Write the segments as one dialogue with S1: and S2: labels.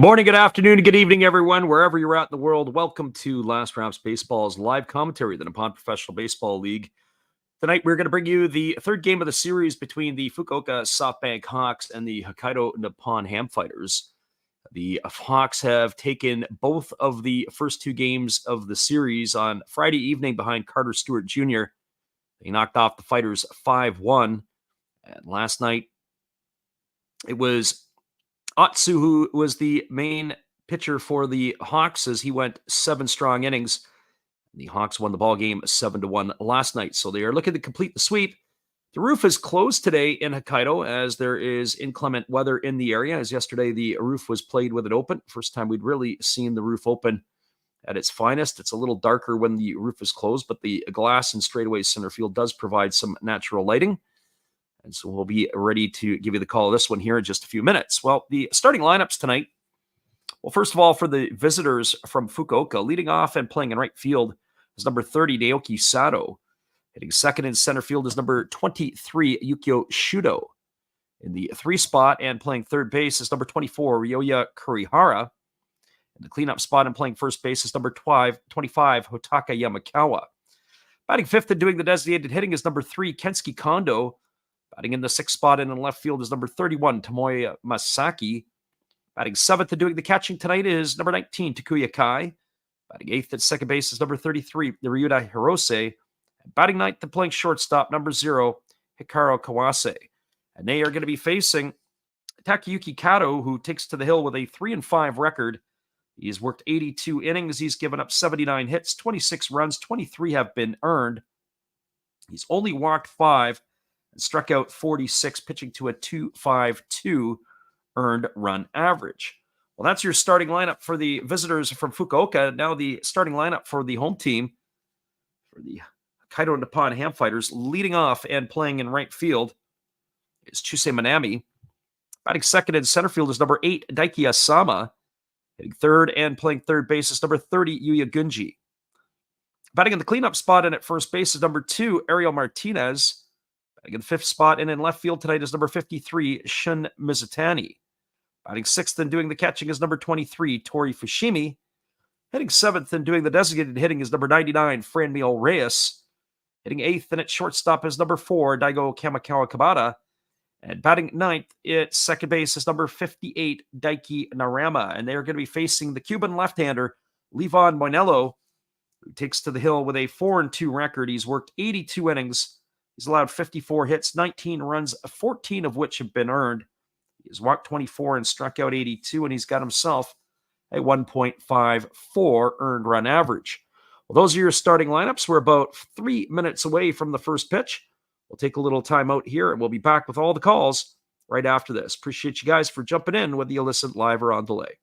S1: Good morning, good afternoon, good evening, everyone, wherever you're at in the world. Welcome to Last Raps Baseball's live commentary of the Nippon Professional Baseball League. Tonight, we're going to bring you the third game of the series between the Fukuoka SoftBank Hawks and the Hokkaido Nippon-Ham Fighters. The Hawks have taken both of the first two games of the series on Friday evening behind Carter Stewart Jr. They knocked off the Fighters 5-1. And last night, it was Atsu, who was the main pitcher for the Hawks, as he went 7 strong innings. The Hawks won the ball game 7-1 last night, so they are looking to complete the sweep. The roof is closed today in Hokkaido as there is inclement weather in the area. As yesterday, the roof was played with it open. First time we'd really seen the roof open at its finest. It's a little darker when the roof is closed, but the glass in straightaway center field does provide some natural lighting. And so we'll be ready to give you the call of this one here in just a few minutes. Well, the starting lineups tonight. Well, first of all, for the visitors from Fukuoka, leading off and playing in right field is number 30, Naoki Sato. Hitting second in center field is number 23, Yukio Shudo. In the 3 spot and playing third base is number 24, Ryoya Kurihara. In the cleanup spot and playing first base is number 25, Hotaka Yamakawa. Batting fifth and doing the designated hitting is number 3, Kensuke Kondo. Batting in the 6th spot and in left field is number 31, Tomoya Masaki. Batting 7th and doing the catching tonight is number 19, Takuya Kai. Batting 8th at second base is number 33, Ryuta Hirose. And batting 9th and playing shortstop, number 0, Hikaru Kawase. And they are going to be facing Takayuki Kato, who takes to the hill with a 3-5 record. He's worked 82 innings. He's given up 79 hits, 26 runs, 23 have been earned. He's only walked 5. Struck out 46, pitching to a 2.52 earned run average. Well, that's your starting lineup for the visitors from Fukuoka. Now the starting lineup for the home team, for the Hokkaido Nippon-Ham Fighters, leading off and playing in right field is Chusei Manami. Batting second in center field is number 8, Daiki Asama. Hitting third and playing third base is number 30, Yuya Gunji. Batting in the cleanup spot and at first base is number 2, Ariel Martinez. In the 5th spot and in left field tonight is number 53, Shun Mizutani. Batting 6th and doing the catching is number 23, Tori Fushimi. Hitting 7th and doing the designated hitting is number 99, Franmil Reyes. Hitting 8th and at shortstop is number 4, Daigo Kamikawa Kabata. And batting 9th at second base is number 58, Daiki Narama. And they are going to be facing the Cuban left-hander, Levon Moinello, who takes to the hill with a 4-2 record. He's worked 82 innings. He's allowed 54 hits, 19 runs, 14 of which have been earned. He's walked 24 and struck out 82, and he's got himself a 1.54 earned run average. Well, those are your starting lineups. We're about 3 minutes away from the first pitch. We'll take a little time out here, and we'll be back with all the calls right after this. Appreciate you guys for jumping in, whether you listen live or on delay.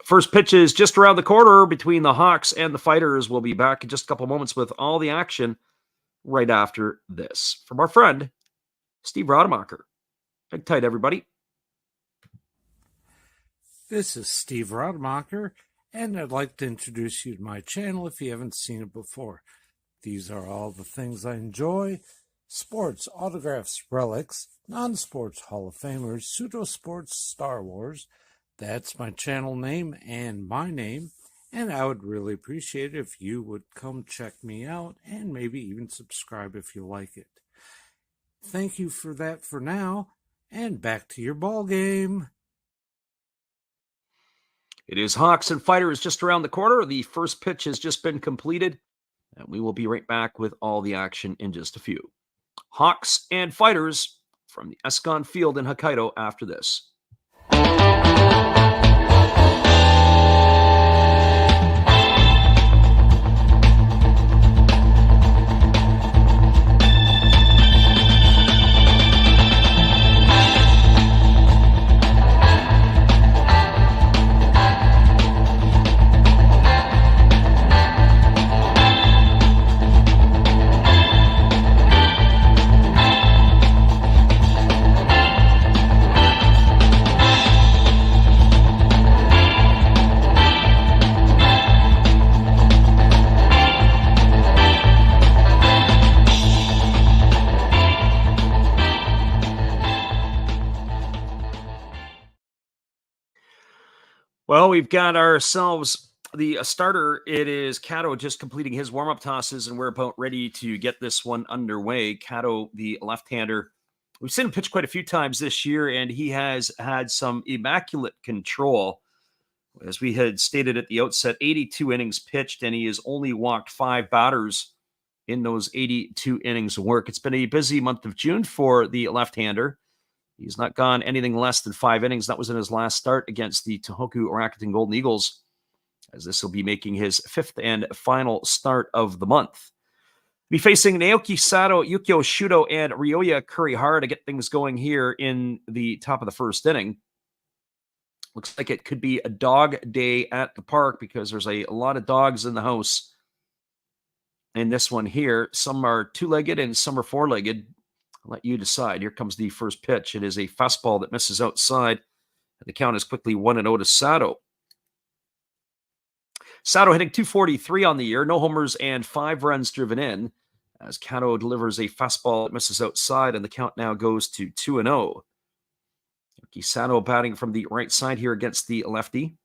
S1: First pitch is just around the corner between the Hawks and the Fighters. We'll be back in just a couple moments with all the action right after this. From our friend, Steve Rademacher. Hang tight, everybody.
S2: This is Steve Rademacher, and I'd like to introduce you to my channel if you haven't seen it before. These are all the things I enjoy: sports, autographs, relics, non-sports Hall of Famers, pseudo-sports, Star Wars. That's my channel name and my name, and I would really appreciate it if you would come check me out and maybe even subscribe if you like it. Thank you for that for now, and back to your ball game.
S1: It is Hawks and Fighters just around the corner. The first pitch has just been completed, and we will be right back with all the action in just a few. Hawks and Fighters from the Escon Field in Hokkaido after this. Well, we've got ourselves the starter. It is Cato just completing his warm-up tosses, and we're about ready to get this one underway. Cato, the left-hander, we've seen him pitch quite a few times this year, and he has had some immaculate control. As we had stated at the outset, 82 innings pitched, and he has only walked 5 batters in those 82 innings of work. It's been a busy month of June for the left-hander. He's not gone anything less than 5 innings. That was in his last start against the Tohoku Rakuten Golden Eagles, as this will be making his 5th and final start of the month. Be facing Naoki Sato, Yukio Shudo, and Ryoya Kurihara to get things going here in the top of the first inning. Looks like it could be a dog day at the park because there's a lot of dogs in the house in this one here. Some are 2-legged and some are 4-legged. I'll let you decide. Here comes the first pitch. It is a fastball that misses outside. And the count is quickly 1-0 to Sato. Sato hitting .243 on the year, no homers and 5 runs driven in, as Cato delivers a fastball that misses outside, and the count now goes to 2-0. Sato batting from the right side here against the lefty,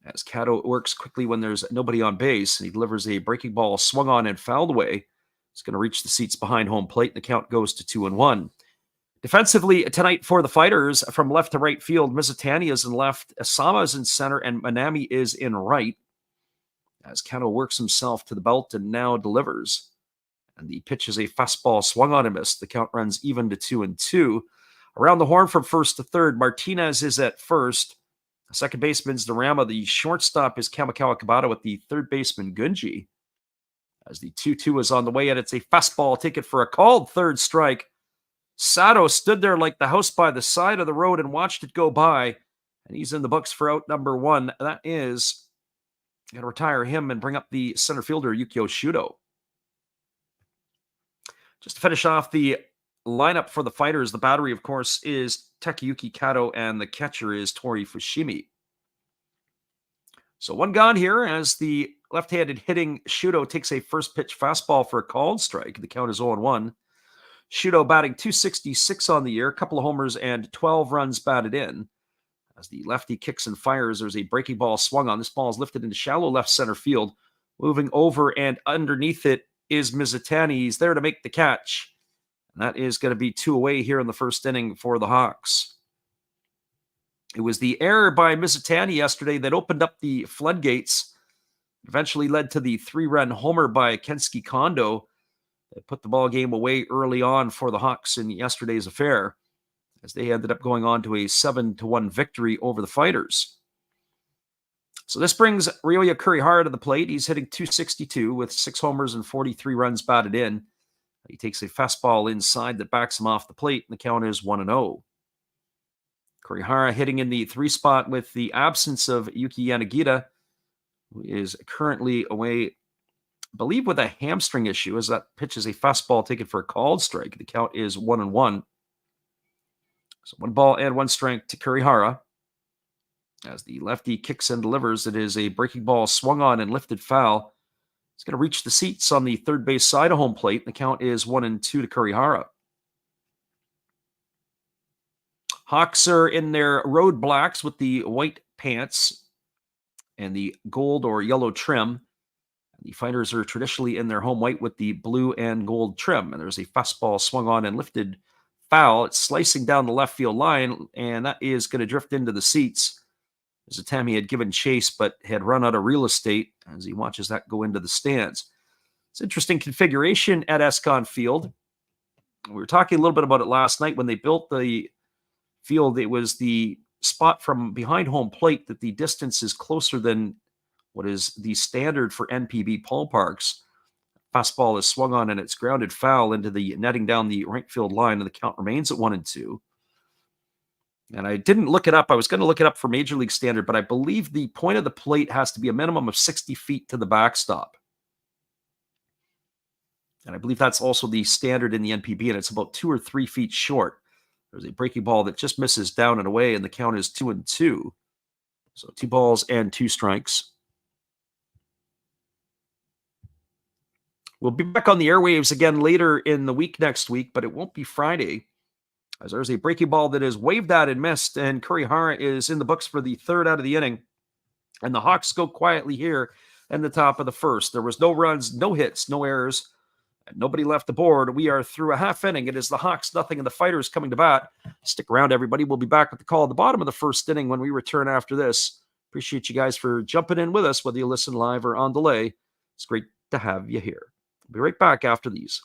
S1: as Cato works quickly when there's nobody on base, and he delivers a breaking ball swung on and fouled away. It's going to reach the seats behind home plate, and the count goes to 2-1. Defensively tonight for the Fighters, from left to right field, Mizutani is in left, Asama is in center, and Manami is in right, as Kato works himself to the belt and now delivers. And the pitch is a fastball swung on and missed. The count runs even to 2-2. Around the horn from first to third, Martinez is at first. Second baseman's Narama. The shortstop is Kamikawa Kabata with the third baseman Gunji. As the 2-2 is on the way, and it's a fastball taken for a called third strike. Sato stood there like the house by the side of the road and watched it go by, and he's in the books for out number 1. That is going to retire him and bring up the center fielder, Yukio Shudo. Just to finish off the lineup for the Fighters, the battery, of course, is Takayuki Kato, and the catcher is Tori Fushimi. So one gone here as the left-handed hitting Shudo takes a first pitch fastball for a called strike. The count is 0-1. Shudo batting .266 on the year, a couple of homers and 12 runs batted in. As the lefty kicks and fires, there's a breaking ball swung on. This ball is lifted into shallow left center field. Moving over and underneath it is Mizutani. He's there to make the catch. And that is going to be 2 away here in the first inning for the Hawks. It was the error by Mizutani yesterday that opened up the floodgates. Eventually led to the 3-run homer by Kensuke Kondo. That put the ball game away early on for the Hawks in yesterday's affair, as they ended up going on to a 7-1 victory over the Fighters. So this brings Ryoya Kurihara to the plate. He's hitting .262 with 6 homers and 43 runs batted in. He takes a fastball inside that backs him off the plate, and the count is 1-0. Kurihara hitting in the 3 spot with the absence of Yuki Yanagita, who is currently away, I believe, with a hamstring issue, as that pitch is a fastball taken for a called strike. The count is 1-1. So 1 ball and 1 strike to Kurihara. As the lefty kicks and delivers, it is a breaking ball swung on and lifted foul. It's going to reach the seats on the third base side of home plate. The count is 1-2 to Kurihara. Hawks are in their road blacks with the white pants and the gold or yellow trim. The Fighters are traditionally in their home white with the blue and gold trim. And there's a fastball swung on and lifted foul. It's slicing down the left field line, and that is going to drift into the seats. Zatami had given chase, but had run out of real estate as he watches that go into the stands. It's interesting configuration at Escon Field. We were talking a little bit about it last night when they built the field. It was the spot from behind home plate that the distance is closer than what is the standard for NPB ballparks. Fastball is swung on and it's grounded foul into the netting down the right field line, and the count remains at 1-2. And I didn't look it up. I was going to look it up for Major League Standard, but I believe the point of the plate has to be a minimum of 60 feet to the backstop. And I believe that's also the standard in the NPB, and it's about 2 or 3 feet short. There's a breaking ball that just misses down and away, and the count is 2-2. So 2 balls and 2 strikes. We'll be back on the airwaves again later in the week next week, but it won't be Friday. As there's a breaking ball that is waved at and missed, and Kurihara is in the books for the third out of the inning. And the Hawks go quietly here in the top of the first. There was no runs, no hits, no errors, and nobody left the board. We are through a half inning. It is the Hawks nothing and the Fighters coming to bat. Stick around, everybody. We'll be back with the call at the bottom of the first inning when we return after this. Appreciate you guys for jumping in with us, whether you listen live or on delay. It's great to have you here. We'll be right back after these.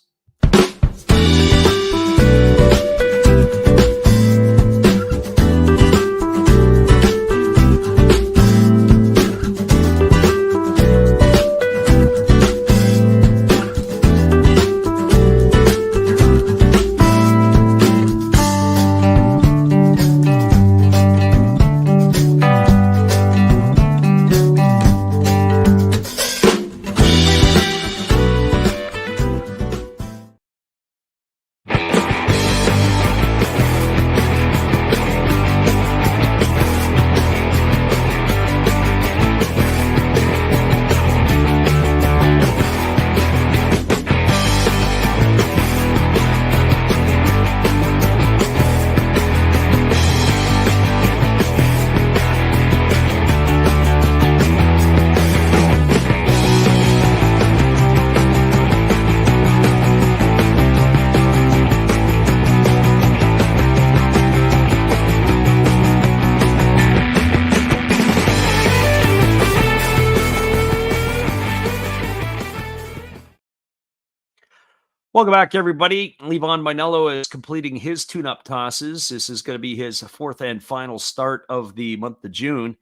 S1: Welcome back, everybody. Levon Mainello is completing his tune-up tosses. This is going to be his fourth and final start of the month of June,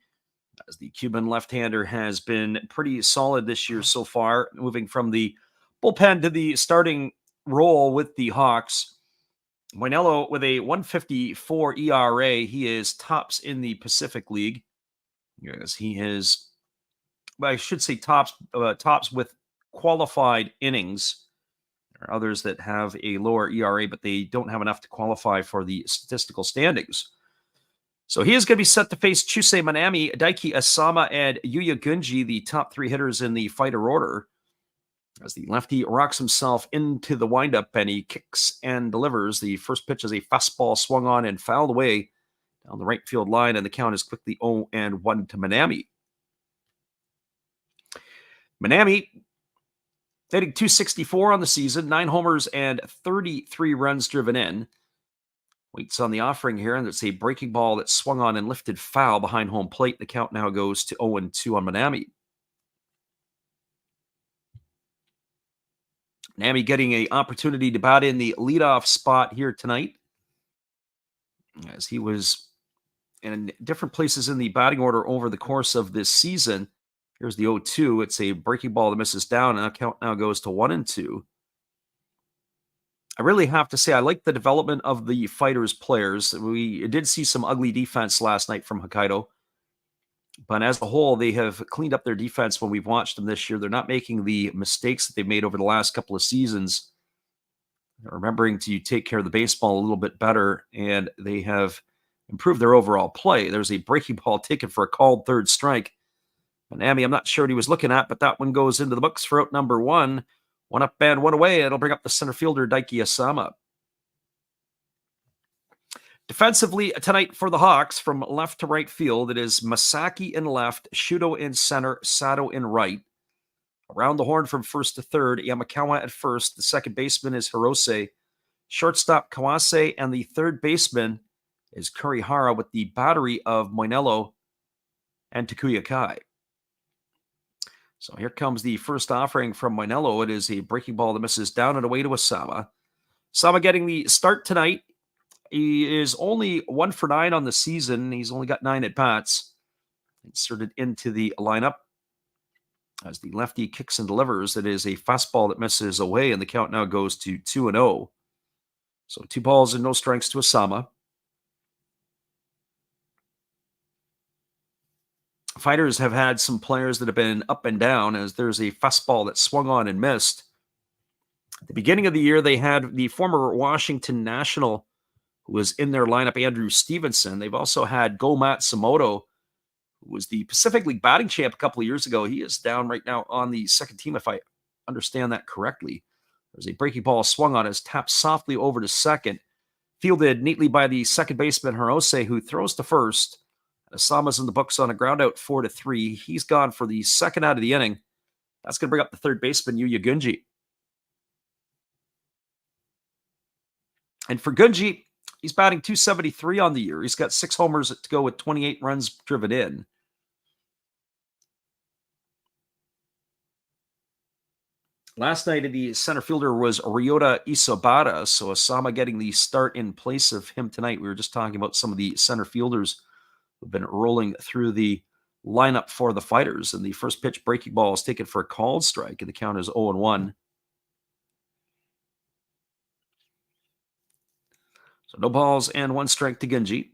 S1: as the Cuban left-hander has been pretty solid this year so far, moving from the bullpen to the starting role with the Hawks. Mainello with a 1.54 ERA. He is tops in the Pacific League. Yes, he is, well, I should say tops with qualified innings. There are others that have a lower ERA, but they don't have enough to qualify for the statistical standings. So he is going to be set to face Chusei Manami, Daiki Asama, and Yuya Gunji, the top three hitters in the fighter order. As the lefty rocks himself into the windup and he kicks and delivers. The first pitch is a fastball swung on and fouled away down the right field line, and the count is quickly 0-1 to Manami. Manami hitting .264 on the season, 9 homers and 33 runs driven in. Waits on the offering here, and it's a breaking ball that swung on and lifted foul behind home plate. The count now goes to 0-2 on Manami. Manami getting an opportunity to bat in the leadoff spot here tonight, as he was in different places in the batting order over the course of this season. Here's the 0-2. It's a breaking ball that misses down, and the count now goes to 1-2. I really have to say I like the development of the Fighters players. We did see some ugly defense last night from Hokkaido, but as a whole, they have cleaned up their defense when we've watched them this year. They're not making the mistakes that they've made over the last couple of seasons. They're remembering to take care of the baseball a little bit better, and they have improved their overall play. There's a breaking ball taken for a called third strike. Manami, I'm not sure what he was looking at, but that one goes into the books for out number 1. 1 up and 1 away. It'll bring up the center fielder, Daiki Asama. Defensively tonight for the Hawks, from left to right field, it is Masaki in left, Shudo in center, Sato in right. Around the horn from first to third, Yamakawa at first. The second baseman is Hirose. Shortstop Kawase, and the third baseman is Kurihara, with the battery of Mainello and Takuya Kai. So here comes the first offering from Mainello. It is a breaking ball that misses down and away to Asama. Asama getting the start tonight. He is only 1 for 9 on the season. He's only got 9 at-bats. Inserted into the lineup as the lefty kicks and delivers. It is a fastball that misses away, and the count now goes to 2-0. So 2 balls and no strikes to Asama. Fighters have had some players that have been up and down, as there's a fastball that swung on and missed. At the beginning of the year, they had the former Washington National who was in their lineup, Andrew Stevenson. They've also had Go Matsumoto, who was the Pacific League batting champ a couple of years ago. He is down right now on the second team, if I understand that correctly. There's a breaking ball swung on, is tapped softly over to second. Fielded neatly by the second baseman, Hirose, who throws to first. Asama's in the books on a ground out 4-3. He's gone for the second out of the inning. That's going to bring up the third baseman, Yuya Gunji. And for Gunji, he's batting .273 on the year. He's got 6 homers to go with 28 runs driven in. Last night, the center fielder was Ryota Isobata, so Asama getting the start in place of him tonight. We were just talking about some of the center fielders who've been rolling through the lineup for the Fighters, and the first pitch breaking ball is taken for a called strike, and the count is 0-1. So no balls and 1 strike to Gunji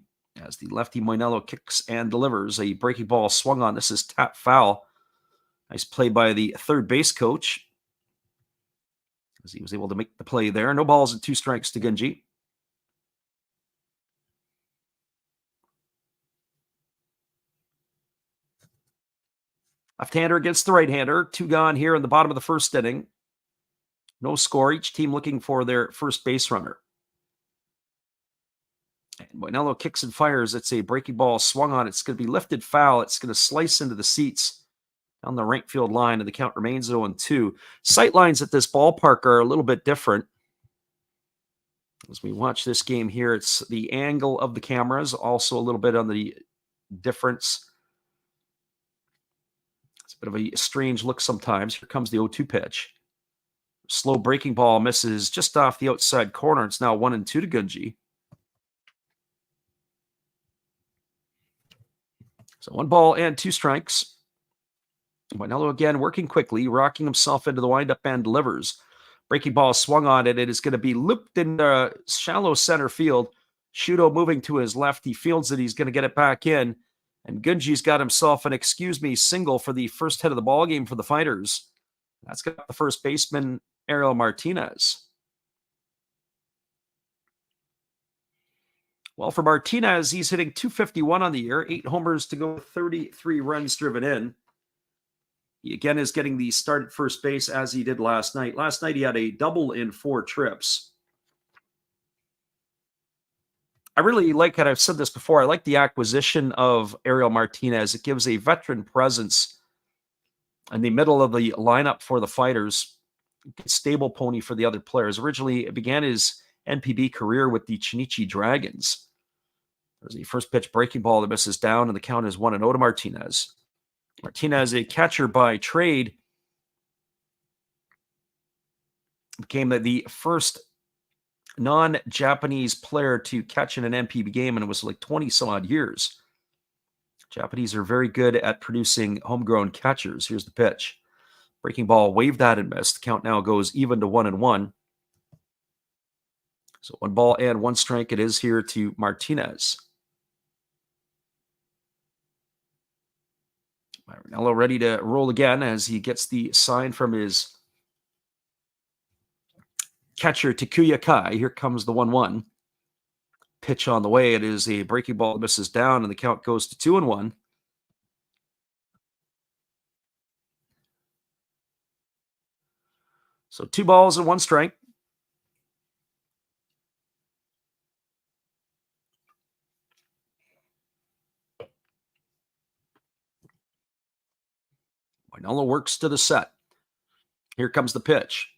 S1: as the lefty Moinello kicks and delivers. A breaking ball swung on. This is tap foul. Nice play by the third base coach as he was able to make the play there. No balls and 2 strikes to Gunji. Left-hander against the right-hander. 2 gone here in the bottom of the first inning. No score. Each team looking for their first base runner. And Moinello kicks and fires. It's a breaking ball swung on. It's going to be lifted foul. It's going to slice into the seats down the right field line, and the count remains 0-2. Sight lines at this ballpark are a little bit different. As we watch this game here, it's the angle of the cameras, also a little bit on the difference. It's a bit of a strange look sometimes. Here comes the 0-2 pitch. Slow breaking ball misses just off the outside corner. It's now 1-2 to Gunji. So 1 ball and 2 strikes. Moinello again working quickly, rocking himself into the windup and delivers. Breaking ball swung on it. It is going to be looped in shallow center field. Shudo moving to his left. He fields it. He's going to get it back in. And Gunji's got himself an excuse me single for the first hit of the ball game for the Fighters. That's got the first baseman, Ariel Martinez. Well, for Martinez, he's hitting .251 on the year, 8 homers to go with 33 runs driven in. He again is getting the start at first base as he did last night. Last night he had a double in 4 trips. I really like it. I've said this before. I like the acquisition of Ariel Martinez. It gives a veteran presence in the middle of the lineup for the Fighters. Stable pony for the other players. Originally, it began his NPB career with the Chinichi Dragons. There's the first pitch breaking ball that misses down, and the count is 1-0 to Martinez. Martinez, a catcher by trade, became the first non-Japanese player to catch in an NPB game, and it was like 20 some odd years. Japanese are very good at producing homegrown catchers. Here's the pitch. Breaking ball, waved that and missed. The count now goes even to 1-1. So 1 ball and 1 strike it is here to Martinez. Marinello ready to roll again as he gets the sign from his catcher, Takuya Kai. Here comes the 1-1. Pitch on the way. It is a breaking ball that misses down, and the count goes to 2-1. So 2 balls and 1 strike. Moinello works to the set. Here comes the pitch.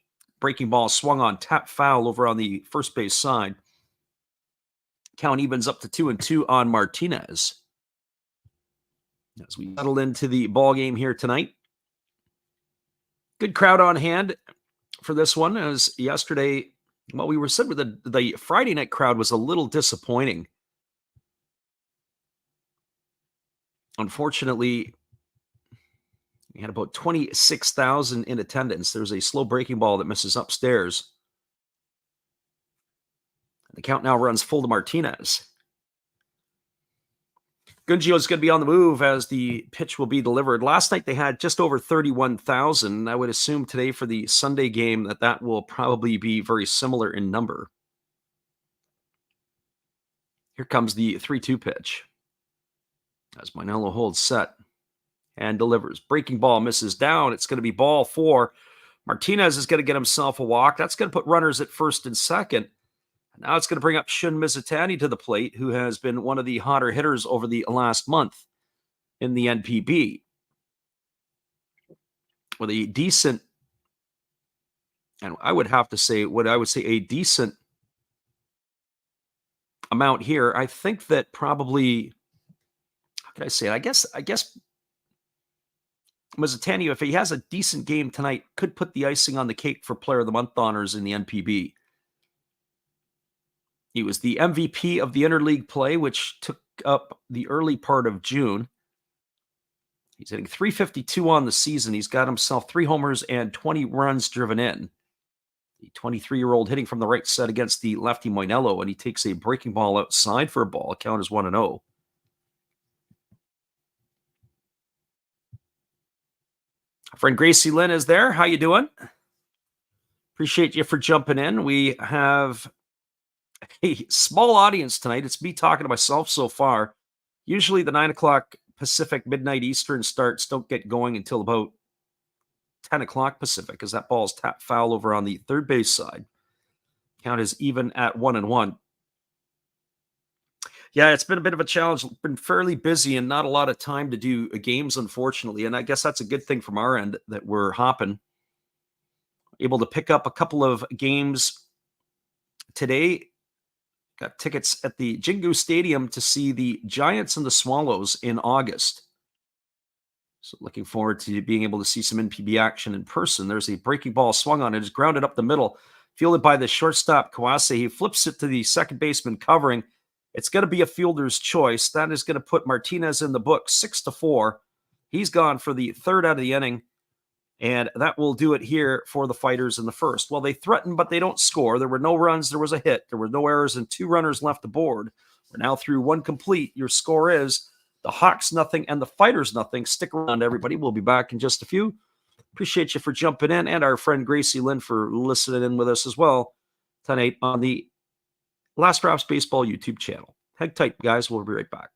S1: Breaking ball swung on, tap foul over on the first base side. Count evens up to 2-2 on Martinez. As we settle into the ball game here tonight. Good crowd on hand for this one. As yesterday, well, we were said with the Friday night crowd was a little disappointing. Unfortunately, we had about 26,000 in attendance. There's a slow breaking ball that misses upstairs. The count now runs full to Martinez. Gunji is going to be on the move as the pitch will be delivered. Last night they had just over 31,000. I would assume today for the Sunday game that will probably be very similar in number. Here comes the 3-2 pitch. As Moinello holds set and delivers. Breaking ball misses down. It's going to be ball 4. Martinez is going to get himself a walk. That's going to put runners at first and second. Now it's going to bring up Shun Mizutani to the plate, who has been one of the hotter hitters over the last month in the NPB. With a decent, and I would have to say, a decent amount here. I think that probably, how can I say it? I guess Mizutani, if he has a decent game tonight, could put the icing on the cake for Player of the Month honors in the NPB. He was the MVP of the interleague play, which took up the early part of June. He's hitting .352 on the season. He's got himself 3 homers and 20 runs driven in. The 23-year-old hitting from the right side against the lefty Moinello, and he takes a breaking ball outside for a ball. Count is 1-0. Friend Gracie Lynn is there. How you doing? Appreciate you for jumping in. We have a small audience tonight. It's me talking to myself so far. Usually the 9 o'clock Pacific, midnight Eastern starts don't get going until about 10 o'clock Pacific, because that ball is tapped foul over on the third base side. Count is even at 1-1. Yeah, it's been a bit of a challenge. Been fairly busy and not a lot of time to do games, unfortunately. And I guess that's a good thing from our end that we're hopping. Able to pick up a couple of games today. Got tickets at the Jingu Stadium to see the Giants and the Swallows in August. So looking forward to being able to see some NPB action in person. There's a breaking ball swung on it. It's grounded up the middle. Fielded by the shortstop, Kawase. He flips it to the second baseman covering. It's going to be a fielder's choice. That is going to put Martinez in the book 6-4. He's gone for the third out of the inning. And that will do it here for the Fighters in the first. Well, they threatened, but they don't score. There were no runs. There was a hit. There were no errors and 2 runners left aboard. We're now through 1 complete. Your score is the Hawks nothing and the Fighters nothing. Stick around, everybody. We'll be back in just a few. Appreciate you for jumping in, and our friend Gracie Lynn for listening in with us as well tonight on the Last Drops Baseball YouTube channel. Hang tight, guys. We'll be right back.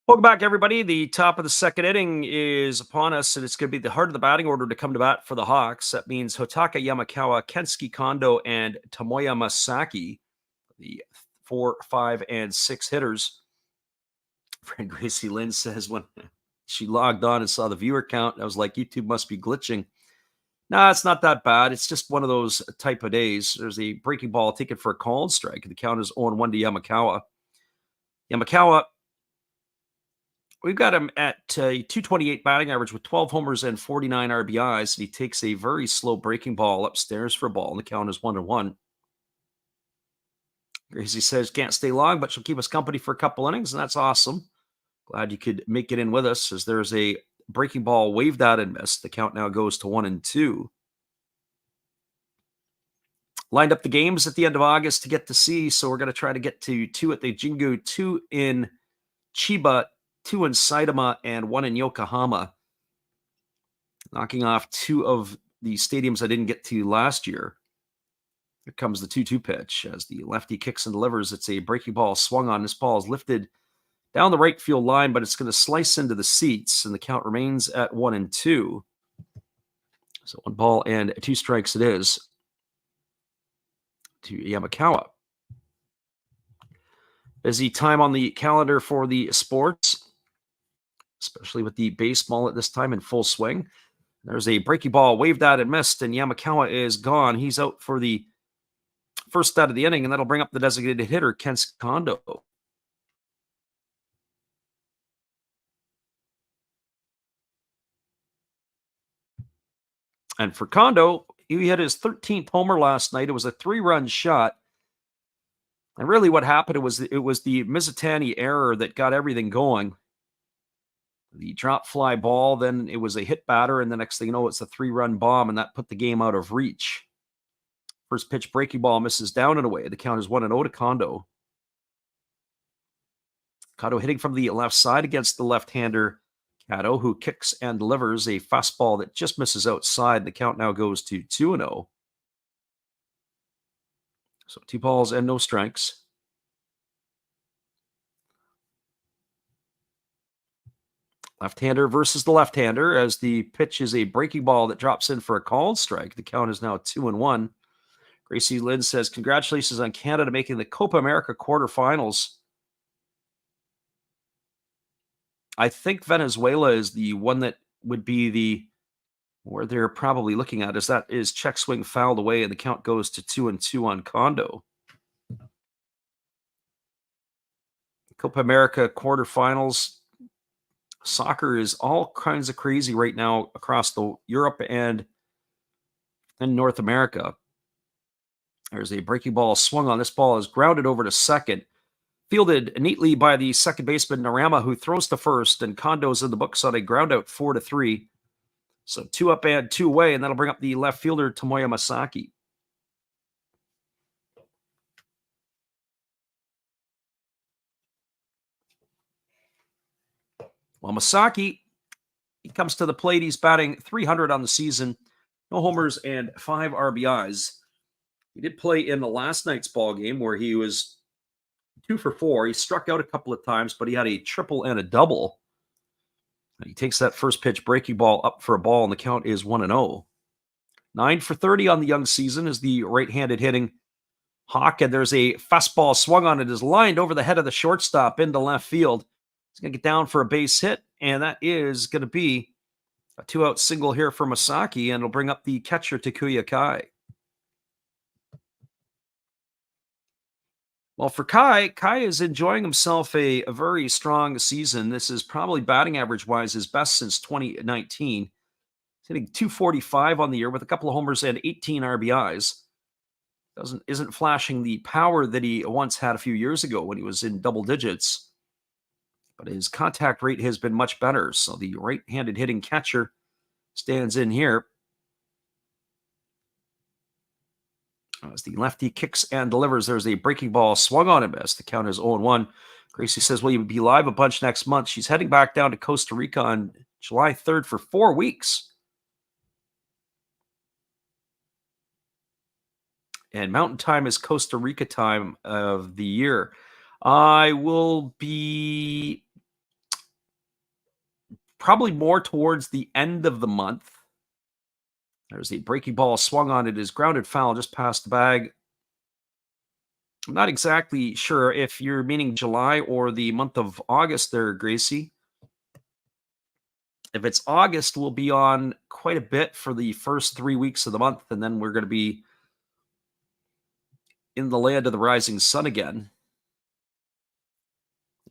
S1: Welcome back, everybody. The top of the second inning is upon us, and it's going to be the heart of the batting order to come to bat for the Hawks. That means Hotaka Yamakawa, Kensuke Kondo, and Tomoya Masaki, the 4, 5, and 6 hitters. Friend Gracie Lynn says when she logged on and saw the viewer count, I was like, YouTube must be glitching. Nah, it's not that bad. It's just one of those type of days. There's a breaking ball taken for a called strike. The count is 0-1 to Yamakawa. Yamakawa, we've got him at a .228 batting average with 12 homers and 49 RBIs. And he takes a very slow breaking ball upstairs for a ball, and the count is 1-1. Gracie says, can't stay long, but she'll keep us company for a couple innings, and that's awesome. Glad you could make it in with us, as there's a breaking ball waved out and missed. The count now goes to 1-2. Lined up the games at the end of August to get to see, so we're going to try to get to 2 at the Jingu, 2 in Chiba, 2 in Saitama, and 1 in Yokohama. Knocking off 2 of the stadiums I didn't get to last year. Here comes the 2-2 pitch as the lefty kicks and delivers. It's a breaking ball swung on. This ball is lifted down the right field line, but it's going to slice into the seats, and the count remains at 1-2. So 1 ball and 2 strikes it is to Yamakawa. Busy time on the calendar for the sports, especially with the baseball at this time in full swing. There's a breaking ball waved at and missed, and Yamakawa is gone. He's out for the first out of the inning, and that'll bring up the designated hitter, Ken Kondo. And for Kondo, he had his 13th homer last night. It was a 3-run shot. And really what happened was the Mizutani error that got everything going. The drop fly ball, then it was a hit batter, and the next thing you know, it's a 3-run bomb, and that put the game out of reach. First pitch breaking ball misses down and away. The count is 1-0 to Kondo. Kondo hitting from the left side against the left-hander Kato, who kicks and delivers a fastball that just misses outside. The count now goes to 2-0. So 2 balls and no strikes. Left-hander versus the left-hander, as the pitch is a breaking ball that drops in for a called strike. The count is now 2-1. Gracie Lynn says, congratulations on Canada making the Copa America quarterfinals. I think Venezuela is the one that would be where they're probably looking at, is check swing fouled away, and the count goes to 2-2 on Kondo. Copa America quarterfinals. Soccer is all kinds of crazy right now across Europe and North America. There's a breaking ball swung on. This ball is grounded over to second. Fielded neatly by the second baseman, Narama, who throws to first, and Kondo's in the books on a ground out 4-3. So 2 up and 2 away, and that'll bring up the left fielder, Tomoya Masaki. Well, Masaki, he comes to the plate. He's batting .300 on the season. No homers and 5 RBIs. He did play in the last night's ball game where he was 2 for 4. He struck out a couple of times, but he had a triple and a double. And he takes that first pitch breaking ball up for a ball, and the count is 1-0. 9 for 30 on the young season is the right-handed hitting Hawk, and there's a fastball swung on. It is lined over the head of the shortstop into left field. He's going to get down for a base hit, and that is going to be a 2-out single here for Masaki, and it'll bring up the catcher, Takuya Kai. Well, for Kai is enjoying himself a very strong season. This is probably batting average-wise his best since 2019. He's hitting .245 on the year with a couple of homers and 18 RBIs. Isn't flashing the power that he once had a few years ago when he was in double digits. But his contact rate has been much better. So the right-handed hitting catcher stands in here. As the lefty kicks and delivers, there's a breaking ball swung on and missed. The count is 0-1. Gracie says, will you be live a bunch next month? She's heading back down to Costa Rica on July 3rd for 4 weeks. And Mountain Time is Costa Rica time of the year. I will be probably more towards the end of the month. There's the breaking ball swung on. It is grounded foul just past the bag. I'm not exactly sure if you're meaning July or the month of August there, Gracie. If it's August, we'll be on quite a bit for the first 3 weeks of the month, and then we're going to be in the land of the rising sun again.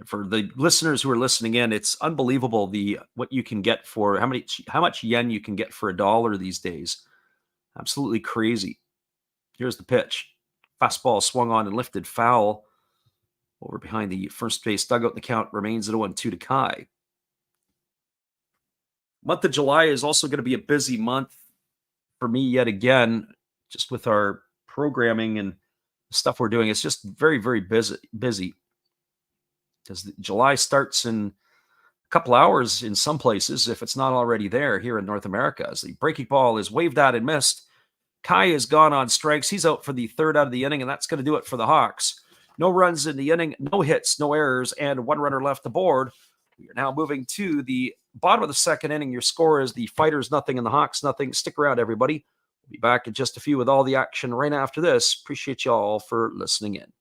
S1: For the listeners who are listening in, it's unbelievable what you can get for how much yen you can get for $1 these days. Absolutely crazy. Here's the pitch. Fastball swung on and lifted foul over behind the first base dugout. The count remains at 0-2 to Kai. Month of July is also going to be a busy month for me yet again, just with our programming and stuff we're doing. It's just very, very busy. Because July starts in a couple hours in some places, if it's not already there here in North America. As the breaking ball is waved at and missed, Kai is gone on strikes. He's out for the 3rd out of the inning, and that's going to do it for the Hawks. No runs in the inning, no hits, no errors, and 1 runner left aboard. We are now moving to the bottom of the 2nd inning. Your score is the Fighters nothing and the Hawks nothing. Stick around, everybody. We'll be back in just a few with all the action right after this. Appreciate you all for listening in.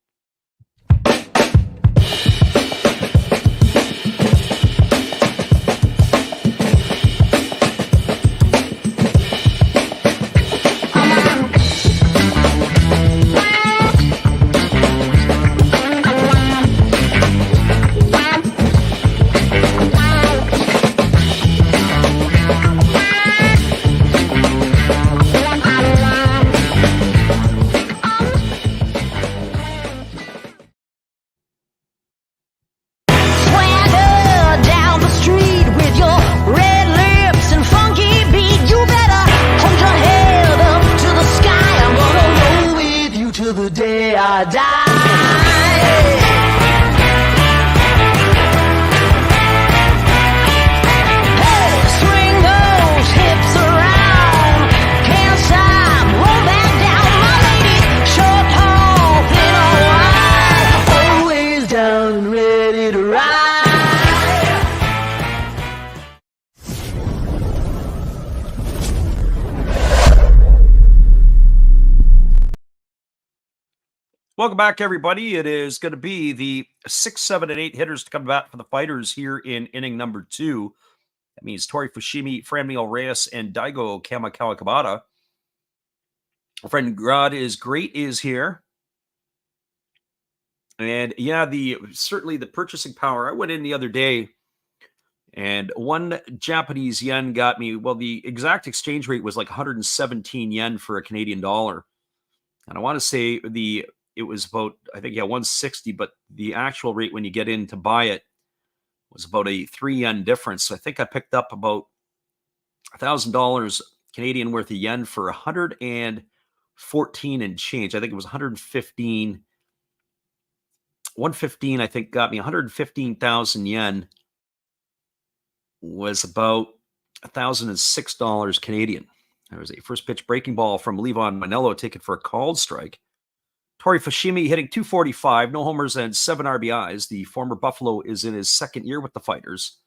S3: down and ready to ride.
S1: Welcome back, everybody. It is going to be the 6, 7, and 8 hitters to come back for the Fighters here in inning number 2. That means Tori Fushimi, Franmil Reyes, and Daigo Kamikawakabata. Our friend Grod is great is here. And yeah, certainly the purchasing power. I went in the other day and one Japanese yen got me, well, the exact exchange rate was like 117 yen for a Canadian dollar. And I want to say it was about, I think, 160, but the actual rate when you get in to buy it was about a 3 yen difference. So I think I picked up about $1,000 Canadian worth of yen for 114 and change. I think it was 115. 115, I think, got me 115,000 yen, was about $1,006 Canadian. There was a first pitch breaking ball from Levon Manello taken for a called strike. Tori Fushimi hitting .245, no homers and 7 RBIs. The former Buffalo is in his second year with the Fighters.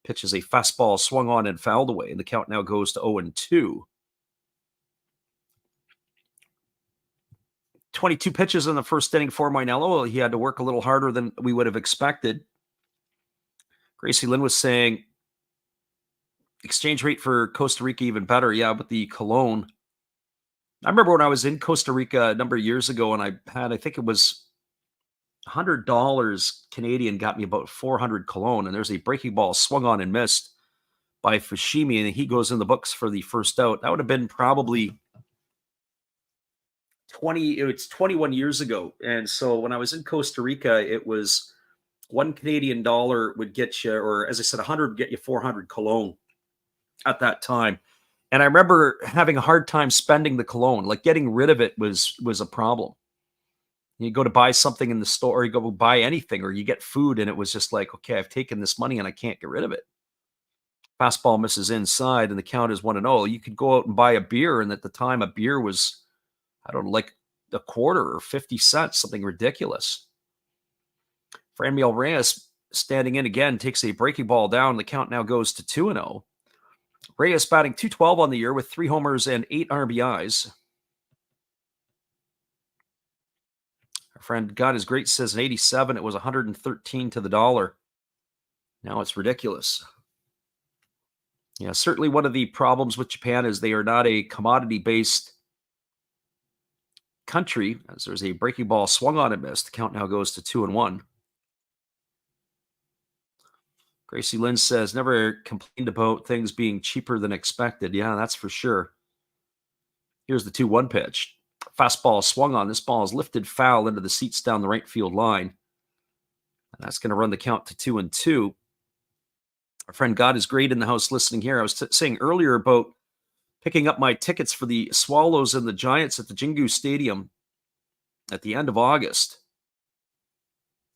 S1: Pitches a fastball swung on and fouled away, and the count now goes to 0-2. 22 pitches in the first inning for Manello. He had to work a little harder than we would have expected. Gracie Lynn was saying exchange rate for Costa Rica even better. Yeah, with the Cologne. I remember when I was in Costa Rica a number of years ago, and I think it was $100 Canadian got me about 400 Cologne, and there's a breaking ball swung on and missed by Fushimi, and he goes in the books for the first out. That would have been probably 21 years ago. And so when I was in Costa Rica, it was $1 Canadian would get you, or as I said, 100 would get you 400 Cologne at that time. And I remember having a hard time spending the Cologne. Like getting rid of it was a problem. You go to buy something in the store, or you go buy anything, or you get food, and it was just like, okay, I've taken this money and I can't get rid of it. Fastball misses inside, and the count is 1-0. You could go out and buy a beer, and at the time, a beer was, I don't know, like a quarter or 50 cents, something ridiculous. Franmil Reyes standing in again, takes a breaking ball down. The count now goes to 2-0. Reyes batting .212 on the year with 3 homers and 8 RBIs. Our friend God is Great says in 87, it was 113 to the dollar. Now it's ridiculous. Yeah, certainly one of the problems with Japan is they are not a commodity-based country, as there's a breaking ball swung on and missed. The count now goes to 2-1. Gracie Lynn says, never complained about things being cheaper than expected. Yeah, that's for sure. Here's the 2-1 pitch. Fastball swung on. This ball is lifted foul into the seats down the right field line. And that's going to run the count to 2-2. Our friend God is Great in the house listening here. I was saying earlier about picking up my tickets for the Swallows and the Giants at the Jingu Stadium at the end of August.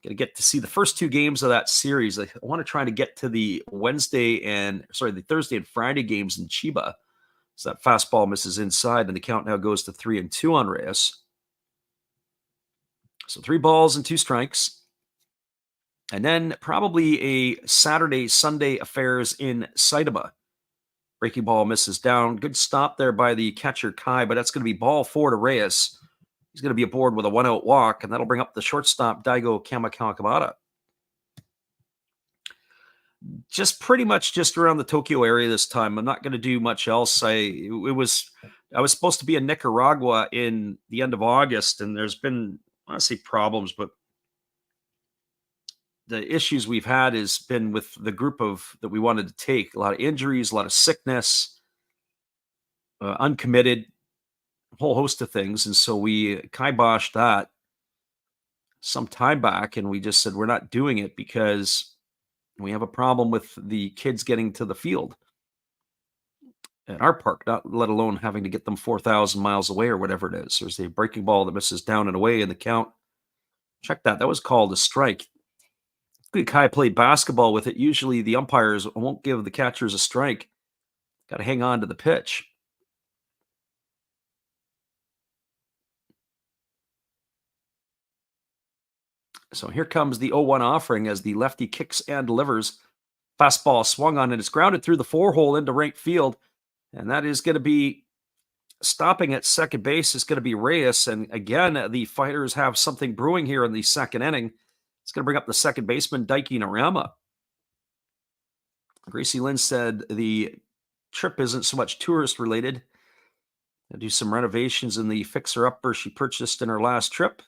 S1: Going to get to see the first 2 games of that series. I want to try to get to the Thursday and Friday games in Chiba. So that fastball misses inside, and the count now goes to 3-2 on Reyes. So 3 balls and 2 strikes. And then probably a Saturday-Sunday affairs in Saitama. Breaking ball misses down. Good stop there by the catcher Kai, but that's going to be ball 4 to Reyes. He's going to be aboard with a 1-out walk, and that'll bring up the shortstop, Daigo Kamikawakabata. Just pretty much just around the Tokyo area this time. I'm not going to do much else. I was supposed to be in Nicaragua in the end of August, and there's been, I want to say problems, but the issues we've had has been with the group that we wanted to take. A lot of injuries, a lot of sickness, uncommitted, a whole host of things. And so we kiboshed that some time back, and we just said we're not doing it because we have a problem with the kids getting to the field at our park, not let alone having to get them 4,000 miles away or whatever it is. There's a breaking ball that misses down and away in the count. Check that. That was called a strike. Good Kai played basketball with it. Usually the umpires won't give the catchers a strike. Got to hang on to the pitch. So here comes the 0-1 offering as the lefty kicks and delivers. Fastball swung on and it's grounded through the 4-hole into right field. And that is going to be stopping at second base is going to be Reyes. And again, the Fighters have something brewing here in the second inning. It's going to bring up the second baseman, Daiki Narama. Gracie Lynn said the trip isn't so much tourist related. I'll do some renovations in the fixer-upper she purchased in her last trip.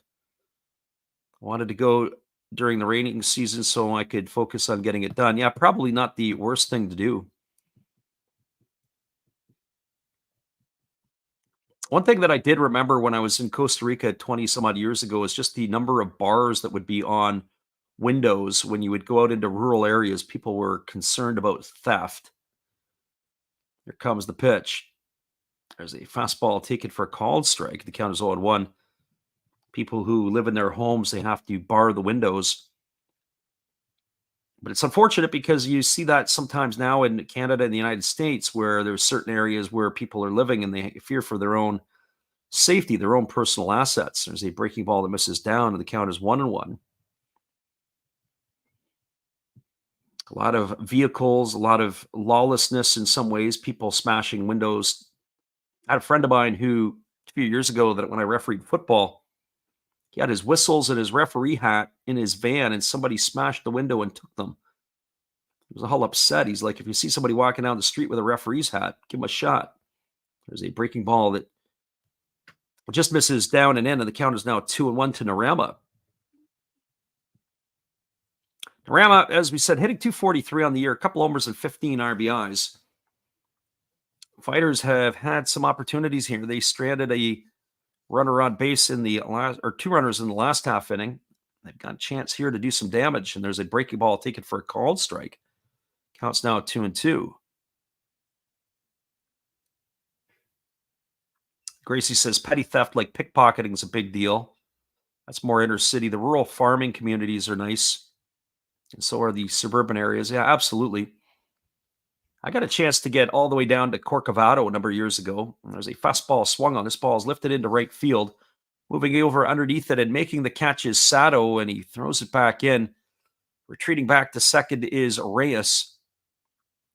S1: Wanted to go during the raining season so I could focus on getting it done. Yeah, probably not the worst thing to do. One thing that I did remember when I was in Costa Rica 20 some odd years ago is just the number of bars that would be on windows when you would go out into rural areas. People were concerned about theft. Here comes the pitch. There's a fastball taken for a called strike. The count is 0-1. People who live in their homes, they have to bar the windows. But it's unfortunate because you see that sometimes now in Canada and the United States where there's certain areas where people are living and they fear for their own safety, their own personal assets. There's a breaking ball that misses down and the count is 1-1. A lot of vehicles, a lot of lawlessness in some ways, people smashing windows. I had a friend of mine who a few years ago that when I refereed football, he had his whistles and his referee hat in his van and somebody smashed the window and took them. He was all upset. He's like, if you see somebody walking down the street with a referee's hat, give him a shot. There's a breaking ball that just misses down and in, and the count is now 2-1 to Narama. Narama, as we said, hitting 243 on the year, a couple homers and 15 RBIs. Fighters have had some opportunities here. They stranded a runner on base in the last, or two runners in the last half inning. They've got a chance here to do some damage, and there's a breaking ball taken for a called strike. Counts now 2-2. Gracie says petty theft like pickpocketing is a big deal. That's more inner city. The rural farming communities are nice, and so are the suburban areas. Yeah, absolutely. I got a chance to get all the way down to Corcovado a number of years ago. And there's a fastball swung on. This ball is lifted into right field. Moving over underneath it and making the catch is Sato, and he throws it back in. Retreating back to second is Reyes.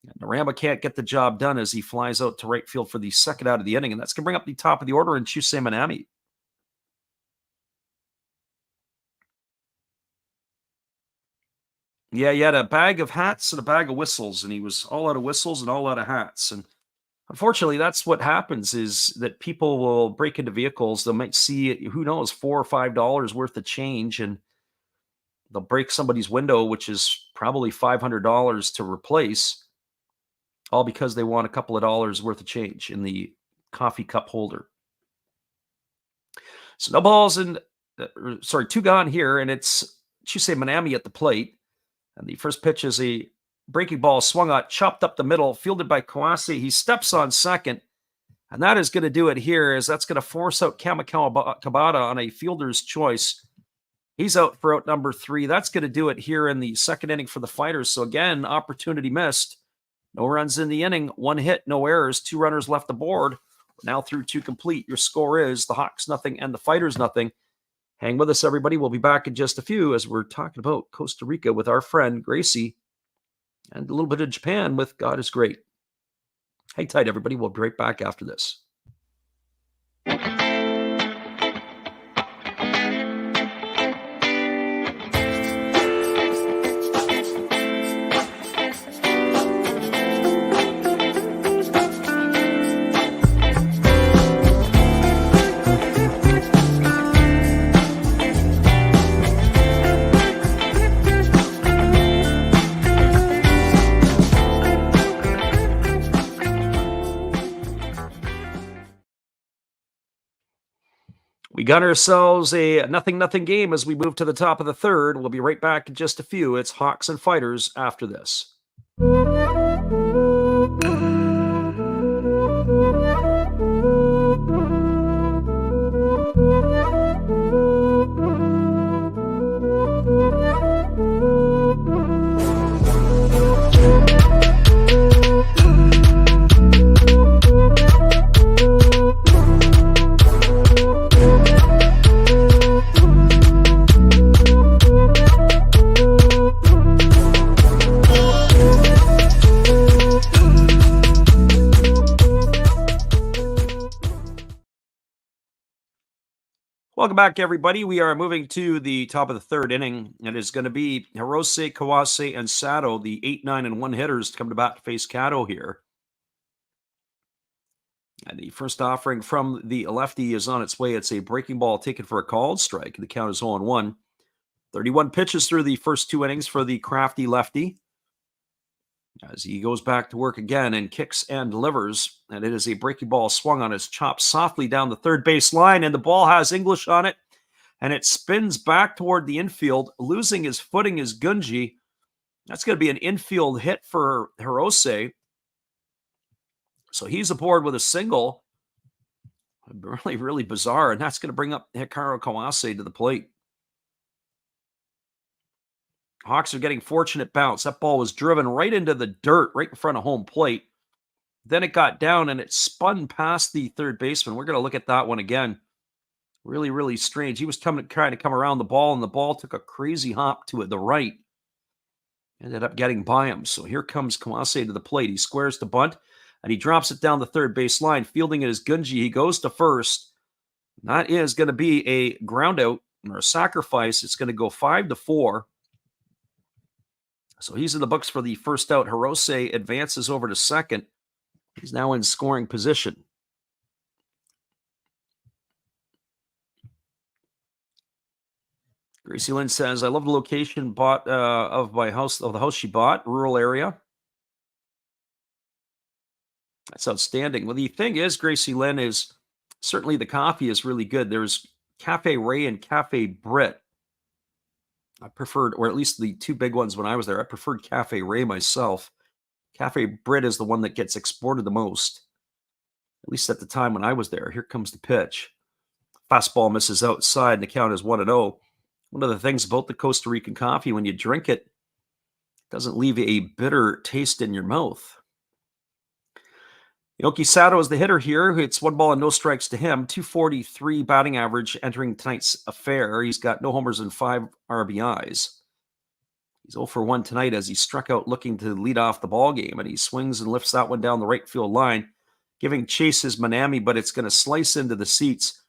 S1: And Narama can't get the job done as he flies out to right field for the second out of the inning. And that's going to bring up the top of the order in Chusei Minami. Yeah, he had a bag of hats and a bag of whistles, and he was all out of whistles and all out of hats. And unfortunately, that's what happens is that people will break into vehicles. They might see, who knows, $4 or $5 worth of change, and they'll break somebody's window, which is probably $500 to replace, all because they want a couple of dollars worth of change in the coffee cup holder. So no balls and, two gone here, and it's Chusei Minami at the plate. And the first pitch is a breaking ball swung on, chopped up the middle, fielded by Kawase. He steps on second, and that is going to do it here, as that's going to force out Kamikawa Kabata on a fielder's choice. He's out for out number 3. That's going to do it here in the second inning for the Fighters. So again, opportunity missed. No runs in the inning, 1 hit, no errors, 2 runners left aboard. We're now through 2 complete. Your score is the Hawks 0 and the Fighters 0. Hang with us, everybody. We'll be back in just a few as we're talking about Costa Rica with our friend Gracie and a little bit of Japan with God is Great. Hang tight, everybody. We'll be right back after this. We got ourselves a 0-0 game as we move to the top of the third. We'll be right back in just a few. It's Hawks and Fighters after this. Welcome back, everybody. We are moving to the top of the third inning. It is going to be Hirose, Kawase, and Sato, the 8, 9, and 1 hitters, to come to bat to face Kato here. And the first offering from the lefty is on its way. It's a breaking ball taken for a called strike. The count is 0-1. 31 pitches through the first 2 innings for the crafty lefty, as he goes back to work again and kicks and delivers. And it is a breaking ball swung on his chop softly down the third base line, and the ball has English on it, and it spins back toward the infield, losing his footing is Gunji. That's going to be an infield hit for Hirose. So he's aboard with a single. Really, really bizarre, and that's going to bring up Hikaru Kawase to the plate. Hawks are getting fortunate bounce. That ball was driven right into the dirt, right in front of home plate. Then it got down and it spun past the third baseman. We're going to look at that one again. Really, really strange. He was trying to come around the ball, and the ball took a crazy hop to the right. Ended up getting by him. So here comes Kawase to the plate. He squares the bunt, and he drops it down the third base line. Fielding it is Gunji. He goes to first. That is going to be a ground out or a sacrifice. It's going to go 5-4. So he's in the books for the first out. Hirose advances over to second. He's now in scoring position. Gracie Lynn says, I love the location of the house she bought, rural area. That's outstanding. Well, the thing is, Gracie Lynn, is certainly the coffee is really good. There's Cafe Ray and Cafe Brit. I preferred, or at least the 2 big ones when I was there, I preferred Cafe Ray myself. Cafe Brit is the one that gets exported the most, at least at the time when I was there. Here comes the pitch. Fastball misses outside, and the count is 1-0. One of the things about the Costa Rican coffee, when you drink it, it doesn't leave a bitter taste in your mouth. Yoki Sato is the hitter here. It's 1 ball and no strikes to him. 243 batting average entering tonight's affair. He's got no homers and 5 RBIs. He's 0 for 1 tonight as he struck out looking to lead off the ball game, and he swings and lifts that one down the right field line, giving chase his Manami, but it's going to slice into the seats.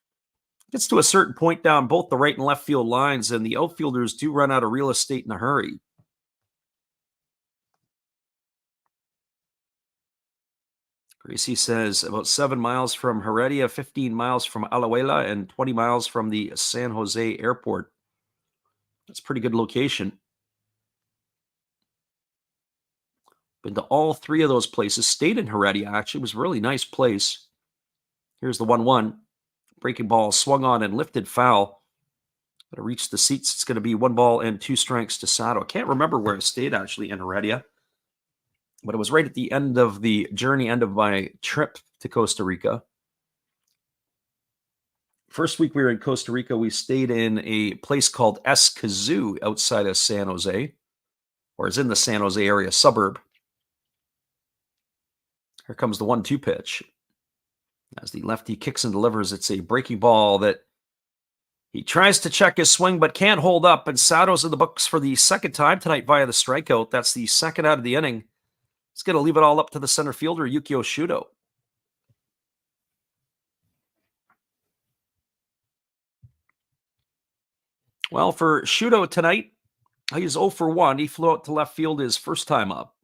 S1: Gets to a certain point down both the right and left field lines, and the outfielders do run out of real estate in a hurry. Gracie says about 7 miles from Heredia, 15 miles from Alajuela, and 20 miles from the San Jose airport. That's a pretty good location. Been to all 3 of those places. Stayed in Heredia, actually. It was a really nice place. Here's the 1-1. Breaking ball swung on and lifted foul. But it reached the seats. It's going to be 1 ball and 2 strikes to Sato. I can't remember where I stayed, actually, in Heredia. But it was right at the end of the journey, end of my trip to Costa Rica. First week we were in Costa Rica, we stayed in a place called Escazú outside of San Jose, or is in the San Jose area suburb. Here comes the 1-2 pitch. As the lefty kicks and delivers, it's a breaking ball that he tries to check his swing but can't hold up, and Sato's in the books for the second time tonight via the strikeout. That's the second out of the inning. It's going to leave it all up to the center fielder, Yukio Shudo. Well, for Shudo tonight, he's 0 for 1. He flew out to left field his first time up.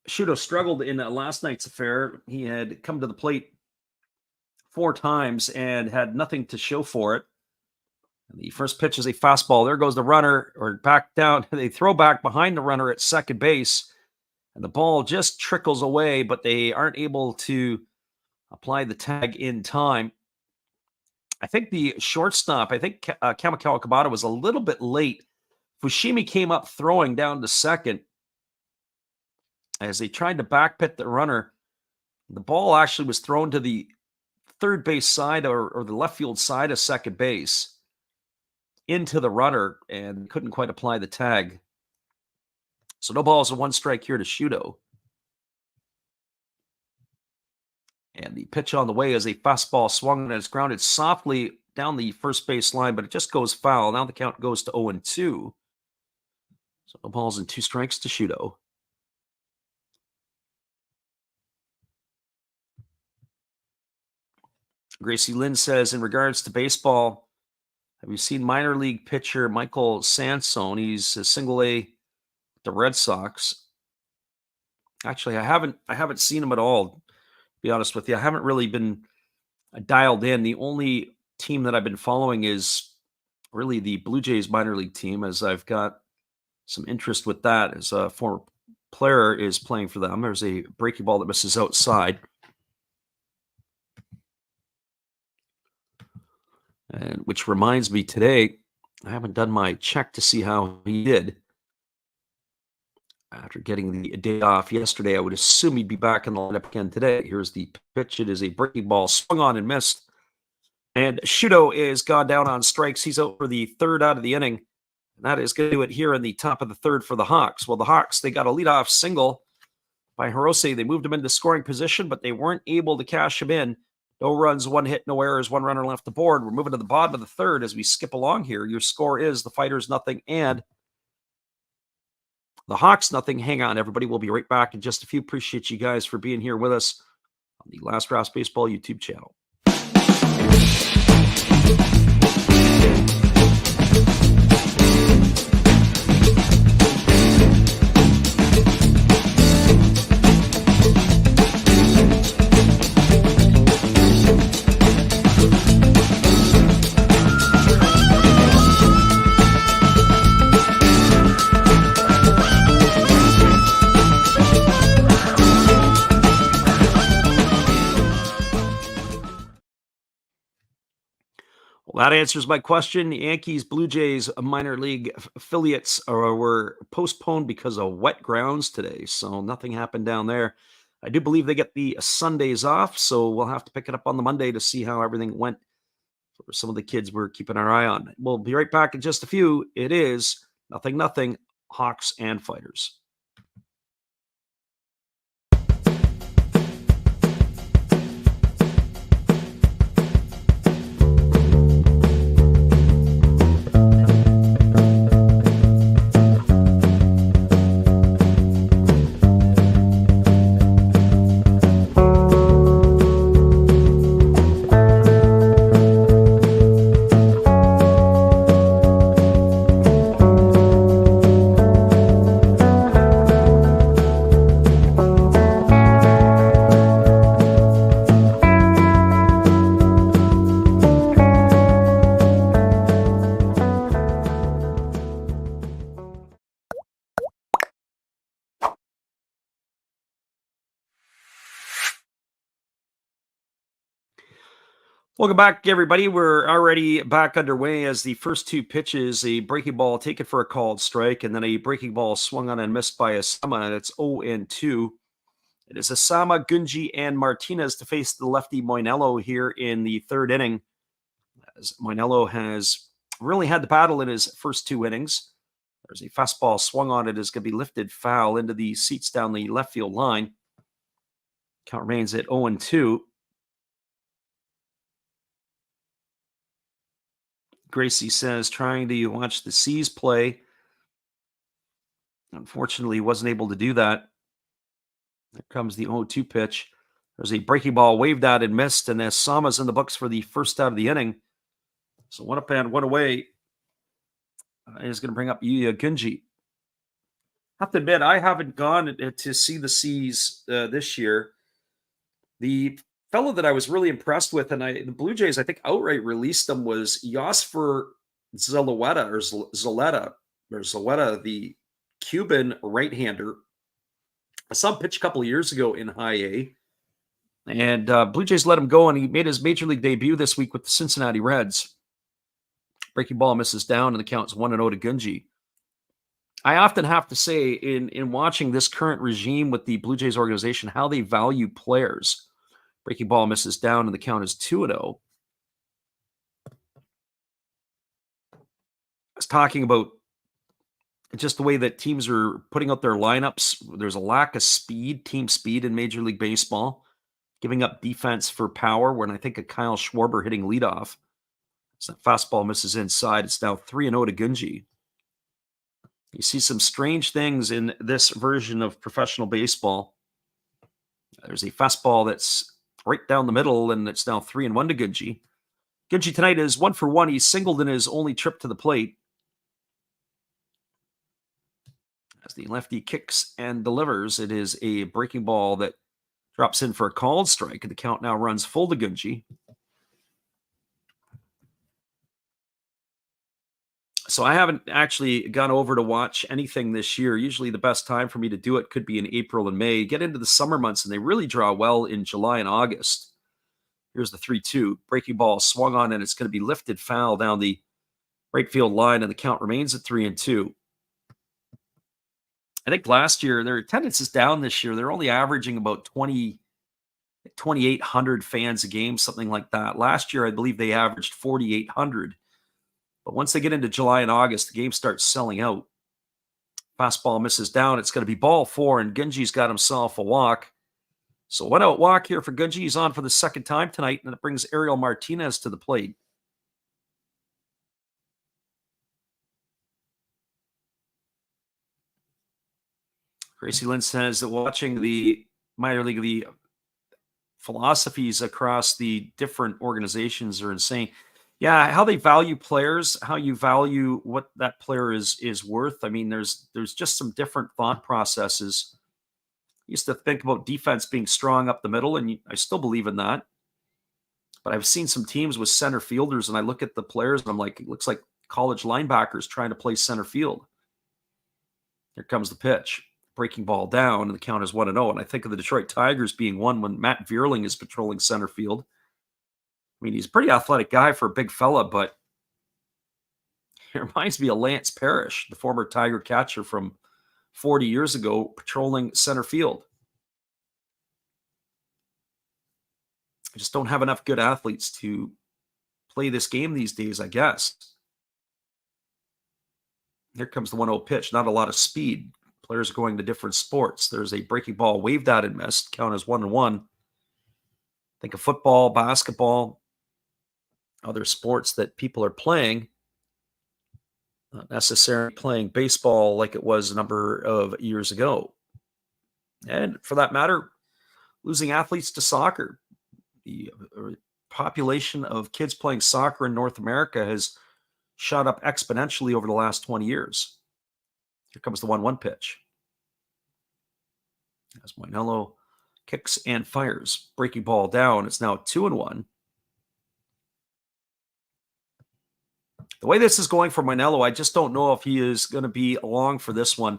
S1: Shudo struggled in last night's affair. He had come to the plate 4 times and had nothing to show for it. The first pitch is a fastball. There goes the runner, or back down. They throw back behind the runner at second base, and the ball just trickles away, but they aren't able to apply the tag in time. I think the shortstop, Kamikawa Kabata was a little bit late. Fushimi came up throwing down to second. As they tried to backpit the runner, the ball actually was thrown to the third base side or the left field side of second base into the runner and couldn't quite apply the tag. So no balls and 1 strike here to Shudo. And the pitch on the way is a fastball swung and it's grounded softly down the first base line, but it just goes foul. Now the count goes to 0-2. So no balls and 2 strikes to Shudo. Gracie Lynn says, in regards to baseball, have you seen minor league pitcher Michael Sansone? He's a single A with the Red Sox. Actually, I haven't seen him at all, to be honest with you. I haven't really been dialed in. The only team that I've been following is really the Blue Jays minor league team, as I've got some interest with that, as a former player is playing for them. There's a breaking ball that misses outside. And which reminds me, today, I haven't done my check to see how he did. After getting the day off yesterday, I would assume he'd be back in the lineup again today. Here's the pitch. It is a breaking ball, swung on and missed. And Shudo is gone down on strikes. He's out for the third out of the inning. And that is going to do it here in the top of the third for the Hawks. Well, the Hawks, they got a leadoff single by Hirose. They moved him into scoring position, but they weren't able to cash him in. No runs, one hit, no errors, one runner left the board. We're moving to the bottom of the third as we skip along here. Your score is the Fighters nothing and the Hawks nothing. Hang on, everybody. We'll be right back in just a few. Appreciate you guys for being here with us on the Last Drafts Baseball YouTube channel. Well, that answers my question. The Yankees, Blue Jays minor league affiliates were postponed because of wet grounds today, so nothing happened down there. I do believe they get the Sundays off, so we'll have to pick it up on the Monday to see how everything went for some of the kids we're keeping our eye on. We'll be right back in just a few. It is nothing, Hawks and Fighters. Welcome back, everybody. We're already back underway as the first two pitches, a breaking ball taken for a called strike, and then a breaking ball swung on and missed by Asama, and it's 0-2. It is Asama, Gunji, and Martinez to face the lefty Moinello here in the third inning, as Moinello has really had the battle in his first two innings. There's a fastball swung on it, is going to be lifted foul into the seats down the left field line. Count remains at 0-2. Gracie says, trying to watch the C's play. Unfortunately, wasn't able to do that. There comes the 0-2 pitch. There's a breaking ball waved out and missed, and Asama's in the books for the first out of the inning. So one up and one away is going to bring up Yuya Gunji. I have to admit, I haven't gone to see the C's this year. The fellow that I was really impressed with, and the Blue Jays, I think, outright released him, was Yosfer Zaleta, the Cuban right-hander. I saw him pitch a couple of years ago in high A, and Blue Jays let him go, and he made his major league debut this week with the Cincinnati Reds. Breaking ball misses down, and the count's 1-0 to Gunji. I often have to say, in watching this current regime with the Blue Jays organization, how they value players. Breaking ball misses down, and the count is 2-0. I was talking about just the way that teams are putting out their lineups. There's a lack of speed, team speed in Major League Baseball, giving up defense for power, when I think of Kyle Schwarber hitting leadoff. So that fastball misses inside. It's now 3-0 to Gunji. You see some strange things in this version of professional baseball. There's a fastball that's right down the middle, and it's now 3-1 to Gunji. Gunji tonight is 1 for 1. He's singled in his only trip to the plate. As the lefty kicks and delivers, it is a breaking ball that drops in for a called strike, and the count now runs full to Gunji. So I haven't actually gone over to watch anything this year. Usually the best time for me to do it could be in April and May. Get into the summer months, and they really draw well in July and August. Here's the 3-2. Breaking ball swung on, and it's going to be lifted foul down the right field line, and the count remains at 3-2. I think last year, their attendance is down this year. They're only averaging about 2,800 fans a game, something like that. Last year, I believe they averaged 4,800. But once they get into July and August, the game starts selling out. Fastball misses down. It's going to be ball 4, and Gunji's got himself a walk. So 1-out walk here for Gunji. He's on for the second time tonight, and it brings Ariel Martinez to the plate. Gracie Lynn says that watching the minor league, the philosophies across the different organizations are insane. Yeah, how they value players, how you value what that player is worth. I mean, there's just some different thought processes. I used to think about defense being strong up the middle, and I still believe in that. But I've seen some teams with center fielders, and I look at the players, and I'm like, it looks like college linebackers trying to play center field. Here comes the pitch. Breaking ball down, and the count is 1-0. And I think of the Detroit Tigers being one when Matt Vierling is patrolling center field. I mean, he's a pretty athletic guy for a big fella, but it reminds me of Lance Parrish, the former Tiger catcher from 40 years ago, patrolling center field. I just don't have enough good athletes to play this game these days, I guess. Here comes the 1-0 pitch. Not a lot of speed. Players are going to different sports. There's a breaking ball waved at and missed. Count is 1-1. Think of football, basketball, other sports that people are playing. Not necessarily playing baseball like it was a number of years ago. And for that matter, losing athletes to soccer. The population of kids playing soccer in North America has shot up exponentially over the last 20 years. Here comes the 1-1 pitch. As Moinello kicks and fires. Breaking ball down. It's now 2-1. The way this is going for Moinello, I just don't know if he is going to be along for this one.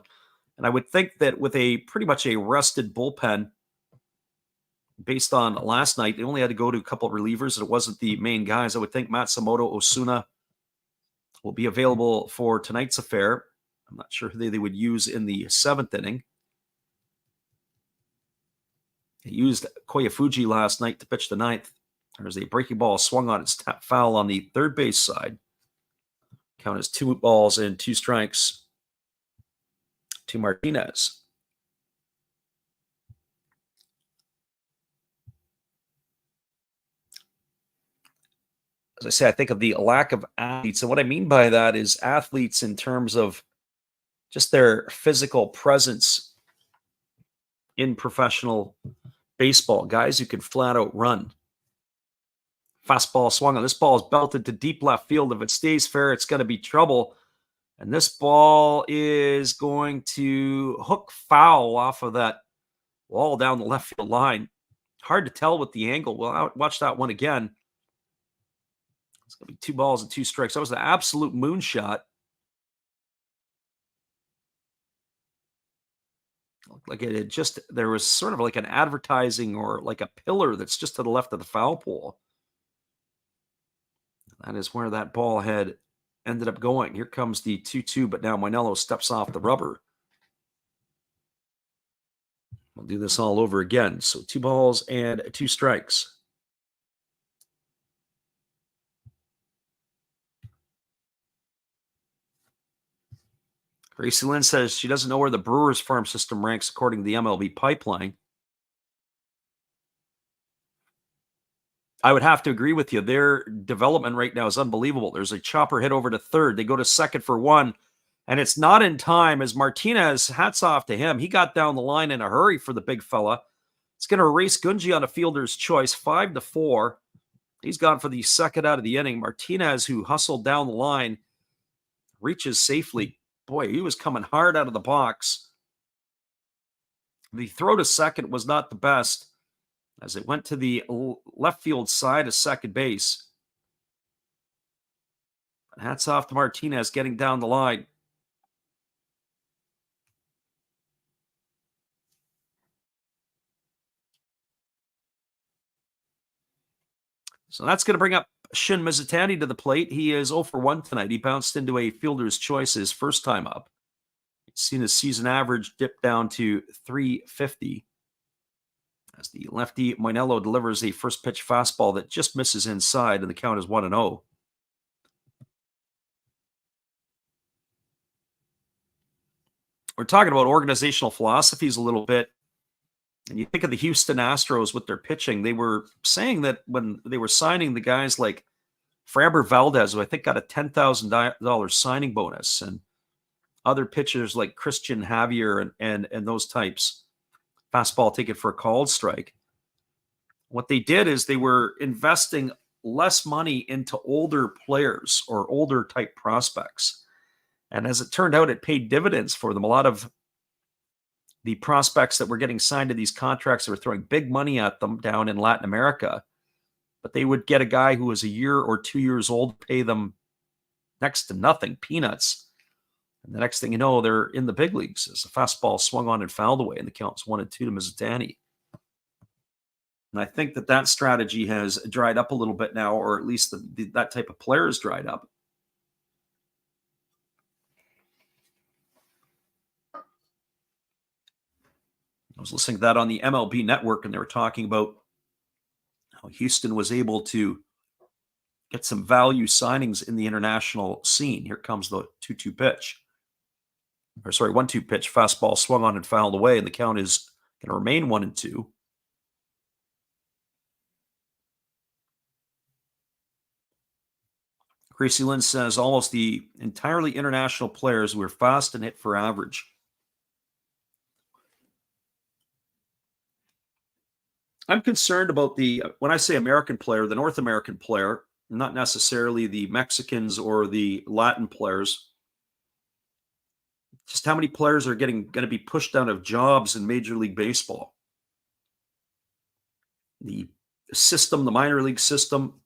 S1: And I would think that with a pretty much a rested bullpen, based on last night, they only had to go to a couple of relievers, and it wasn't the main guys. I would think Matsumoto Osuna will be available for tonight's affair. I'm not sure who they would use in the 7th inning. They used Koyafuji last night to pitch the 9th. There's a breaking ball swung on. It's foul on the third base side. Count is 2 balls and 2 strikes to Martinez. As I say, I think of the lack of athletes. And what I mean by that is athletes in terms of just their physical presence in professional baseball. Guys who can flat out run. Fastball swung on. This ball is belted to deep left field. If it stays fair, it's going to be trouble. And this ball is going to hook foul off of that wall down the left field line. Hard to tell with the angle. Well, watch that one again. It's going to be 2 balls and 2 strikes. That was an absolute moonshot. Like it had just, there was sort of like an advertising or like a pillar that's just to the left of the foul pole. That is where that ball had ended up going. Here comes the 2-2, but now Moinello steps off the rubber. We'll do this all over again. So 2 balls and 2 strikes. Gracie Lynn says she doesn't know where the Brewers farm system ranks according to the MLB pipeline. I would have to agree with you. Their development right now is unbelievable. There's a chopper hit over to third. They go to second for 1, and it's not in time as Martinez, hats off to him. He got down the line in a hurry for the big fella. It's going to erase Gunji on a fielder's choice, 5-4. He's gone for the second out of the inning. Martinez, who hustled down the line, reaches safely. Boy, he was coming hard out of the box. The throw to second was not the best as it went to the left field side of second base. Hats off to Martinez getting down the line. So that's going to bring up Shin Mizutani to the plate. He is 0 for 1 tonight. He bounced into a fielder's choice his first time up. He's seen his season average dip down to 350 as the lefty Moinello delivers a first pitch fastball that just misses inside, and the count is 1-0. We're talking about organizational philosophies a little bit. And you think of the Houston Astros with their pitching, they were saying that when they were signing the guys like Framber Valdez, who I think got a $10,000 signing bonus, and other pitchers like Christian Javier and those types, fastball ticket for a called strike. What they did is they were investing less money into older players or older type prospects. And as it turned out, it paid dividends for them. A lot of the prospects that were getting signed to these contracts, they were throwing big money at them down in Latin America, but they would get a guy who was a year or 2 years old, pay them next to nothing, peanuts. And the next thing you know, they're in the big leagues as the fastball swung on and fouled away, and the count's 1-2 to Mizutani. And I think that strategy has dried up a little bit now, or at least that type of player has dried up. I was listening to that on the MLB network, and they were talking about how Houston was able to get some value signings in the international scene. Here comes the 2-2 pitch. 1-2 pitch. Fastball swung on and fouled away, and the count is going to remain 1-2. Gracie Lynn says almost the entirely international players were fast and hit for average. I'm concerned about when I say American player, the North American player, not necessarily the Mexicans or the Latin players. Just how many players are going to be pushed out of jobs in Major League Baseball? The system, the minor league system,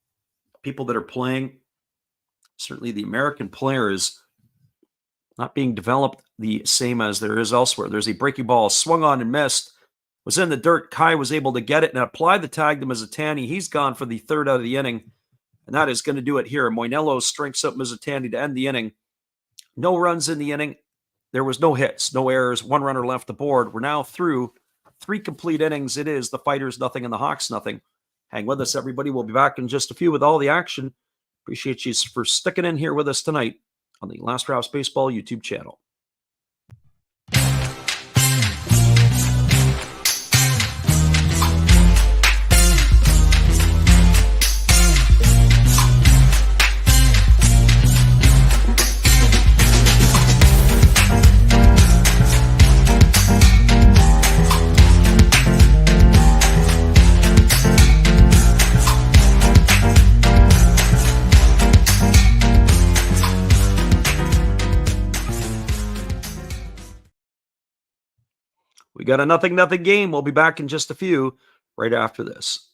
S1: people that are playing, certainly the American player is not being developed the same as there is elsewhere. There's a breaking ball swung on and missed. Was in the dirt. Kai was able to get it and apply the tag to Mizutani. He's gone for the third out of the inning, and that is going to do it here. Moinello strikes up Mizutani to end the inning. No runs in the inning. There was no hits, no errors, one runner left the board. We're now through 3 complete innings. It is the Fighters nothing and the Hawks nothing. Hang with us, everybody. We'll be back in just a few with all the action. Appreciate you for sticking in here with us tonight on the Last Drops Baseball YouTube channel. We got a 0-0 game. We'll be back in just a few right after this.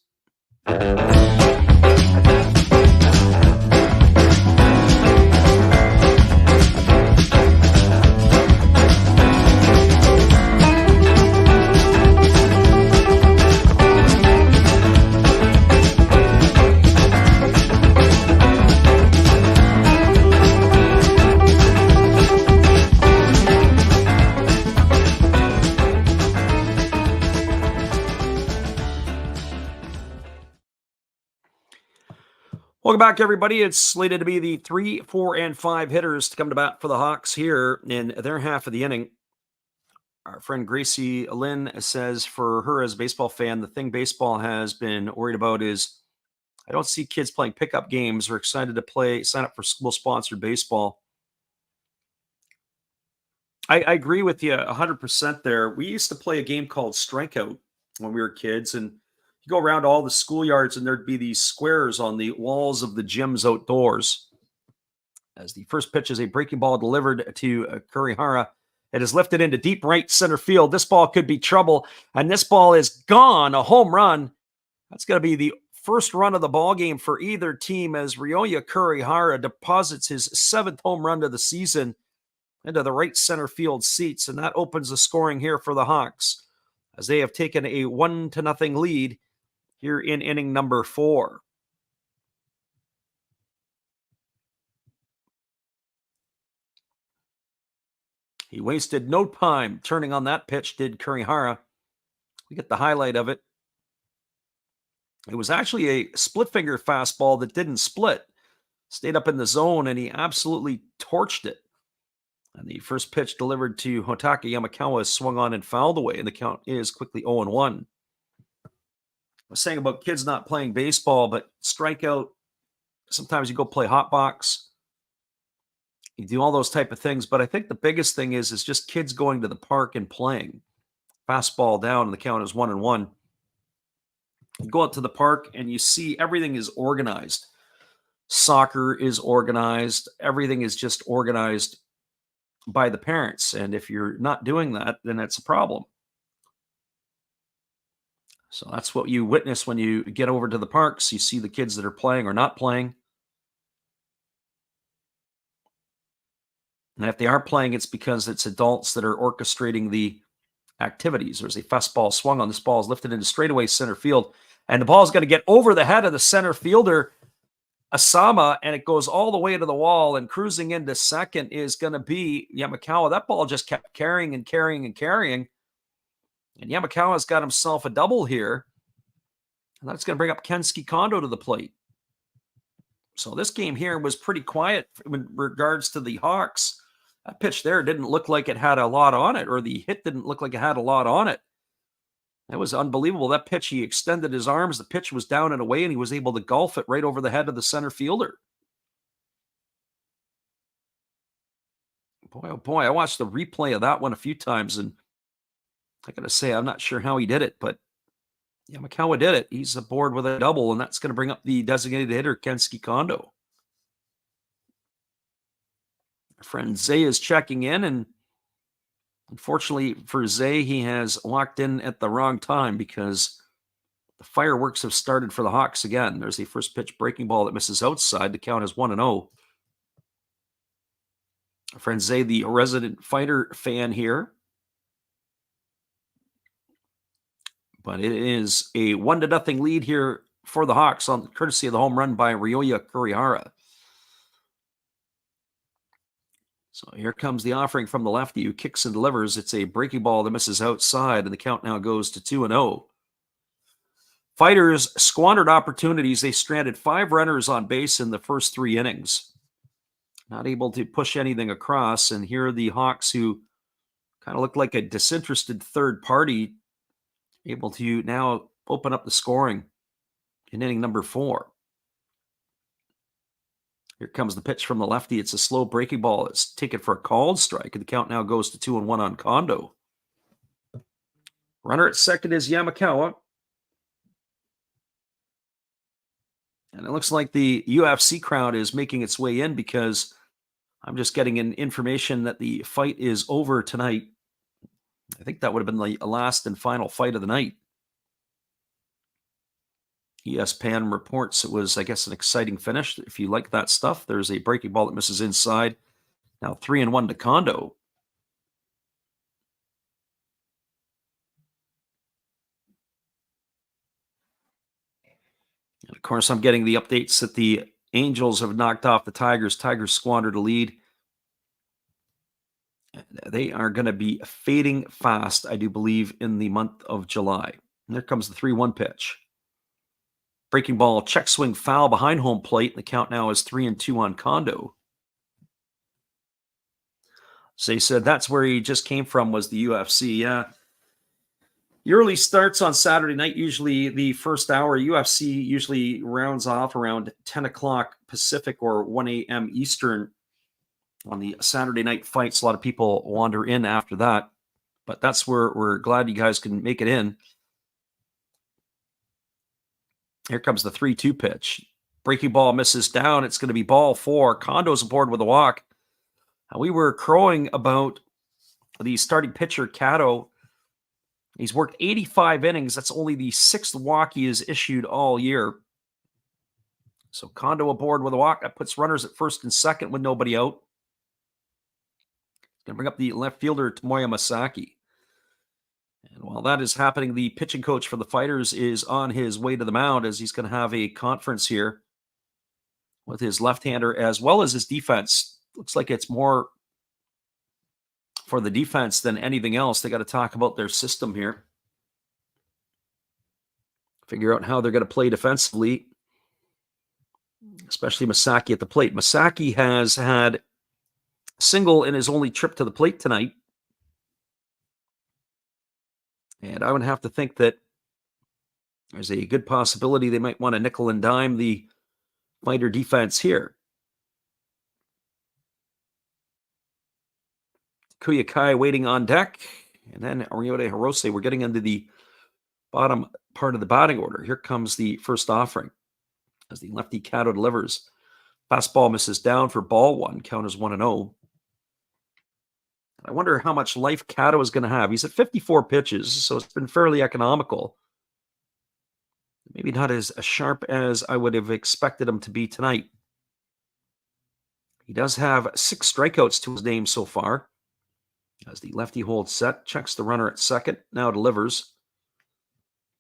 S1: Welcome back, everybody. It's slated to be the 3, 4, and 5 hitters to come to bat for the Hawks here in their half of the inning. Our friend Gracie Lynn says for her as a baseball fan, the thing baseball has been worried about is I don't see kids playing pickup games or excited to sign up for school-sponsored baseball. I agree with you 100% there. We used to play a game called Strikeout when we were kids. And you go around all the schoolyards and there'd be these squares on the walls of the gyms outdoors. As the first pitch is a breaking ball delivered to Kurihara. It is lifted into deep right center field. This ball could be trouble, and this ball is gone, a home run. That's going to be the first run of the ball game for either team as Ryoya Kurihara deposits his 7th home run of the season into the right center field seats, and that opens the scoring here for the Hawks as they have taken a 1-0 lead here in inning number 4. He wasted no time turning on that pitch, did Kurihara. We get the highlight of it. It was actually a split finger fastball that didn't split. Stayed up in the zone, and he absolutely torched it. And the first pitch delivered to Hotaka Yamakawa is swung on and fouled away, and the count is quickly 0-1. I was saying about kids not playing baseball, but strikeout, sometimes you go play hot box. You do all those type of things, but I think the biggest thing is just kids going to the park and playing. Fastball down, and the count is 1-1. You go out to the park and you see everything is organized. Soccer is organized. Everything is just organized by the parents. And if you're not doing that, then that's a problem. So that's what you witness when you get over to the parks. You see the kids that are playing or not playing. And if they are playing, it's because it's adults that are orchestrating the activities. There's a fastball swung on. This ball is lifted into straightaway center field. And the ball is going to get over the head of the center fielder, Asama, and it goes all the way to the wall. And cruising into second is going to be Yamakawa. That ball just kept carrying and carrying and carrying. And Yamakawa's got himself a double here. And that's going to bring up Kensuke Kondo to the plate. So this game here was pretty quiet in regards to the Hawks. That pitch there didn't look like it had a lot on it, or the hit didn't look like it had a lot on it. That was unbelievable. That pitch, he extended his arms. The pitch was down and away, and he was able to golf it right over the head of the center fielder. Boy, oh boy, I watched the replay of that one a few times, and I got to say, I'm not sure how he did it, but Yamakawa did it. He's aboard with a double, and that's going to bring up the designated hitter, Kensuke Kondo. Our friend Zay is checking in, and unfortunately for Zay, he has walked in at the wrong time because the fireworks have started for the Hawks again. There's a first pitch breaking ball that misses outside. The count is 1-0. Our friend Zay, the resident fighter fan here. But it is a 1-0 lead here for the Hawks on courtesy of the home run by Ryoya Kurihara. So here comes the offering from the lefty who kicks and delivers. It's a breaking ball that misses outside, and the count now goes to 2-0. Fighters squandered opportunities. They stranded 5 runners on base in the first 3 innings. Not able to push anything across, and here are the Hawks who kind of look like a disinterested third party, able to now open up the scoring in inning number 4. Here comes the pitch from the lefty. It's a slow breaking ball. It's taken for a called strike, and the count now goes to 2-1 on Kondo. Runner at second is Yamakawa. And it looks like the UFC crowd is making its way in because I'm just getting an information that the fight is over tonight. I think that would have been the last and final fight of the night. ESPN reports it was, I guess, an exciting finish. If you like that stuff, there's a breaking ball that misses inside. Now 3-1 to Kondo. And of course, I'm getting the updates that the Angels have knocked off the Tigers. Tigers squandered a lead. They are going to be fading fast, I do believe, in the month of July. And there comes the 3-1 pitch. Breaking ball, check swing foul behind home plate. And the count now is 3-2 on Kondo. So he said that's where he just came from, was the UFC. Yeah. The early starts on Saturday night, usually the first hour. UFC usually rounds off around 10 o'clock Pacific or 1 a.m. Eastern on the Saturday night fights. A lot of people wander in after that. But that's where we're glad you guys can make it in. Here comes the 3-2 pitch. Breaking ball misses down. It's going to be ball 4. Kondo's aboard with a walk. We were crowing about the starting pitcher, Kato. He's worked 85 innings. That's only the 6th walk he has issued all year. So Kondo aboard with a walk. That puts runners at first and second with nobody out. Going to bring up the left fielder, Tomoya Masaki. And while that is happening, the pitching coach for the Fighters is on his way to the mound as he's going to have a conference here with his left-hander as well as his defense. Looks like it's more for the defense than anything else. They got to talk about their system here. Figure out how they're going to play defensively, especially Masaki at the plate. Masaki has had a single in his only trip to the plate tonight. And I would have to think that there's a good possibility they might want to nickel and dime the Fighter defense here. Kuyakai waiting on deck. And then Ariyote Hirose, we're getting into the bottom part of the batting order. Here comes the first offering as the lefty Kato delivers. Fastball misses down for ball 1. Count is 1-0. I wonder how much life Kato is going to have. He's at 54 pitches, so it's been fairly economical. Maybe not as sharp as I would have expected him to be tonight. He does have 6 strikeouts to his name so far. As the lefty holds set, checks the runner at second, now delivers.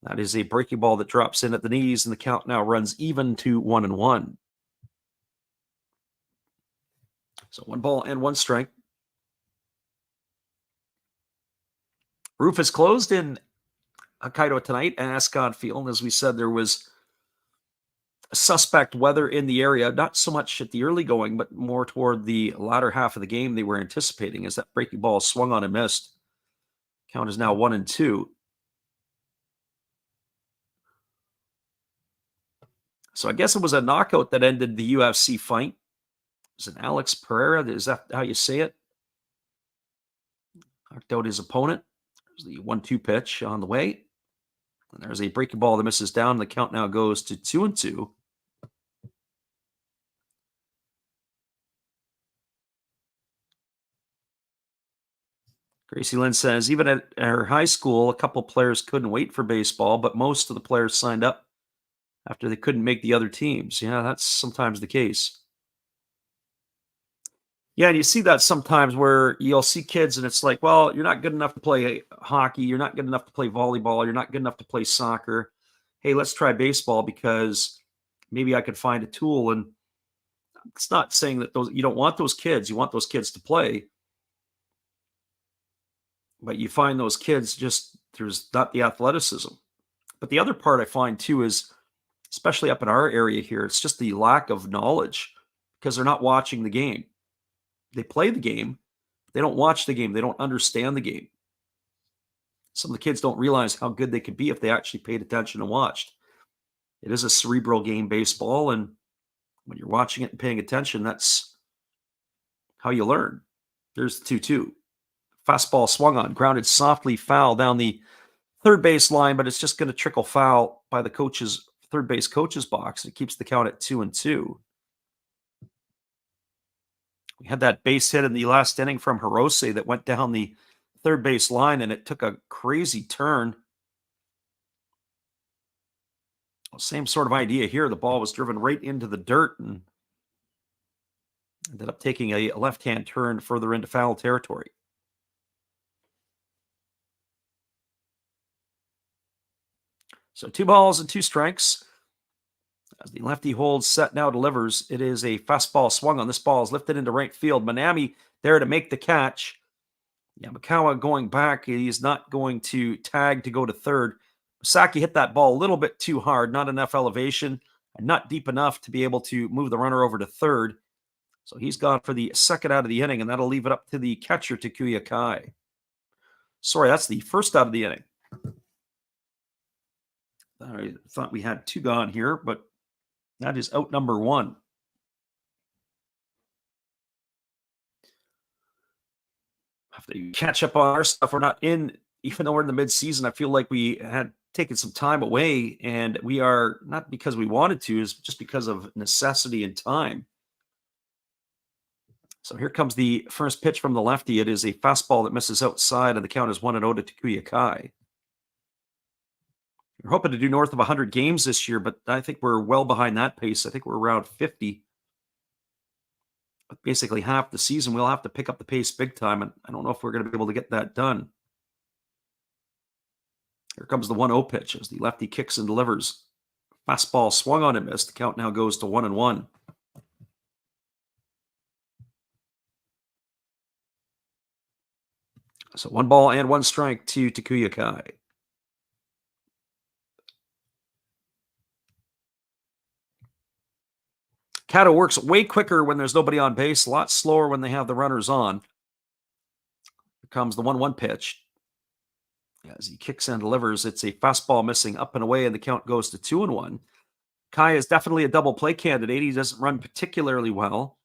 S1: That is a breaking ball that drops in at the knees, and the count now runs even to 1-1. So 1 ball and 1 strike. Roof is closed in Hokkaido tonight at Ascot Field. As we said, there was suspect weather in the area, not so much at the early going, but more toward the latter half of the game they were anticipating as that breaking ball swung on and missed. Count is now 1-2. So I guess it was a knockout that ended the UFC fight. It was an Alex Pereira. Is that how you say it? Knocked out his opponent. There's the 1-2 pitch on the way. And there's a breaking ball that misses down. The count now goes to 2-2. Gracie Lynn says, even at her high school, a couple players couldn't wait for baseball, but most of the players signed up after they couldn't make the other teams. Yeah, that's sometimes the case. Yeah, and you see that sometimes where you'll see kids and it's like, well, you're not good enough to play hockey. You're not good enough to play volleyball. You're not good enough to play soccer. Hey, let's try baseball because maybe I could find a tool. And it's not saying that you don't want those kids. You want those kids to play. But you find those kids there's not the athleticism. But the other part I find too is, especially up in our area here, it's just the lack of knowledge because they're not watching the game. They play the game. They don't watch the game. They don't understand the game. Some of the kids don't realize how good they could be if they actually paid attention and watched. It is a cerebral game, baseball, and when you're watching it and paying attention, that's how you learn. There's the 2-2. Fastball swung on, grounded softly foul down the third base line, but it's just going to trickle foul by the third base coach's box. It keeps the count at 2-2. We had that base hit in the last inning from Hirose that went down the third base line, and it took a crazy turn. Well, same sort of idea here. The ball was driven right into the dirt and ended up taking a left-hand turn further into foul territory. So 2 balls and 2 strikes. As the lefty holds set, now delivers. It is a fastball swung on. This ball is lifted into right field. Manami there to make the catch. Yamakawa going back. He's not going to tag to go to third. Saki hit that ball a little bit too hard. Not enough elevation and not deep enough to be able to move the runner over to third. So he's gone for the second out of the inning, and that'll leave it up to the catcher, Takuya Kai. Sorry, that's the first out of the inning. I thought we had 2 gone here, but that is out number 1. Have to catch up on our stuff. We're not in, even though we're in the midseason, I feel like we had taken some time away, and we are not because we wanted to, is just because of necessity and time. So here comes the first pitch from the lefty. It is a fastball that misses outside, and the count is 1-0 to Takuya Kai. We're hoping to do north of 100 games this year, but I think we're well behind that pace. I think we're around 50. With basically half the season, we'll have to pick up the pace big time, and I don't know if we're going to be able to get that done. Here comes the 1-0 pitch as the lefty kicks and delivers. Fastball swung on and missed. The count now goes to 1-1. So 1 ball and 1 strike to Takuya Kai. Kato works way quicker when there's nobody on base, a lot slower when they have the runners on. Here comes the 1-1 pitch. As he kicks and delivers, it's a fastball missing up and away, and the count goes to 2-1. Kai is definitely a double play candidate. He doesn't run particularly well.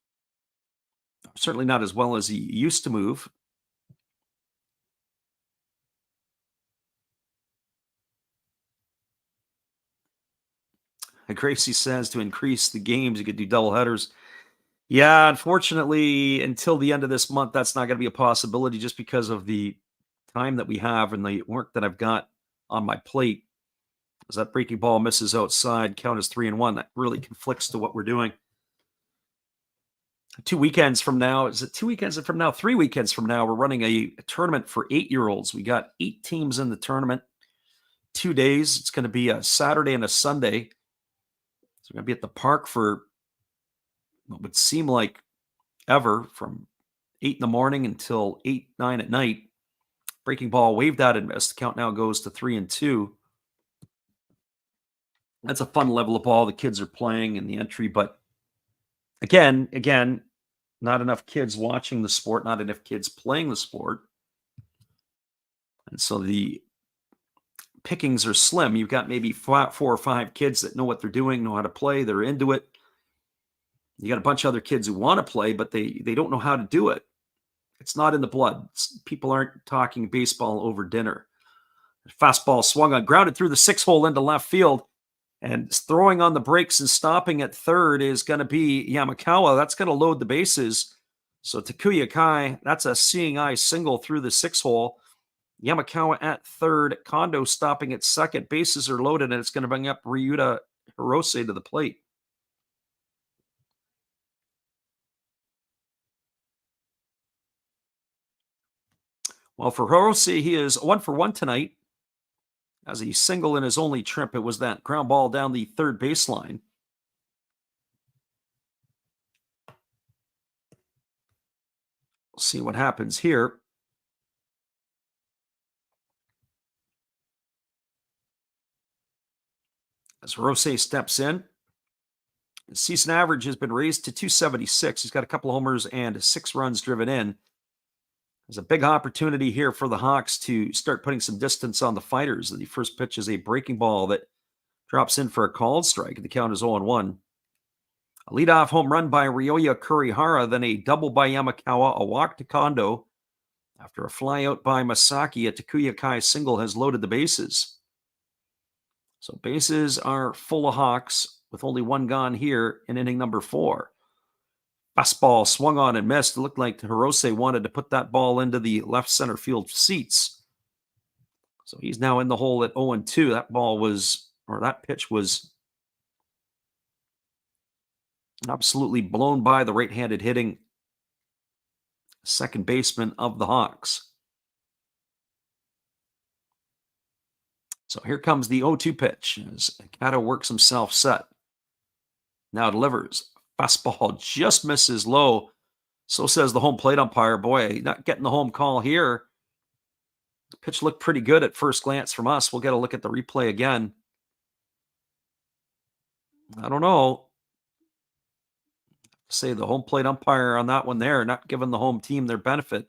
S1: Certainly not as well as he used to move. Gracie says to increase the games, you could do double headers. Yeah, unfortunately, until the end of this month, that's not going to be a possibility just because of the time that we have and the work that I've got on my plate. As that breaking ball misses outside, count is 3-1. That really conflicts to what we're doing. 2 weekends from now, is it 2 weekends from now? 3 weekends from now, we're running a tournament for 8-year-olds. We got 8 teams in the tournament, 2 days. It's going to be a Saturday and a Sunday. So we're going to be at the park for what would seem like ever, from 8 in the morning until 8, 9 at night. Breaking ball waved out and missed. The count now goes to 3-2. That's a fun level of ball the kids are playing in the entry, but again, not enough kids watching the sport, not enough kids playing the sport. And so the pickings are slim. You've got maybe 4 or 5 kids that know what they're doing, know how to play, they're into it. You got a bunch of other kids who want to play, but they don't know how to do it. It's not in the blood. People aren't talking baseball over dinner. Fastball swung on, grounded through the 6-hole into left field. And throwing on the brakes and stopping at third is going to be Yamakawa. That's going to load the bases. So Takuya Kai, that's a seeing eye single through the 6-hole. Yamakawa at third, Kondo stopping at second. Bases are loaded, and it's going to bring up Ryuta Hirose to the plate. Well, for Hirose, he is 1 for 1 tonight. As a single in his only trip, it was that ground ball down the third baseline. We'll see what happens here. As Hirose steps in, his season average has been raised to 276. He's got a couple of homers and 6 runs driven in. There's a big opportunity here for the Hawks to start putting some distance on the fighters. The first pitch is a breaking ball that drops in for a called strike. The count is 0-1. A leadoff home run by Ryoya Kurihara, then a double by Yamakawa, a walk to Kondo. After a flyout by Masaki, a Takuya Kai single has loaded the bases. So bases are full of Hawks with only 1 gone here in inning number 4. Fastball swung on and missed. It looked like Hirose wanted to put that ball into the left center field seats. So he's now in the hole at 0-2. That pitch was absolutely blown by the right-handed hitting second baseman of the Hawks. So here comes the 0-2 pitch as Kato works himself set. Now delivers. Fastball just misses low. So says the home plate umpire. Boy, not getting the home call here. The pitch looked pretty good at first glance from us. We'll get a look at the replay again. I don't know. Say the home plate umpire on that one there, not giving the home team their benefit.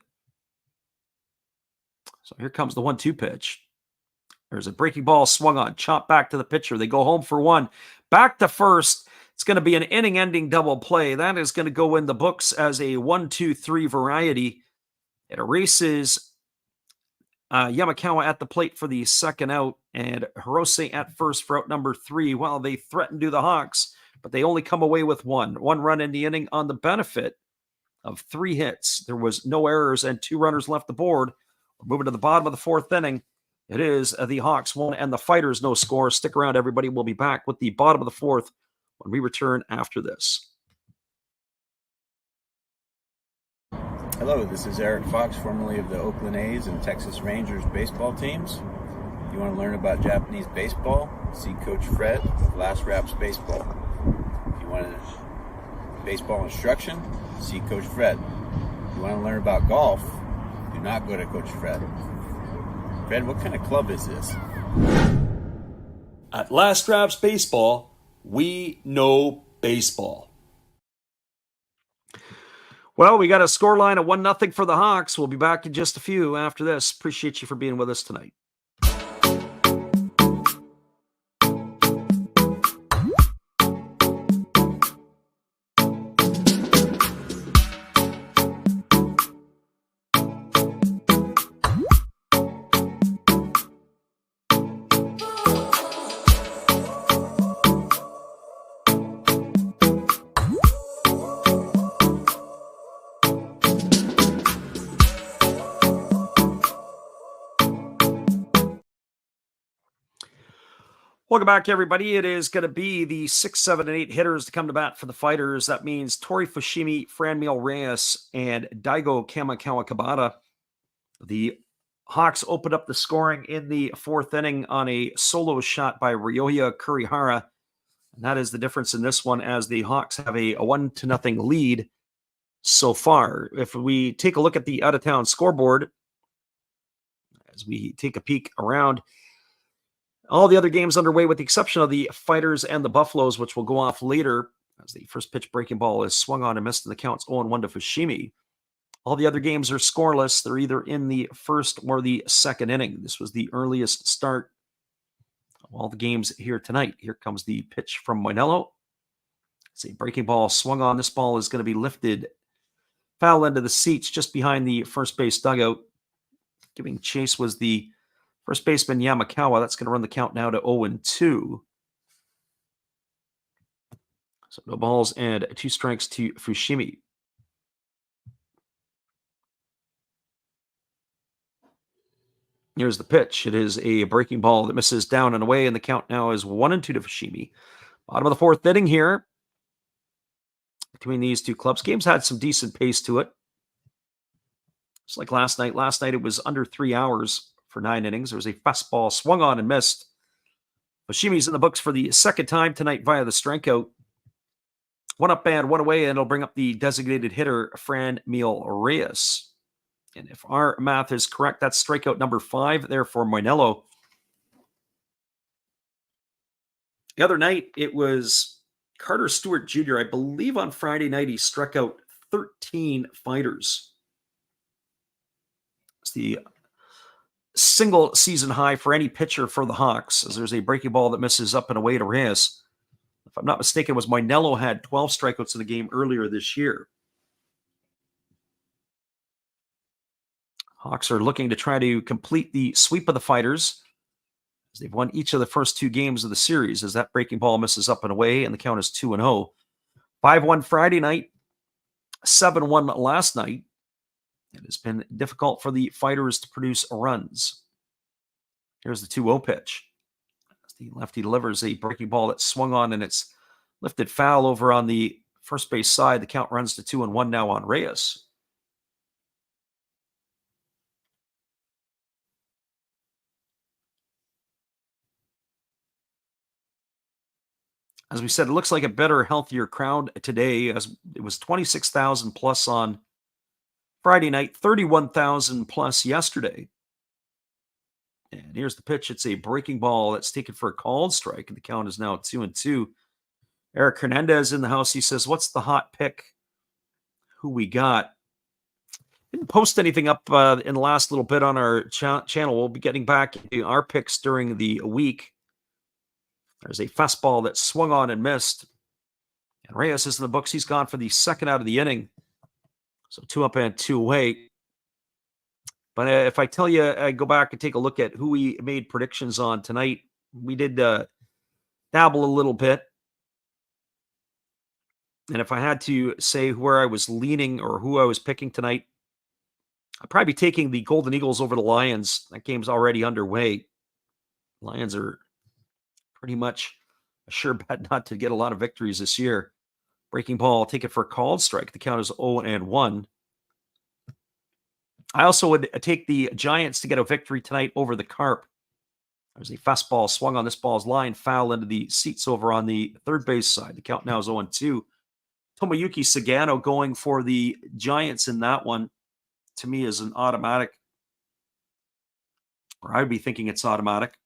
S1: So here comes the 1-2 pitch. There's a breaking ball swung on, chopped back to the pitcher. They go home for 1. Back to first. It's going to be an inning-ending double play. That is going to go in the books as a 1-2-3 variety. It erases Yamakawa at the plate for the second out, and Hirose at first for out number 3. Well, they threatened to the Hawks, but they only come away with one run in the inning on the benefit of 3 hits. There was no errors and 2 runners left the board. We're moving to the bottom of the 4th inning. It is the Hawks 1 and the Fighters no score. Stick around, everybody. We'll be back with the bottom of the 4th when we return after this.
S4: Hello, this is Eric Fox, formerly of the Oakland A's and Texas Rangers baseball teams. If you want to learn about Japanese baseball, see Coach Fred of Last Raps Baseball. If you want baseball instruction, see Coach Fred. If you want to learn about golf, do not go to Coach Fred. Fred, what kind of club is this?
S1: At Last Raps Baseball, we know baseball. Well, we got a scoreline of 1-0 for the Hawks. We'll be back in just a few after this. Appreciate you for being with us tonight. Welcome back, everybody. It is going to be the 6, 7, and 8 hitters to come to bat for the Fighters. That means Tori Fushimi, Franmil Reyes, and Daigo Kamikawa Kabata. The Hawks opened up the scoring in the 4th inning on a solo shot by Ryoya Kurihara. And that is the difference in this one, as the Hawks have a 1-0 lead so far. If we take a look at the out-of-town scoreboard, as we take a peek around, all the other games underway with the exception of the Fighters and the Buffaloes, which will go off later as the first pitch breaking ball is swung on and missed, and the count's 0-1 to Fushimi. All the other games are scoreless. They're either in the first or the second inning. This was the earliest start of all the games here tonight. Here comes the pitch from Moinello. It's a breaking ball swung on. This ball is going to be lifted foul into the seats just behind the first base dugout. Giving chase was the first baseman Yamakawa. That's going to run the count now to 0-2. So no balls and 2 strikes to Fushimi. Here's the pitch. It is a breaking ball that misses down and away, and the count now is 1-2 to Fushimi. Bottom of the 4th inning here between these two clubs. Game's had some decent pace to it. It's like last night. Last night it was under 3 hours for 9 innings. There was a fastball swung on and missed. Fushimi's in the books for the second time tonight via the strikeout. 1 up and 1 away, and it'll bring up the designated hitter, Franmil Reyes. And if our math is correct, that's strikeout number 5 there for Moinello. The other night, it was Carter Stewart Jr. I believe on Friday night, he struck out 13 fighters. It's the single season high for any pitcher for the Hawks, as there's a breaking ball that misses up and away to Reyes. If I'm not mistaken, it was Moinello had 12 strikeouts in the game earlier this year. Hawks are looking to try to complete the sweep of the Fighters, as they've won each of the first 2 games of the series, as that breaking ball misses up and away, and the count is 2-0. 5-1 Friday night, 7-1 last night. It has been difficult for the Fighters to produce runs. Here's the 2-0 pitch. The lefty delivers a breaking ball that swung on, and it's lifted foul over on the first base side. The count runs to 2-1 now on Reyes. As we said, it looks like a better, healthier crowd today, as it was 26,000 plus on Friday night, 31,000 plus yesterday. And here's the pitch. It's a breaking ball that's taken for a called strike, and the count is now 2-2. Eric Hernandez in the house. He says, "What's the hot pick? Who we got?" Didn't post anything up in the last little bit on our channel. We'll be getting back to our picks during the week. There's a fastball that swung on and missed. And Reyes is in the books. He's gone for the second out of the inning. So 2 up and 2 away. But if I tell you, I go back and take a look at who we made predictions on tonight, we did dabble a little bit. And if I had to say where I was leaning or who I was picking tonight, I'd probably be taking the Golden Eagles over the Lions. That game's already underway. Lions are pretty much a sure bet not to get a lot of victories this year. Breaking ball, I'll take it for a called strike. The count is 0-1. I also would take the Giants to get a victory tonight over the Carp. There's a fastball swung on this ball's line, foul into the seats over on the third base side. The count now is 0-2. Tomoyuki Sagano going for the Giants in that one, to me, is an automatic. Or I'd be thinking it's automatic.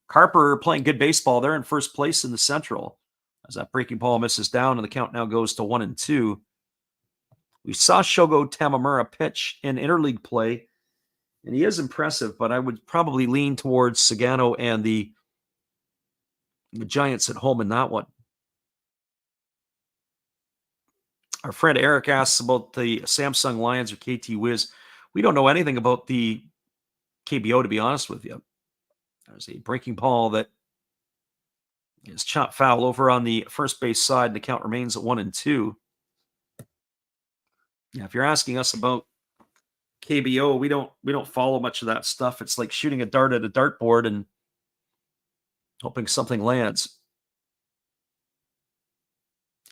S1: Carper playing good baseball. They're in first place in the Central. As that breaking ball misses down, and the count now goes to 1-2. We saw Shogo Tamamura pitch in interleague play, and he is impressive, but I would probably lean towards Sagano and the Giants at home in that one. Our friend Eric asks about the Samsung Lions or KT Wiz. We don't know anything about the KBO, to be honest with you. There's a breaking ball that is chopped foul over on the first base side. The count remains at 1-2. Yeah, if you're asking us about KBO, we don't follow much of that stuff. It's like shooting a dart at a dartboard and hoping something lands.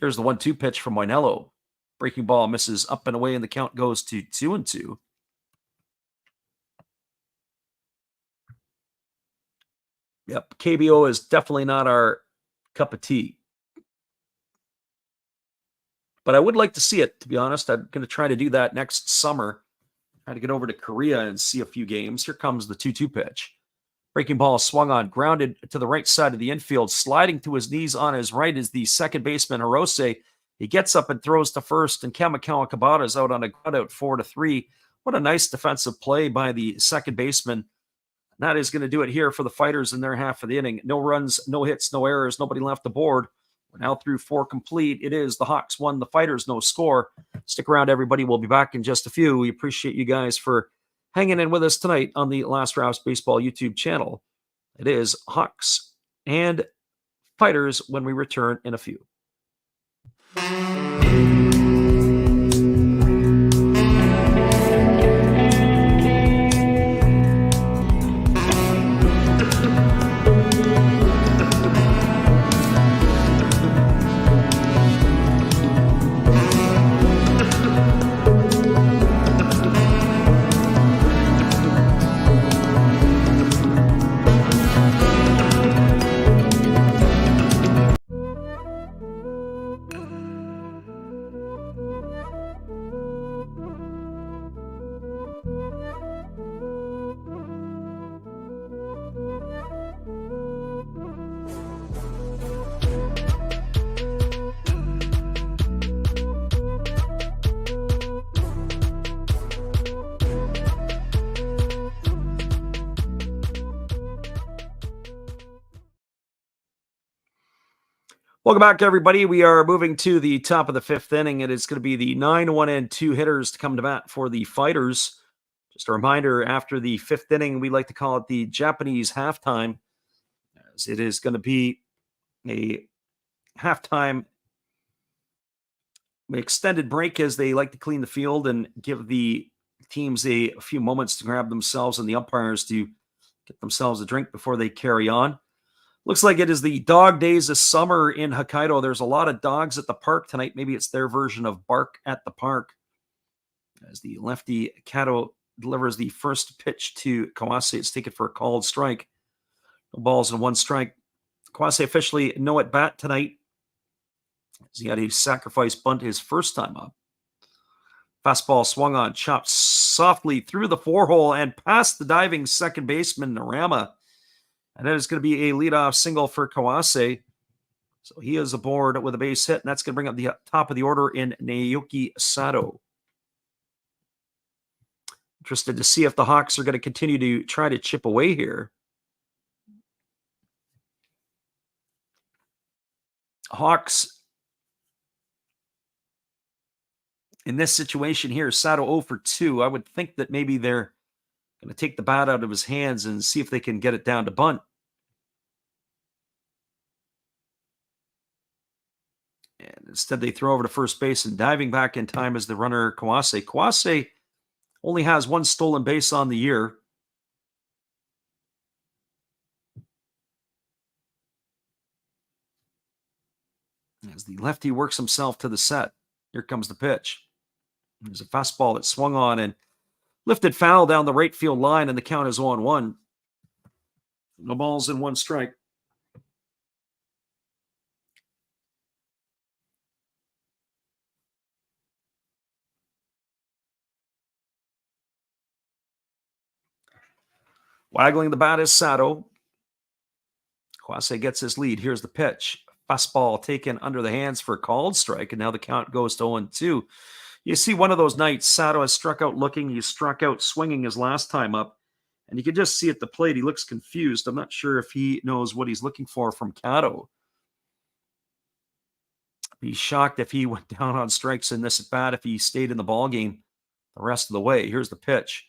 S1: Here's the 1-2 pitch from Moinello. Breaking ball misses up and away, and the count goes to 2-2. Yep, KBO is definitely not our cup of tea. But I would like to see it, to be honest. I'm going to try to do that next summer. Try to get over to Korea and see a few games. Here comes the 2-2 pitch. Breaking ball swung on, grounded to the right side of the infield. Sliding to his knees on his right is the second baseman, Hirose. He gets up and throws to first, and Kamikawa Kabata is out on a ground out 4-3. What a nice defensive play by the second baseman. That is going to do it here for the Fighters in their half of the inning. No runs, no hits, no errors, nobody left aboard. We're now through 4 complete. It is the Hawks 1, the Fighters no score. Stick around, everybody. We'll be back in just a few. We appreciate you guys for hanging in with us tonight on the Last Rouse Baseball YouTube channel. It is Hawks and Fighters when we return in a few. Welcome back, everybody. We are moving to the top of the 5th inning. It is going to be the 9-1-2 hitters to come to bat for the Fighters. Just a reminder, after the 5th inning, we like to call it the Japanese halftime, as it is going to be a halftime extended break as they like to clean the field and give the teams a few moments to grab themselves and the umpires to get themselves a drink before they carry on. Looks like it is the dog days of summer in Hokkaido. There's a lot of dogs at the park tonight. Maybe it's their version of bark at the park. As the lefty Kato delivers the first pitch to Kawase, it's taken for a called strike. No balls and 1 strike. Kawase officially no at bat tonight, as he had a sacrifice bunt his first time up. Fastball swung on, chopped softly through the 4-hole and past the diving second baseman Narama. And that is going to be a leadoff single for Kawase. So he is aboard with a base hit, and that's going to bring up the top of the order in Naoki Sato. Interested to see if the Hawks are going to continue to try to chip away here. Hawks In this situation here, Sato 0 for 2. I would think that maybe they're going to take the bat out of his hands and see if they can get it down to bunt. And instead, they throw over to first base, and diving back in time is the runner Kawase. Kawase only has one stolen base on the year. As the lefty works himself to the set, here comes the pitch. There's a fastball that swung on and lifted foul down the right field line, and the count is 0-1. No balls and one strike. Waggling the bat is Sato. Kawase gets his lead. Here's the pitch. Fastball taken under the hands for a called strike, and now the count goes to 0-2. You see one of those nights, Sato has struck out looking, he struck out swinging his last time up, and you can just see at the plate, he looks confused. I'm not sure if he knows what he's looking for from Kato. Be shocked if he went down on strikes in this at bat, if he stayed in the ball game the rest of the way. Here's the pitch.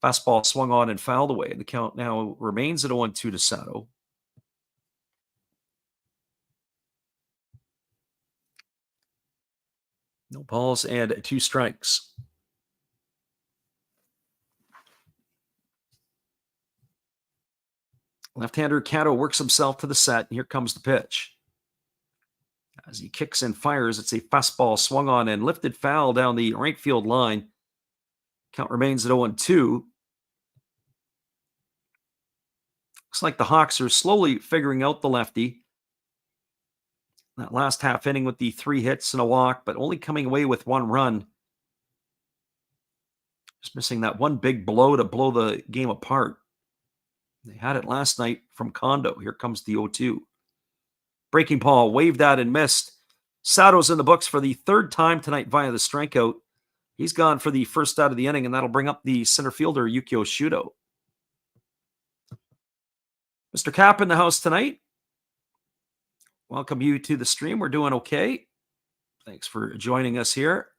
S1: Fastball swung on and fouled away. The count now remains at 0-2 to Sato. No balls and two strikes. Left-hander Kato works himself to the set. And here comes the pitch. As he kicks and fires, it's a fastball swung on and lifted foul down the right field line. Count remains at 0-2. Looks like the Hawks are slowly figuring out the lefty. That last half inning with the 3 hits and a walk, but only coming away with 1 run. Just missing that one big blow to blow the game apart. They had it last night from Kondo. Here comes the 0-2. Breaking ball, waved at and missed. Sato's in the books for the 3rd time tonight via the strikeout. He's gone for the first out of the inning, and that'll bring up the center fielder, Yukio Shudo. Mr. Cap in the house tonight. Welcome you to the stream. We're doing okay. Thanks for joining us here.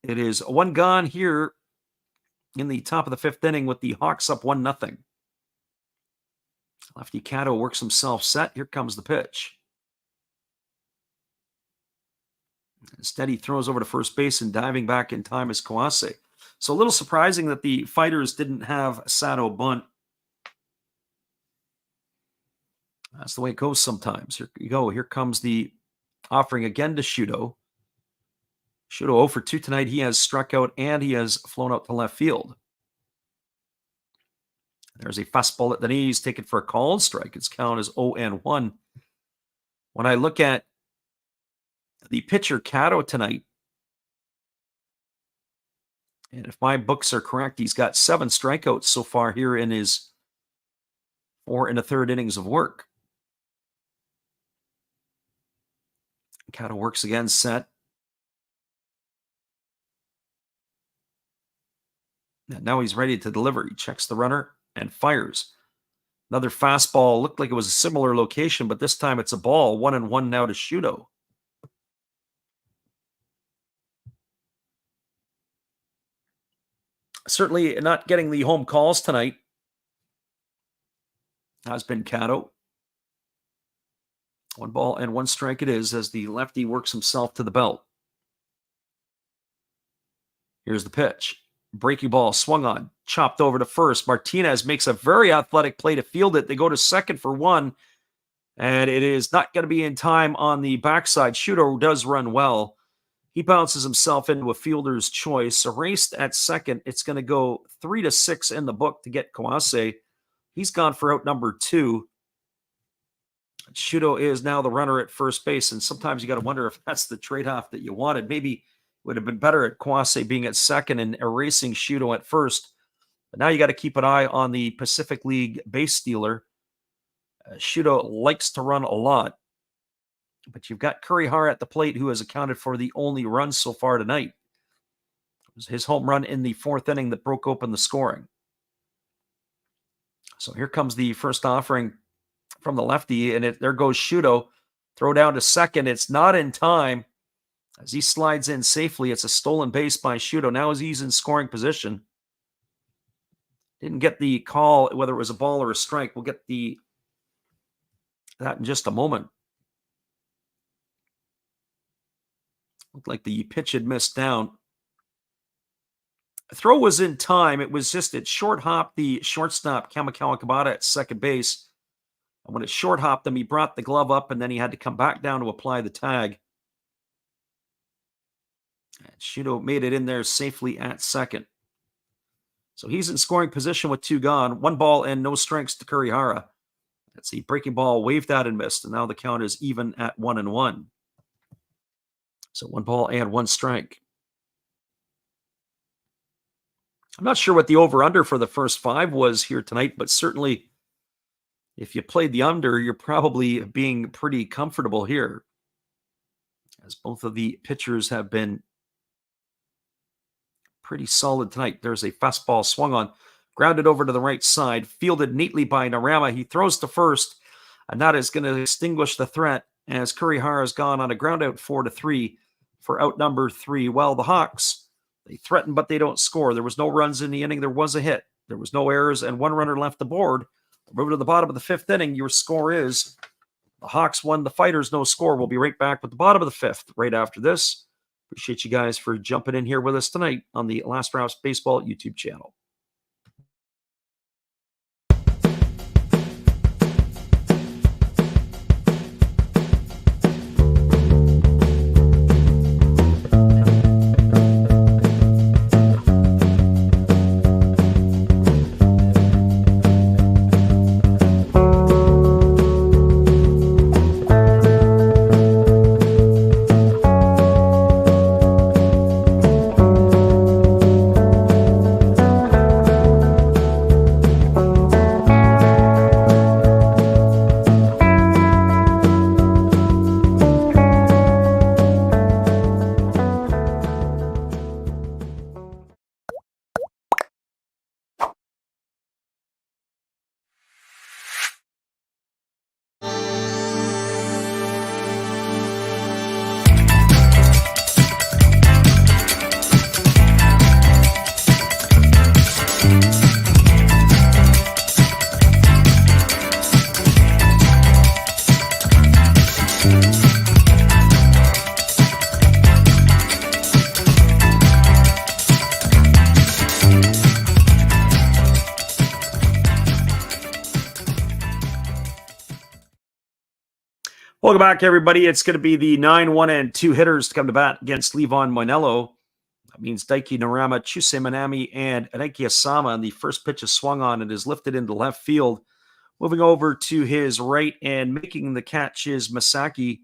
S1: It is 1 gone here in the top of the 5th inning with the Hawks up 1-0. Lefty Kato works himself set. Here comes the pitch. Instead, he throws over to first base, and diving back in time is Kawase. So a little surprising that the Fighters didn't have Sato bunt. That's the way it goes sometimes. Here you go. Here comes the offering again to Shudo. Shudo 0 for 2 tonight. He has struck out and he has flown out to left field. There's a fastball at the knees taken for a called strike. Its count is 0-1. When I look at the pitcher Kato tonight, and if my books are correct, he's got 7 strikeouts so far here in his 4 1/3 innings of work. Kato works again, set. And now he's ready to deliver. He checks the runner and fires. Another fastball. Looked like it was a similar location, but this time it's a ball. 1-1 now to Shudo. Certainly not getting the home calls tonight has been Kato. 1 ball and 1 strike it is as the lefty works himself to the belt. Here's the pitch. Breaking ball swung on, chopped over to first. Martinez makes a very athletic play to field it. They go to second for 1, and it is not going to be in time on the backside. Shudo does run well. He bounces himself into a fielder's choice. Erased at second. It's going to go 3-6 in the book to get Kawase. He's gone for out number 2. Shudo is now the runner at first base, and sometimes you got to wonder if that's the trade-off that you wanted. Maybe it would have been better at Kawase being at second and erasing Shudo at first. But now you got to keep an eye on the Pacific League base stealer. Shudo likes to run a lot. But you've got Kurihara at the plate, who has accounted for the only run so far tonight. It was his home run in the 4th inning that broke open the scoring. So here comes the first offering from the lefty, and there goes Shudo. Throw down to second. It's not in time. As he slides in safely, it's a stolen base by Shudo. Now as he's in scoring position. Didn't get the call, whether it was a ball or a strike. We'll get that in just a moment. Looked like the pitch had missed down. The throw was in time. It was just, it short hopped the shortstop, Kamikawa Kabata, at second base. And when it short hopped him, he brought the glove up and then he had to come back down to apply the tag. And Shudo made it in there safely at second. So he's in scoring position with 2 gone. 1 ball and no strikes to Kurihara. That's the breaking ball, waved out and missed. And now the count is even at 1-1. So 1 ball and 1 strike. I'm not sure what the over-under for the first 5 was here tonight, but certainly if you played the under, you're probably being pretty comfortable here, as both of the pitchers have been pretty solid tonight. There's a fastball swung on, grounded over to the right side, fielded neatly by Narama. He throws to first, and that is going to extinguish the threat as Kurihara has gone on a ground out 4-3 for out number 3. Well, the Hawks, they threaten, but they don't score. There was no runs in the inning. There was a hit. There was no errors, and 1 runner left the board. Move to the bottom of the 5th inning. Your score is the Hawks won, the Fighters no score. We'll be right back with the bottom of the 5th right after this. Appreciate you guys for jumping in here with us tonight on the Last Rouse Baseball YouTube channel. Welcome back, everybody. It's going to be the 9-1 and 2 hitters to come to bat against Levon Moinello. That means Daiki Narama, Chusei Manami, and Eneki Asama. And the first pitch is swung on and is lifted into left field. Moving over to his right and making the catch is Masaki.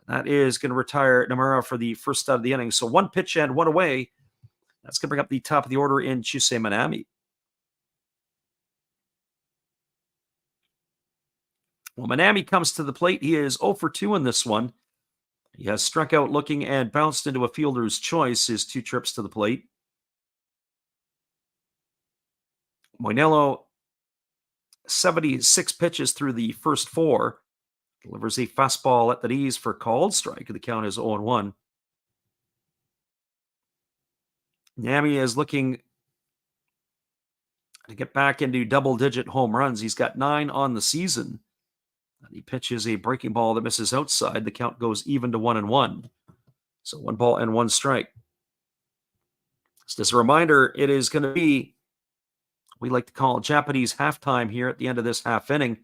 S1: That is going to retire Namura for the first out of the inning. So 1 pitch and 1 away. That's going to bring up the top of the order in Chusei Manami. Well, Manami comes to the plate. He is 0 for 2 in this one. He has struck out looking and bounced into a fielder's choice his 2 trips to the plate. Moinello, 76 pitches through the first 4. Delivers a fastball at the knees for called strike. The count is 0-1. Manami is looking to get back into double-digit home runs. He's got 9 on the season. And he pitches a breaking ball that misses outside. The count goes even to 1-1. So 1 ball and 1 strike. Just as a reminder, it is going to be, we like to call Japanese halftime here at the end of this half inning.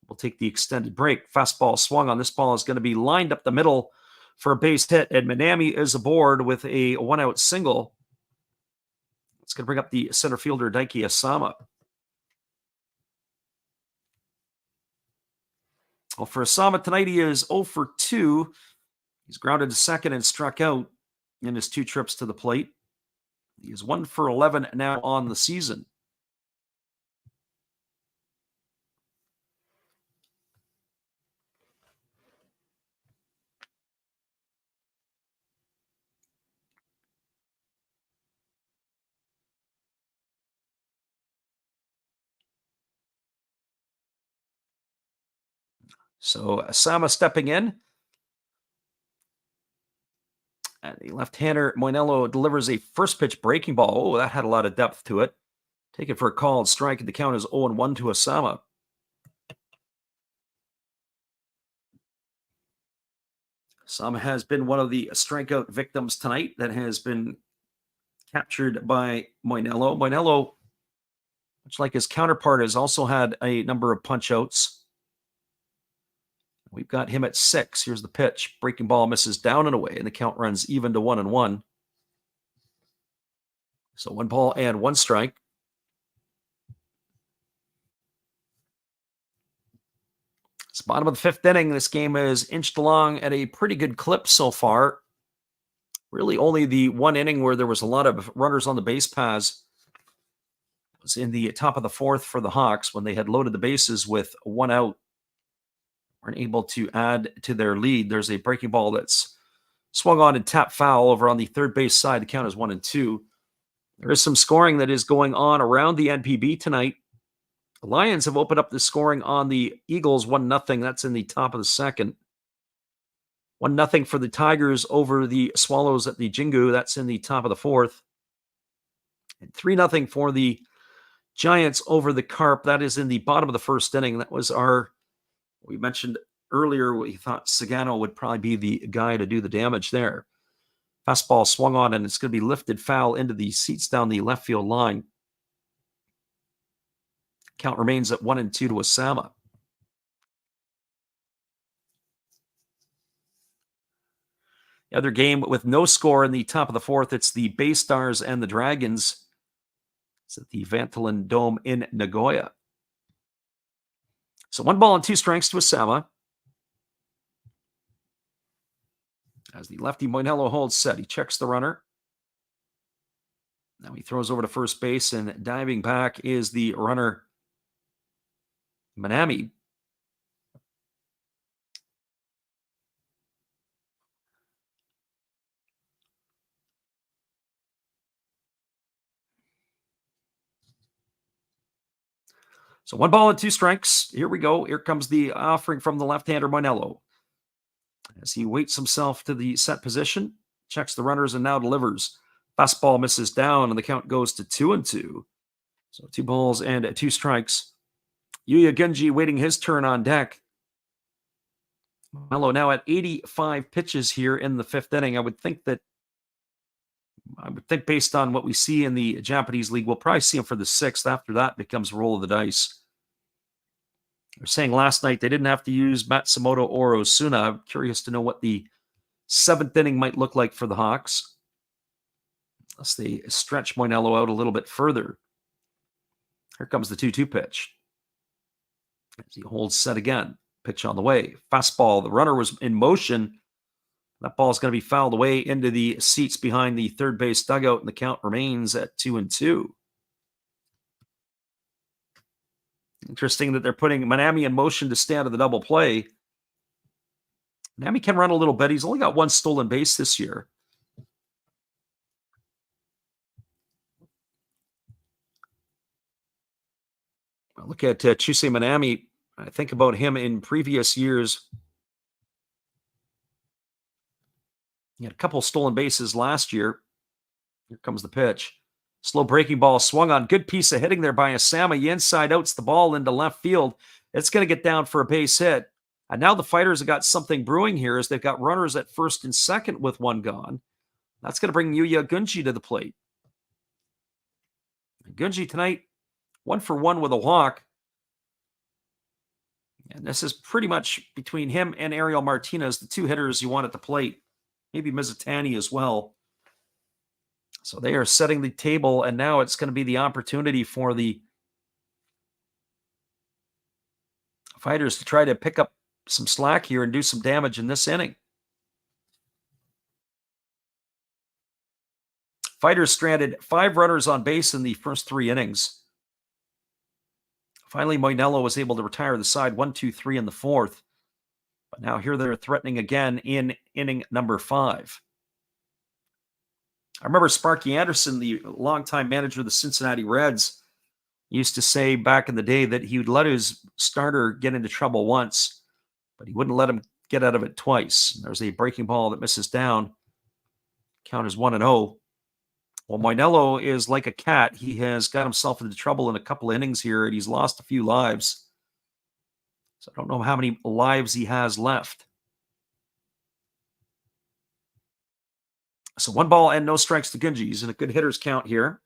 S1: We'll take the extended break. Fastball swung on. This ball is going to be lined up the middle for a base hit. And Manami is aboard with a 1-out single. It's going to bring up the center fielder, Daiki Asama. Well, for Asama tonight, he is 0 for 2. He's grounded to second and struck out in his 2 trips to the plate. He is 1 for 11 now on the season. So Asama stepping in. And the left-hander, Moinello, delivers a first pitch breaking ball. Oh, that had a lot of depth to it. Take it for a called strike, and the count is 0-1 to Asama. Asama has been one of the strikeout victims tonight that has been captured by Moinello. Moinello, much like his counterpart, has also had a number of punch-outs. We've got him at 6. Here's the pitch. Breaking ball misses down and away, and the count runs even to 1-1. So 1 ball and 1 strike. It's bottom of the 5th inning. This game has inched along at a pretty good clip so far. Really only the one inning where there was a lot of runners on the base paths was in the top of the 4th for the Hawks when they had loaded the bases with 1 out. Weren't able to add to their lead. There's a breaking ball that's swung on and tapped foul over on the third base side. The count is 1-2. There is some scoring that is going on around the NPB tonight. The Lions have opened up the scoring on the Eagles 1-0. That's in the top of the 2nd. 1-0 for the Tigers over the Swallows at the Jingu. That's in the top of the 4th. And 3-0 for the Giants over the Carp. That is in the bottom of the 1st inning. That was we mentioned earlier, we thought Sagano would probably be the guy to do the damage there. Fastball swung on, and it's going to be lifted foul into the seats down the left field line. Count remains at 1-2 to Asama. The other game with no score in the top of the 4th, it's the Bay Stars and the Dragons. It's at the Vantolin Dome in Nagoya. So 1 ball and 2 strikes to Asama. As the lefty Moinello holds set, he checks the runner. Now he throws over to first base, and diving back is the runner, Manami. So 1 ball and 2 strikes. Here we go. Here comes the offering from the left-hander Moinello. As he waits himself to the set position, checks the runners, and now delivers. Fastball misses down, and the count goes to 2-2. So 2 balls and 2 strikes. Yuya Gunji waiting his turn on deck. Moinello now at 85 pitches here in the 5th inning. I would think based on what we see in the Japanese league, we'll probably see him for the 6th. After that, it becomes a roll of the dice. They're saying last night they didn't have to use Matsumoto or Osuna. I'm curious to know what the 7th inning might look like for the Hawks, unless they stretch Moinello out a little bit further. Here comes the 2-2 pitch. As he holds set again. Pitch on the way. Fastball. The runner was in motion. That ball is going to be fouled away into the seats behind the third base dugout, and the count remains at 2-2. Interesting that they're putting Manami in motion to stay out of the double play. Manami can run a little bit. He's only got 1 stolen base this year. Look at Chusei Manami. I think about him in previous years. He had a couple stolen bases last year. Here comes the pitch. Slow breaking ball swung on. Good piece of hitting there by Asama. He inside outs the ball into left field. It's going to get down for a base hit. And now the Fighters have got something brewing here as they've got runners at 1st and 2nd with 1 gone. That's going to bring Yuya Gunji to the plate. Gunji tonight, 1 for 1 with a walk. And this is pretty much between him and Ariel Martinez, the 2 hitters you want at the plate. Maybe Mizutani as well. So they are setting the table, and now it's going to be the opportunity for the Fighters to try to pick up some slack here and do some damage in this inning. Fighters stranded 5 runners on base in the first 3 innings. Finally, Moinello was able to retire the side 1-2-3 in the 4th. But now here they're threatening again in inning number 5. I remember Sparky Anderson, the longtime manager of the Cincinnati Reds, used to say back in the day that he would let his starter get into trouble once, but he wouldn't let him get out of it twice. There's a breaking ball that misses down. Count is 1-0. Well, Moinello is like a cat. He has got himself into trouble in a couple of innings here, and he's lost a few lives. So I don't know how many lives he has left. So 1 ball and no strikes to Gunji. He's in a good hitter's count here.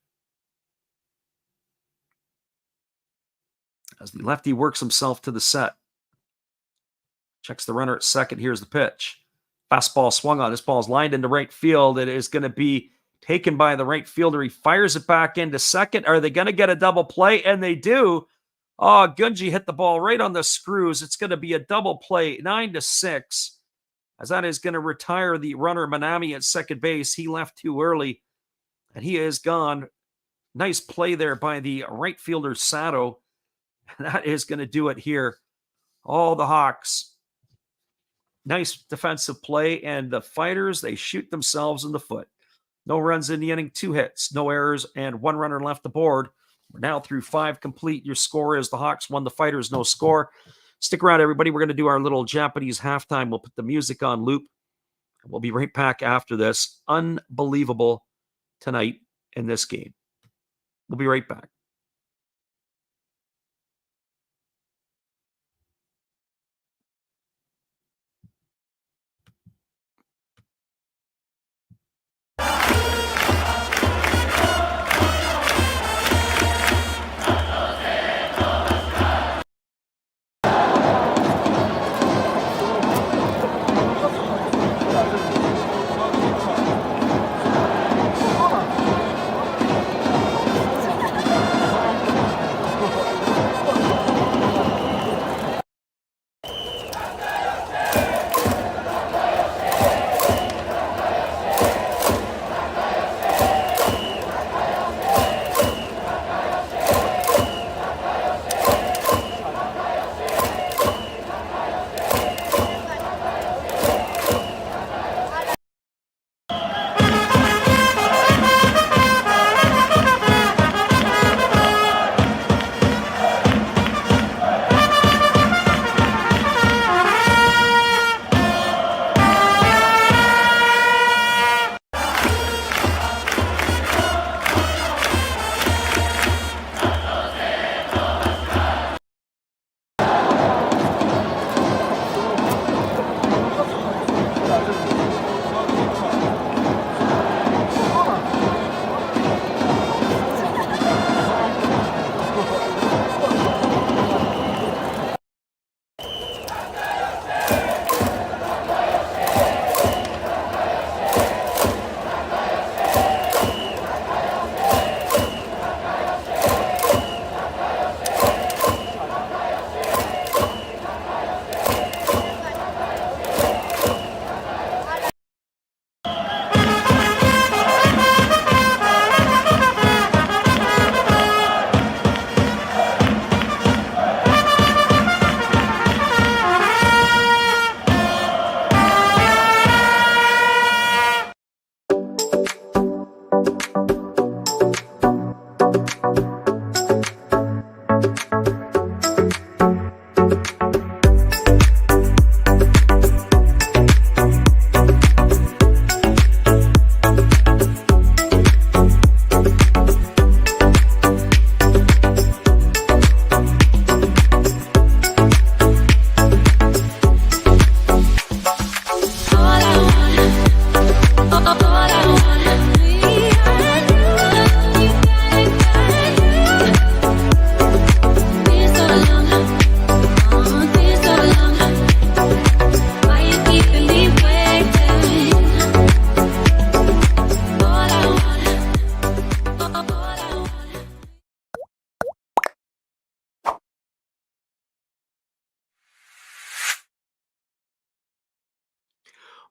S1: As the lefty works himself to the set. Checks the runner at second. Here's the pitch. Fastball swung on. This ball is lined into right field. It is going to be taken by the right fielder. He fires it back into second. Are they going to get a double play? And they do. Oh, Gunji hit the ball right on the screws. It's going to be a double play, 9-6, as that is going to retire the runner Manami at second base. He left too early, and he is gone. Nice play there by the right fielder Sato. That is going to do it here. Oh, the Hawks. Nice defensive play, and the Fighters, they shoot themselves in the foot. No runs in the inning, 2 hits, no errors, and 1 runner left the board. We're now through 5 complete. Your score is the Hawks won, the Fighters no score. Stick around, everybody. We're going to do our little Japanese halftime. We'll put the music on loop. We'll be right back after this. Unbelievable tonight in this game. We'll be right back.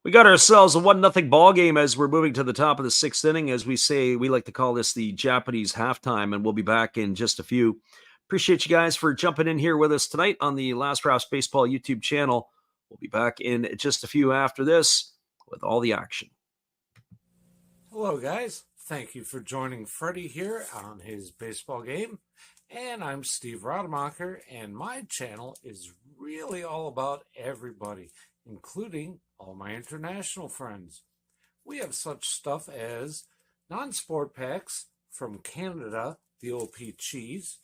S1: We got ourselves a 1-0 ball game as we're moving to the top of the 6th inning. As we say, we like to call this the Japanese halftime, and we'll be back in just a few. Appreciate you guys for jumping in here with us tonight on the Last Raps Baseball YouTube channel. We'll be back in just a few after this with all the action.
S2: Hello, guys. Thank you for joining Freddie here on his baseball game. And I'm Steve Rademacher, and my channel is really all about everybody, including all my international friends. We have such stuff as non-sport packs from Canada, the OP cheese.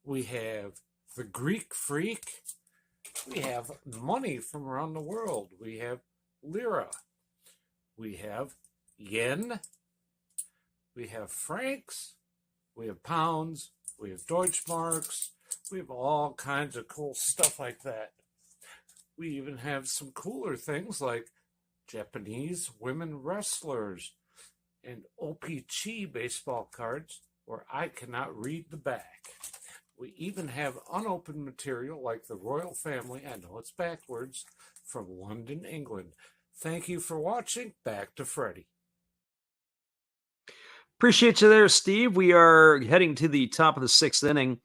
S2: We have the Greek Freak. We have money from around the world. We have lira. We have yen. We have francs. We have pounds. We have Deutschmarks. We have all kinds of cool stuff like that. We even have some cooler things like Japanese women wrestlers and OP-Chi baseball cards where I cannot read the back. We even have unopened material like the royal family, I know it's backwards, from London, England. Thank you for watching. Back to Freddie.
S1: Appreciate you there, Steve. We are heading to the top of the 6th inning.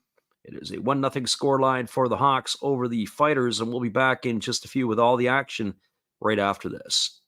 S1: It is a 1-0 scoreline for the Hawks over the Fighters, and we'll be back in just a few with all the action right after this.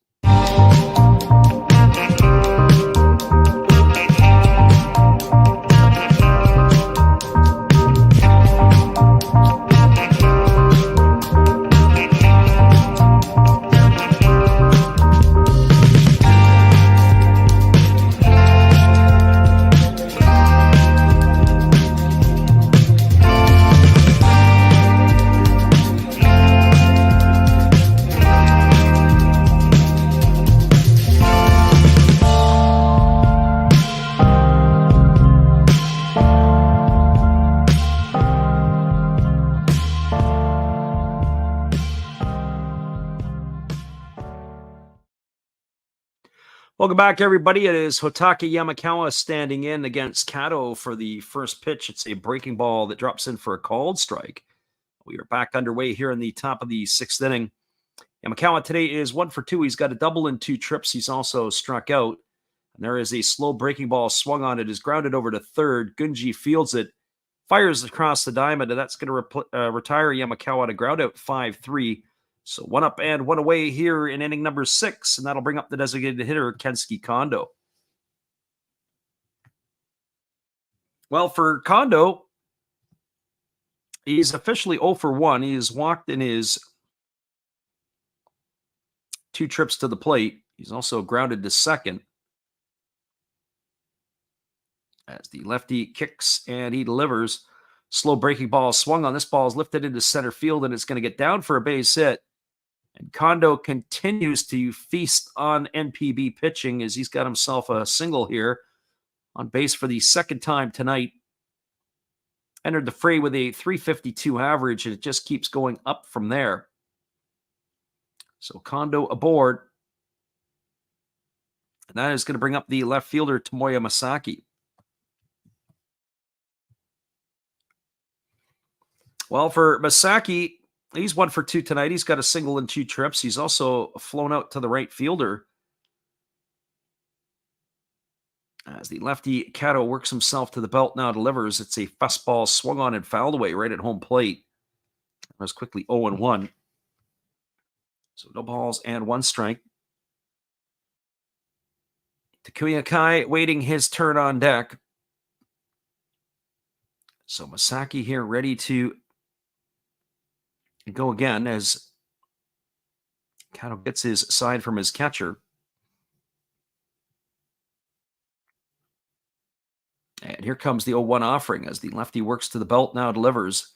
S1: Welcome back, everybody. It is Hotake Yamakawa standing in against Kato for the first pitch. It's a breaking ball that drops in for a called strike. We are back underway here in the top of the 6th inning. Yamakawa today is 1 for 2. He's got a double and 2 trips. He's also struck out. And there is a slow breaking ball swung on. It is grounded over to third. Gunji fields it, fires across the diamond, and that's going to retire Yamakawa to ground out 5-3. So 1 up and 1 away here in inning number 6, and that'll bring up the designated hitter, Kensuke Kondo. Well, for Kondo, he's officially 0 for 1. He has walked in his 2 trips to the plate. He's also grounded to second. As the lefty kicks and he delivers. Slow breaking ball swung on. This ball is lifted into center field, and it's going to get down for a base hit. And Kondo continues to feast on NPB pitching as he's got himself a single here on base for the second time tonight. Entered the fray with a .352 average, and it just keeps going up from there. So Kondo aboard. And that is going to bring up the left fielder, Tomoya Masaki. Well, for Masaki, he's 1 for 2 tonight. He's got a single and 2 trips. He's also flown out to the right fielder. As the lefty Kato works himself to the belt, now delivers. It's a fastball swung on and fouled away right at home plate. It was quickly 0-1. So no balls and 1 strike. Takuya Kai waiting his turn on deck. So Masaki here ready to go again as Kato gets his sign from his catcher. And here comes the 0-1 offering as the lefty works to the belt, now delivers.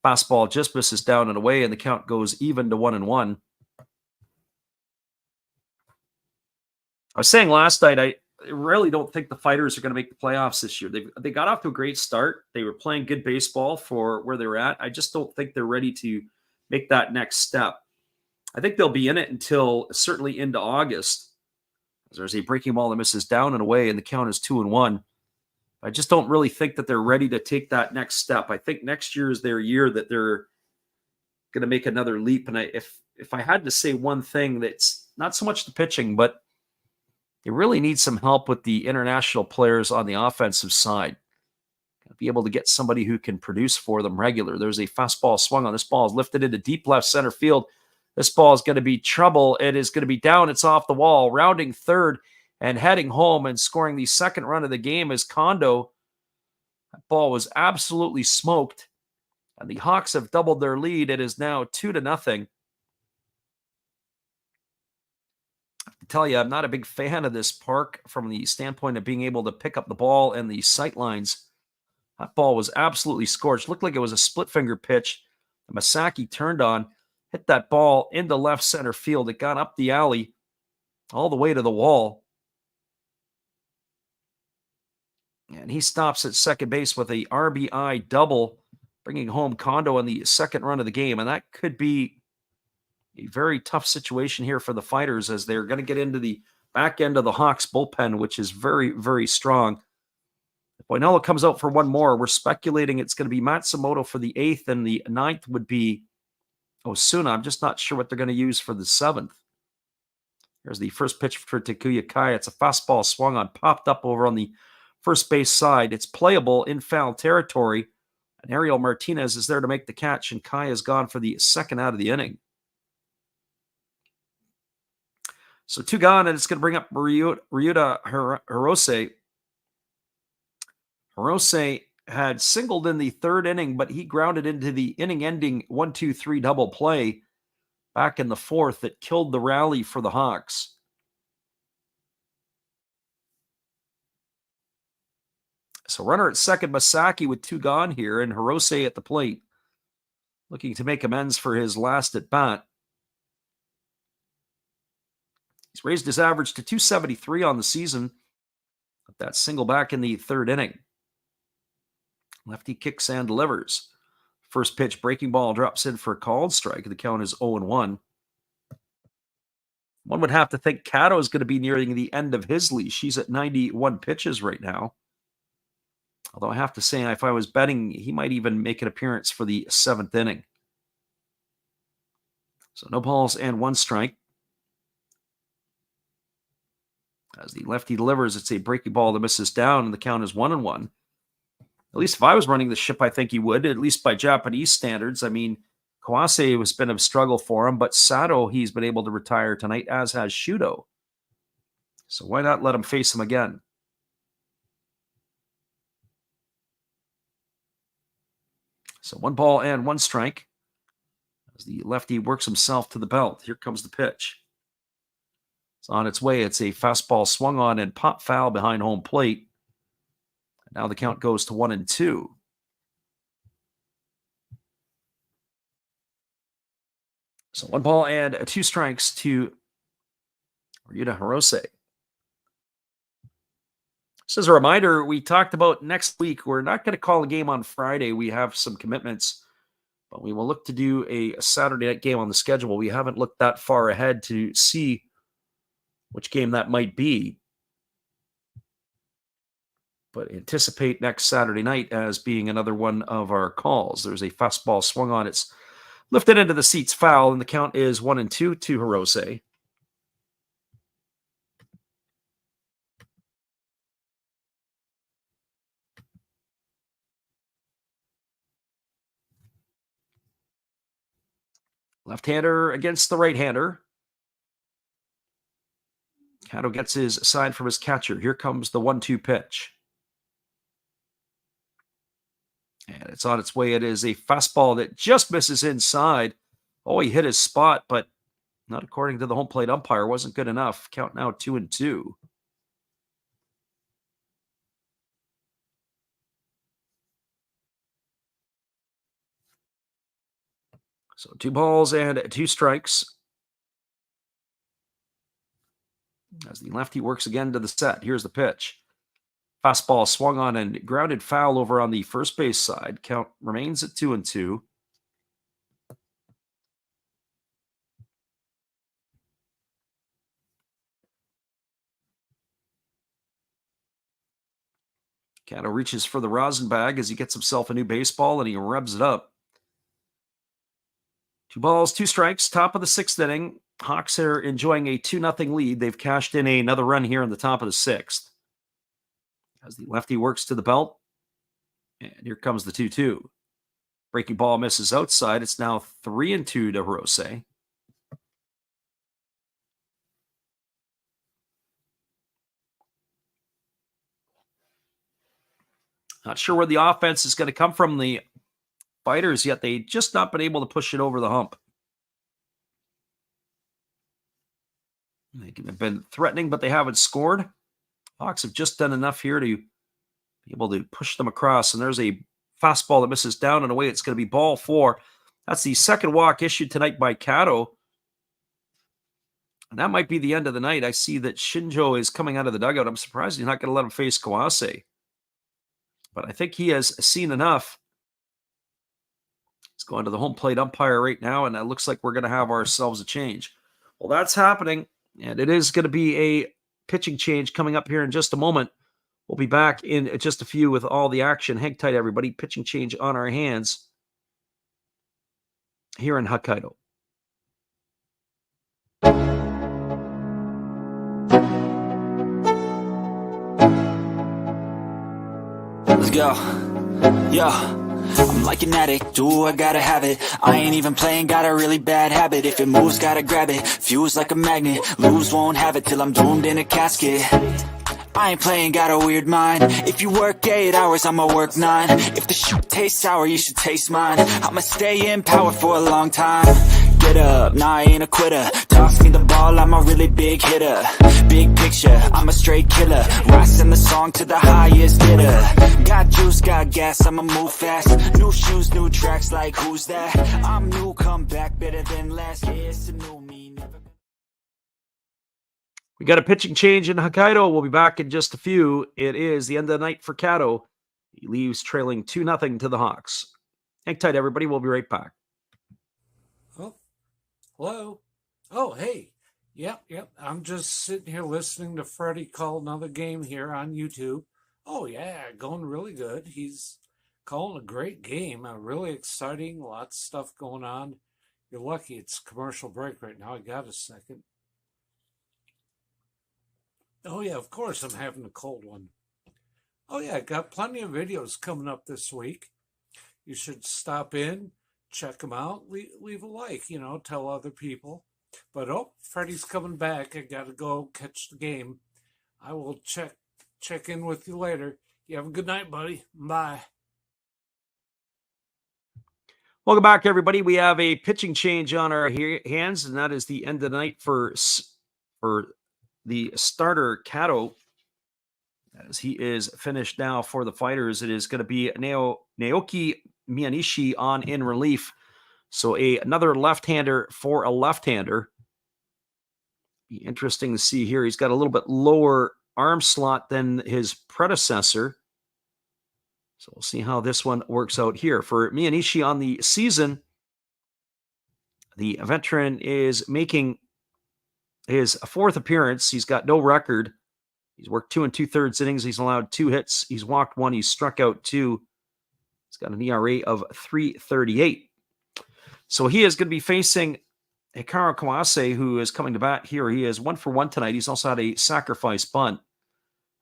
S1: Fastball just misses down and away, and the count goes even to 1-1. I was saying last night, I really don't think the Fighters are going to make the playoffs this year. They got off to a great start. They were playing good baseball for where they were at. I just don't think they're ready to make that next step. I think they'll be in it until certainly into August. There's a breaking ball that misses down and away, and the count is 2-1. I just don't really think that they're ready to take that next step. I think next year is their year that they're going to make another leap. And if I had to say one thing, that's not so much the pitching, but they really need some help with the international players on the offensive side. Be able to get somebody who can produce for them regular. There's a fastball swung on. This ball is lifted into deep left center field. This ball is going to be trouble. It is going to be down. It's off the wall. Rounding third and heading home and scoring the second run of the game is Kondo. That ball was absolutely smoked And the Hawks have doubled their lead. It is now 2-0. I have to tell you, I'm not a big fan of this park from the standpoint of being able to pick up the ball and the sight lines. That ball was absolutely scorched. Looked like it was a split finger pitch. Masaki turned on, hit that ball into left center field. It got up the alley all the way to the wall. And he stops at second base with a RBI double, bringing home Kondo on the second run of the game. And that could be a very tough situation here for the Fighters, as they're going to get into the back end of the Hawks bullpen, which is very, very strong. If Boinello comes out for one more, we're speculating it's going to be Matsumoto for the 8th, and the 9th would be Osuna. I'm just not sure what they're going to use for the 7th. Here's the first pitch for Takuya Kai. It's a fastball swung on, popped up over on the first base side. It's playable in foul territory, and Ariel Martinez is there to make the catch, and Kai is gone for the second out of the inning. So 2 gone, and it's going to bring up Ryuta Hirose. Hirose had singled in the 3rd inning, but he grounded into the inning-ending 1-2-3 double play back in the 4th that killed the rally for the Hawks. So runner at second, Masaki with 2 gone here, and Hirose at the plate, looking to make amends for his last at bat. He's raised his average to 273 on the season with that single back in the 3rd inning. Lefty kicks and delivers. First pitch, breaking ball, drops in for a called strike. The count is 0-1. One would have to think Kato is going to be nearing the end of his leash. He's at 91 pitches right now. Although I have to say, if I was betting, he might even make an appearance for the 7th inning. So no balls and 1 strike. As the lefty delivers, it's a breaking ball that misses down, and the count is 1-1. At least if I was running the ship, I think he would, at least by Japanese standards. I mean, Kawase has been a struggle for him, but Sato, he's been able to retire tonight, as has Shudo. So why not let him face him again? So 1 ball and 1 strike as the lefty works himself to the belt. Here comes the pitch. It's on its way. It's a fastball swung on and pop foul behind home plate. Now the count goes to 1-2. So 1 ball and 2 strikes to Ryuta Hirose. Just as a reminder, we talked about next week. We're not going to call a game on Friday. We have some commitments, but we will look to do a Saturday night game on the schedule. We haven't looked that far ahead to see which game that might be, but anticipate next Saturday night as being another one of our calls. There's a fastball swung on. It's lifted into the seats, foul, and the count is 1-2 to Hirose. Left-hander against the right-hander. Kato gets his sign from his catcher. Here comes the 1-2 pitch. And it's on its way. It is a fastball that just misses inside. Oh, he hit his spot, but not according to the home plate umpire. Wasn't good enough. Count now 2-2. So 2 balls and 2 strikes. As the lefty works again to the set. Here's the pitch. Fastball swung on and grounded foul over on the first base side. Count remains at 2-2. Kato reaches for the rosin bag as he gets himself a new baseball and he revs it up. 2 balls, 2 strikes, top of the 6th inning. Hawks are enjoying a 2-0 lead. They've cashed in another run here in the top of the 6th. As the lefty works to the belt. And here comes the 2-2. Breaking ball misses outside. It's now 3-2 to Hirose. Not sure where the offense is going to come from the Fighters, yet they just not been able to push it over the hump. They've been threatening, but they haven't scored. Hawks have just done enough here to be able to push them across. And there's a fastball that misses down and away. It's going to be ball 4. That's the second walk issued tonight by Kato. And that might be the end of the night. I see that Shinjo is coming out of the dugout. I'm surprised he's not going to let him face Kawase. But I think he has seen enough. He's going to the home plate umpire right now, and it looks like we're going to have ourselves a change. Well, that's happening, and it is going to be a pitching change coming up here in just a moment. We'll be back in just a few with all the action. Hang tight, everybody. Pitching change on our hands here in Hokkaido.
S5: Let's go. Yo, I'm like an addict, ooh, I gotta have it. I ain't even playing, got a really bad habit. If it moves, gotta grab it. Fuse like a magnet, lose, won't have it till I'm doomed in a casket. I ain't playing, got a weird mind. If you work 8 hours, I'ma work 9. If the shit tastes sour, you should taste mine. I'ma stay in power for a long time. Get up, nah, I ain't a quitter. Toss me the ball, I'm a really big hitter. Big picture, I'm a straight killer. Rising the song to the highest bidder. Got juice, got gas, I'ma move fast. New shoes, new tracks, like who's that? I'm new, come back, better than last. Yeah, it's a new me, never.
S1: We got a pitching change in Hokkaido. We'll be back in just a few. It is the end of the night for Kato. He leaves trailing 2-0 to the Hawks. Hang tight, everybody. We'll be right back.
S2: Oh, hello. Oh, hey. Yep. I'm just sitting here listening to Freddie call another game here on YouTube. Oh, yeah, going really good. He's calling a great game. Really exciting. Lots of stuff going on. You're lucky it's commercial break right now. I got a second. Oh, yeah, of course I'm having a cold one. Oh, yeah, got plenty of videos coming up this week. You should stop in, check them out, leave a like, tell other people. But, Freddie's coming back. I got to go catch the game. I will check in with you later. You have a good night, buddy. Bye.
S1: Welcome back, everybody. We have a pitching change on our hands, and that is the end of the night for the starter, Kato, as he is finished now for the Fighters. It is going to be Naoki Miyanishi on in relief. So another left-hander for a left-hander. Be interesting to see here. He's got a little bit lower arm slot than his predecessor. So we'll see how this one works out here. For Miyanishi on the season, the veteran is making his 4th appearance. He's got no record. He's worked 2 2/3 innings. He's allowed 2 hits. He's walked 1. He's struck out 2. He's got an ERA of 3.38. So he is going to be facing Hikaru Kawase, who is coming to bat here. He is 1 for 1 tonight. He's also had a sacrifice bunt.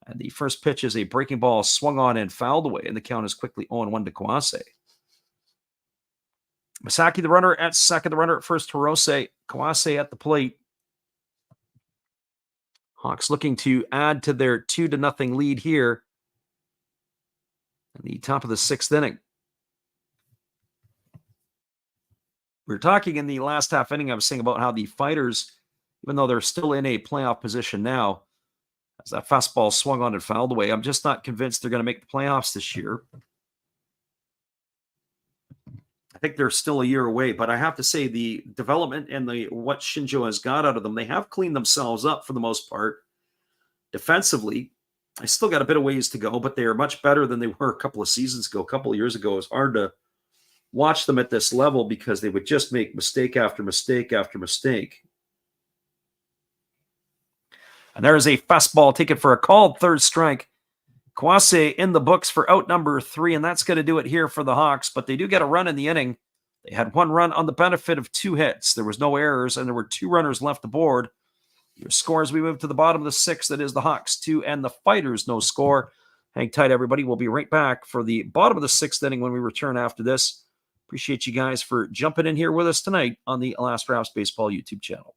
S1: And the first pitch is a breaking ball swung on and fouled away. And the count is quickly 0-1 to Kawase. Masaki, the runner at second. The runner at first, Hirose. Kawase at the plate. Hawks looking to add to their 2-0 lead here in the top of the 6th inning. We were talking in the last half inning, I was saying about how the Fighters, even though they're still in a playoff position now, as that fastball swung on and fouled away, I'm just not convinced they're going to make the playoffs this year. I think they're still a year away, but I have to say the development and what Shinjo has got out of them, they have cleaned themselves up for the most part. Defensively, I still got a bit of ways to go, but they are much better than they were a couple of seasons ago. A couple of years ago, it was hard to watch them at this level because they would just make mistake after mistake after mistake. And there is a fastball taken for a called 3rd strike. Kawase in the books for out number 3, and that's going to do it here for the Hawks, but they do get a run in the inning. They had 1 run on the benefit of 2 hits. There was no errors, and there were 2 runners left aboard. Your score as we move to the bottom of the 6th, that is the Hawks 2 and the Fighters no score. Hang tight, everybody. We'll be right back for the bottom of the 6th inning when we return after this. Appreciate you guys for jumping in here with us tonight on the Last Raps Baseball YouTube channel.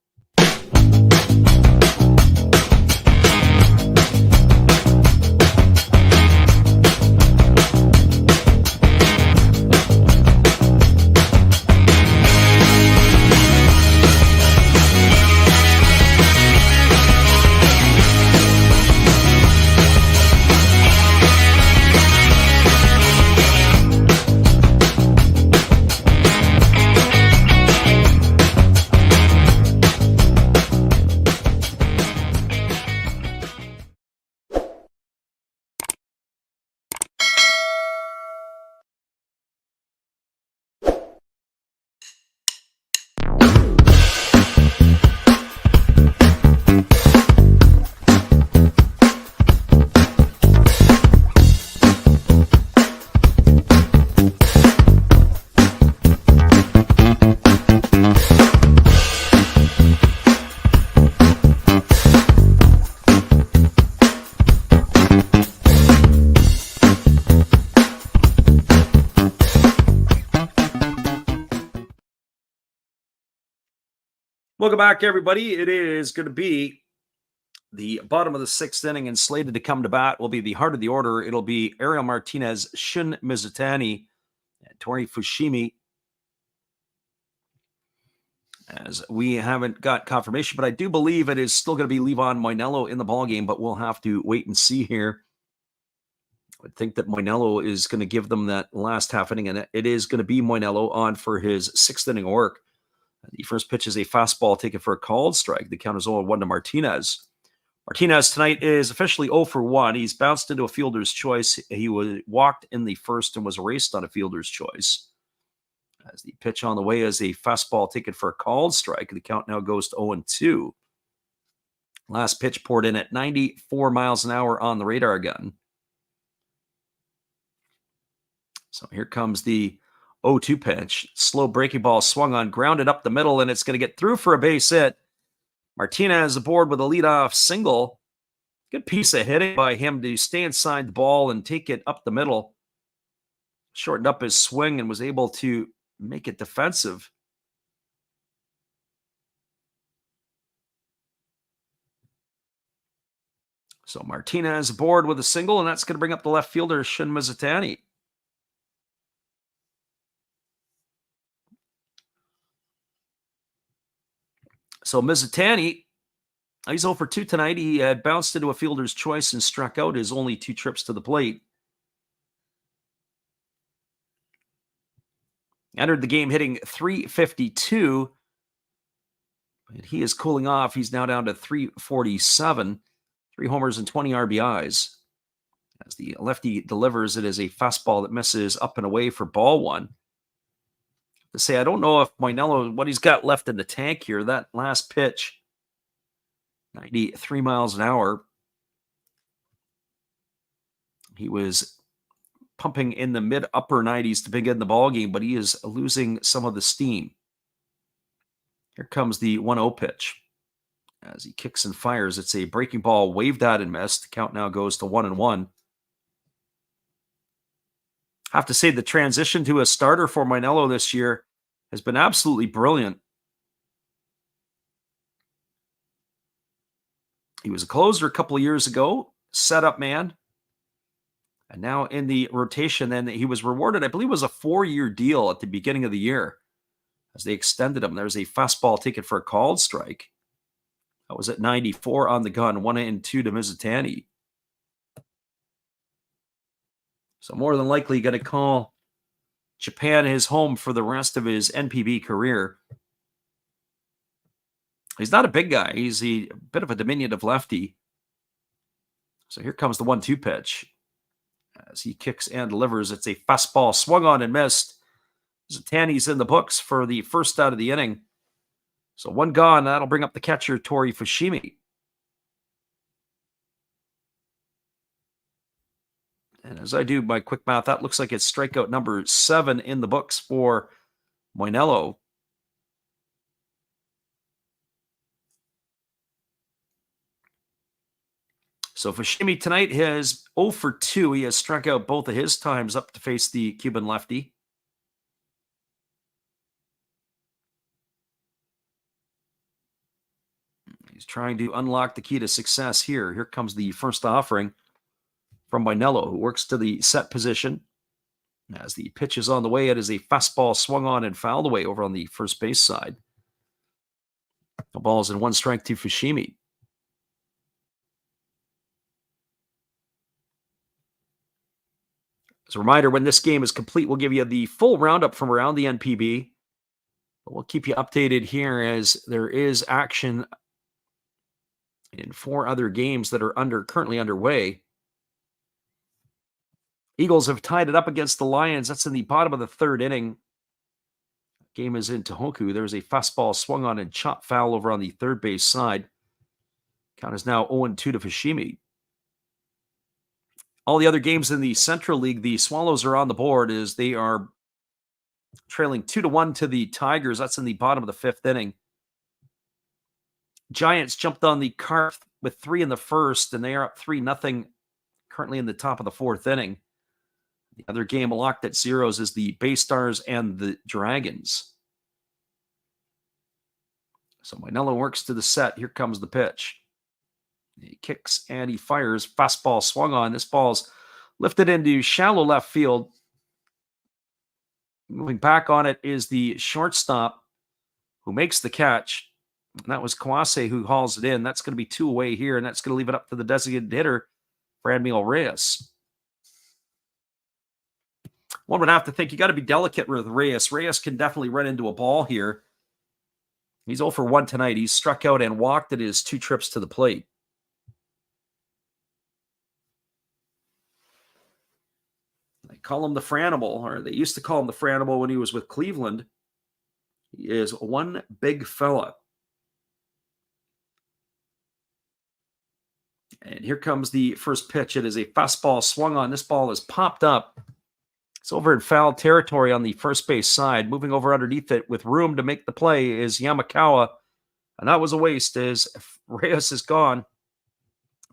S1: Welcome back, everybody. It is going to be the bottom of the sixth inning, and slated to come to bat will be the heart of the order. It'll be Ariel Martinez, Shun Mizutani, and Tori Fushimi. As we haven't got confirmation, but I do believe it is still going to be Levon Moinello in the ballgame, but we'll have to wait and see here. I would think that Moinello is going to give them that last half inning, and it is going to be Moinello on for his sixth inning work. The first pitch is a fastball taken for a called strike. The count is 0-1 to Martinez. Martinez tonight is officially 0 for 1. He's bounced into a fielder's choice. He was walked in the first and was erased on a fielder's choice. As the pitch on the way is a fastball taken for a called strike. The count now goes to 0-2. Last pitch poured in at 94 miles an hour on the radar gun. So here comes the 0-2 pitch. Slow breaking ball swung on, grounded up the middle, and it's going to get through for a base hit. Martinez aboard with a leadoff single. Good piece of hitting by him to stay inside the ball and take it up the middle. Shortened up his swing and was able to make it defensive. So Martinez aboard with a single, and that's going to bring up the left fielder, Shun Mizutani. So Mizutani, he's 0 for 2 tonight. He had bounced into a fielder's choice and struck out his only 2 trips to the plate. Entered the game hitting .352. And he is cooling off. He's now down to .347. 3 homers and 20 RBIs. As the lefty delivers, it is a fastball that misses up and away for ball 1. To say, I don't know if Moinello, what he's got left in the tank here. That last pitch, 93 miles an hour. He was pumping in the mid-upper 90s to begin the ballgame, but he is losing some of the steam. Here comes the 1-0 pitch. As he kicks and fires, it's a breaking ball, waved at and missed. The count now goes to 1-1. I have to say the transition to a starter for Moinello this year has been absolutely brilliant. He was a closer a couple of years ago, setup man. And now in the rotation, then he was rewarded, I believe it was a 4-year deal at the beginning of the year as they extended him. There's a fastball taken for a called strike. That was at 94 on the gun, 1-2 to Mizutani. So more than likely going to call Japan his home for the rest of his NPB career. He's not a big guy. He's a bit of a diminutive lefty. So here comes the 1-2 pitch. As he kicks and delivers, it's a fastball swung on and missed. Zatani's in the books for the first out of the inning. So 1 gone. That'll bring up the catcher, Tori Fushimi. And as I do my quick math, that looks like it's strikeout number 7 in the books for Moinello. So Fushimi tonight has 0 for 2. He has struck out both of his times up to face the Cuban lefty. He's trying to unlock the key to success here. Here comes the first offering from Moinello, who works to the set position. As the pitch is on the way, it is a fastball swung on and fouled away over on the first base side. The ball is in 1 strike to Fushimi. As a reminder, when this game is complete, we'll give you the full roundup from around the NPB. But we'll keep you updated here as there is action in 4 other games that are currently underway. Eagles have tied it up against the Lions. That's in the bottom of the 3rd inning. Game is in Tohoku. There's a fastball swung on and chopped foul over on the third base side. Count is now 0-2 to Fushimi. All the other games in the Central League, the Swallows are on the board as they are trailing 2-1 to the Tigers. That's in the bottom of the 5th inning. Giants jumped on the cart with 3 in the first, and they are up 3-0 currently in the top of the 4th inning. The other game locked at zeros is the Bay Stars and the Dragons. So Moinello works to the set. Here comes the pitch. He kicks and he fires. Fastball swung on. This ball's lifted into shallow left field. Moving back on it is the shortstop who makes the catch. And that was Kawase who hauls it in. That's going to be 2 away here, and that's going to leave it up to the designated hitter, Franmil Reyes. One would have to think you got to be delicate with Reyes. Reyes can definitely run into a ball here. He's 0 for 1 tonight. He's struck out and walked at his 2 trips to the plate. They call him the Franimal, or they used to call him the Franimal when he was with Cleveland. He is one big fella. And here comes the first pitch. It is a fastball swung on. This ball is popped up. It's over in foul territory on the first base side. Moving over underneath it with room to make the play is Yamakawa. And that was a waste as Reyes is gone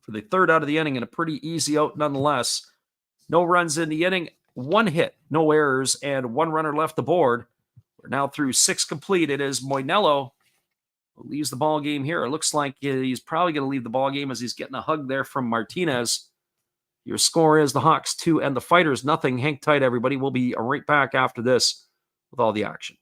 S1: for the 3rd out of the inning and a pretty easy out nonetheless. No runs in the inning, 1 hit, no errors, and 1 runner left aboard. We're now through 6 complete. It is Moinello who leaves the ball game here. It looks like he's probably going to leave the ball game as he's getting a hug there from Martinez. Your score is the Hawks 2 and the Fighters nothing. Hang tight, everybody. We'll be right back after this with all the action.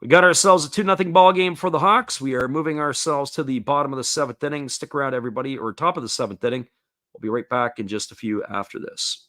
S1: We got ourselves a 2-0 ball game for the Hawks. We are moving ourselves to the bottom of the 7th inning. Stick around, everybody, or top of the 7th inning. We'll be right back in just a few after this.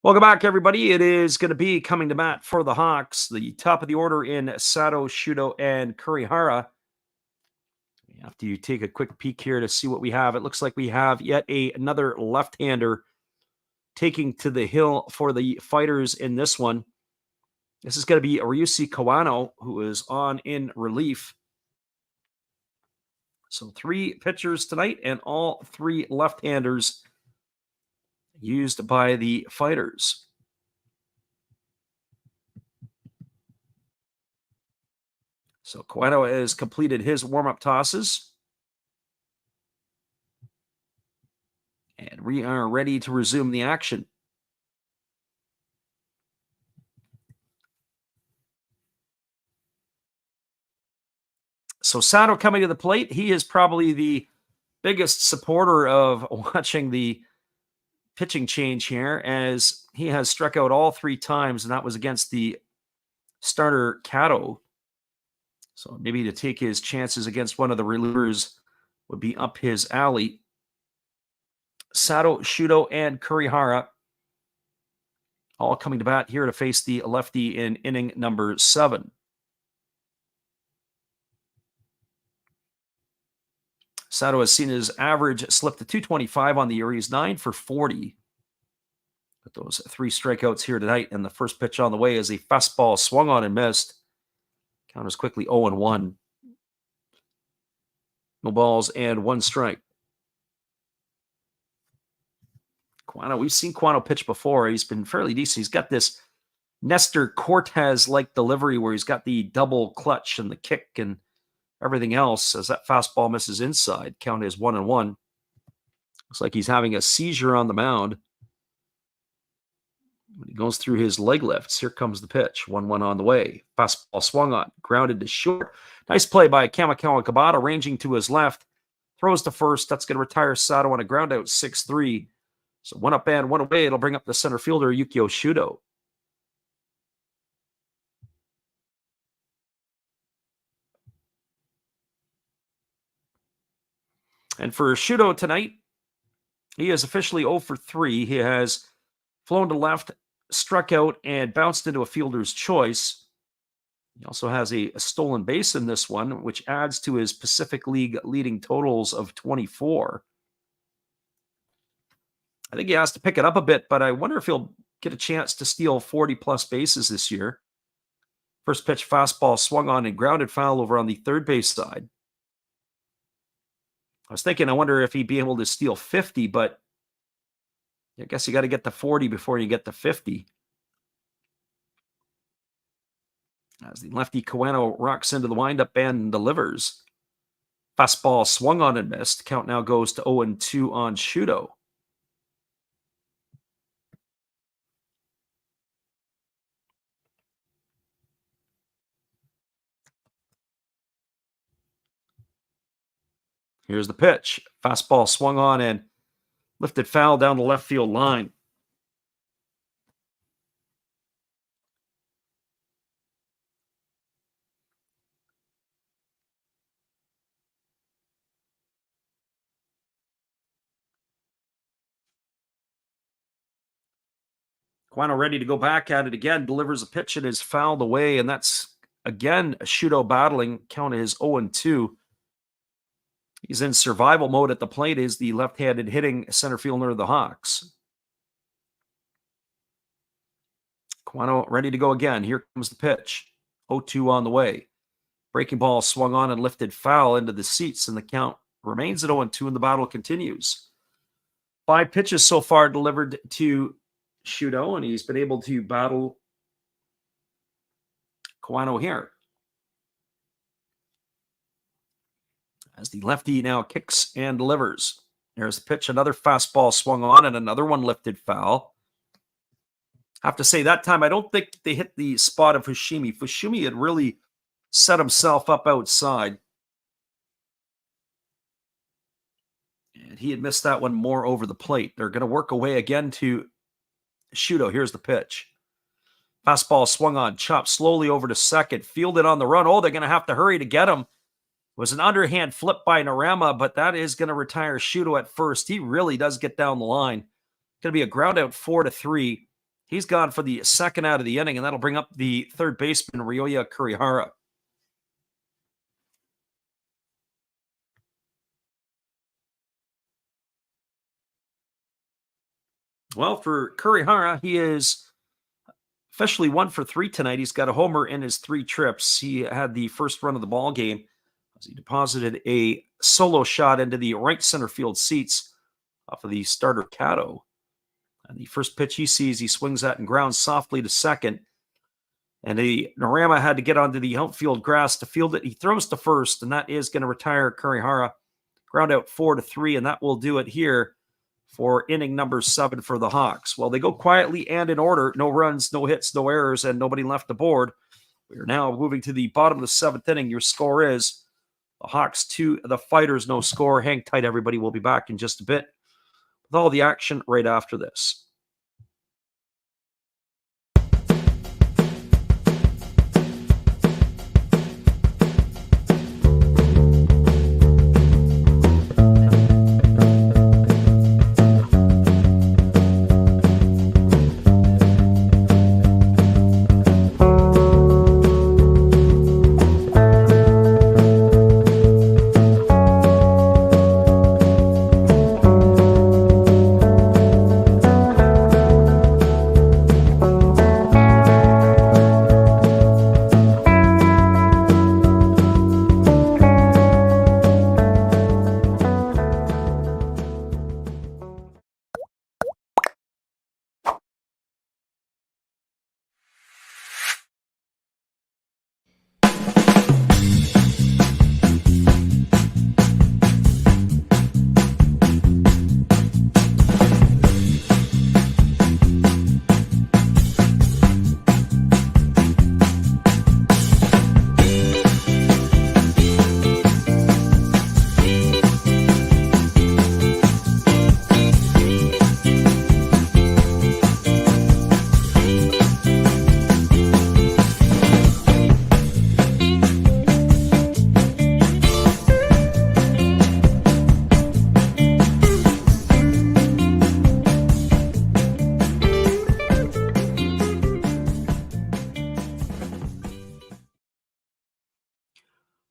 S1: Welcome back, everybody. It is going to be coming to bat for the Hawks. The top of the order in Sato, Shudo, and Kurihara. We have to take a quick peek here to see what we have. It looks like we have yet another left-hander taking to the hill for the Fighters in this one. This is going to be Ryusi Kawano, who is on in relief. So 3 pitchers tonight and all 3 left-handers used by the Fighters. So Kawano has completed his warm-up tosses. And we are ready to resume the action. So Sato coming to the plate. He is probably the biggest supporter of watching the pitching change here, as he has struck out all 3 times, and that was against the starter Kato. So maybe to take his chances against one of the relievers would be up his alley. Sato, Shudo, and Kurihara all coming to bat here to face the lefty in inning number 7. Sato has seen his average slip to 225 on the year. He's 9 for 40. With those 3 strikeouts here tonight, and the first pitch on the way is a fastball swung on and missed. Count is quickly 0-1. No balls and 1 strike. Kawano, we've seen Kawano pitch before. He's been fairly decent. He's got this Nestor Cortez-like delivery where he's got the double clutch and the kick and everything else. As that fastball misses inside, count is 1-1. Looks like he's having a seizure on the mound. When he goes through his leg lifts, here comes the pitch. 1-1 on the way. Fastball swung on, grounded to short. Nice play by Kamikawa Kabata, ranging to his left. Throws to first. That's going to retire Sato on a ground out, 6-3. So one up and one away. It'll bring up the center fielder, Yukio Shudo. And for Shudo tonight, he is officially 0 for 3. He has flown to left, struck out, and bounced into a fielder's choice. He also has a stolen base in this one, which adds to his Pacific League leading totals of 24. I think he has to pick it up a bit, but I wonder if he'll get a chance to steal 40-plus bases this year. First pitch fastball swung on and grounded foul over on the third base side. I was thinking, I wonder if he'd be able to steal 50, but I guess you got to get to 40 before you get to 50. As the lefty Kawano rocks into the windup and delivers. Fastball swung on and missed. Count now goes to 0-2 on Shudo. Here's the pitch. Fastball swung on and lifted foul down the left field line. Kawano ready to go back at it again. Delivers a pitch and is fouled away. And that's, again, Shudo battling. Count is 0-2. He's in survival mode at the plate, is the left-handed hitting center fielder of the Hawks. Kawano ready to go again. Here comes the pitch. 0-2 on the way. Breaking ball swung on and lifted foul into the seats, and the count remains at 0-2, and the battle continues. 5 pitches so far delivered to Shudo, and he's been able to battle Kawano here. As the lefty now kicks and delivers. There's the pitch. Another fastball swung on and another one lifted foul. I have to say that time, I don't think they hit the spot of Fushimi. Fushimi had really set himself up outside. And he had missed that one more over the plate. They're going to work away again to Shudo. Here's the pitch. Fastball swung on, chopped slowly over to second, fielded on the run. Oh, they're going to have to hurry to get him. Was an underhand flip by Narama, but that is going to retire Shudo at first. He really does get down the line. Going to be a ground out 4-3. He's gone for the second out of the inning, and that'll bring up the third baseman, Ryoya Kurihara. Well, for Kurihara, he is officially 1 for 3 tonight. He's got a homer in his 3 trips. He had the first run of the ball game as he deposited a solo shot into the right center field seats off of the starter Kato. And the first pitch he sees, he swings at and grounds softly to second. And Narama had to get onto the outfield grass to field it. He throws to first, and that is going to retire Kurihara. Ground out 4-3, and that will do it here for inning number 7 for the Hawks. Well, they go quietly and in order. No runs, no hits, no errors, and nobody left aboard. We are now moving to the bottom of the 7th inning. Your score is the Hawks 2, the Fighters, no score. Hang tight, everybody. We'll be back in just a bit with all the action right after this.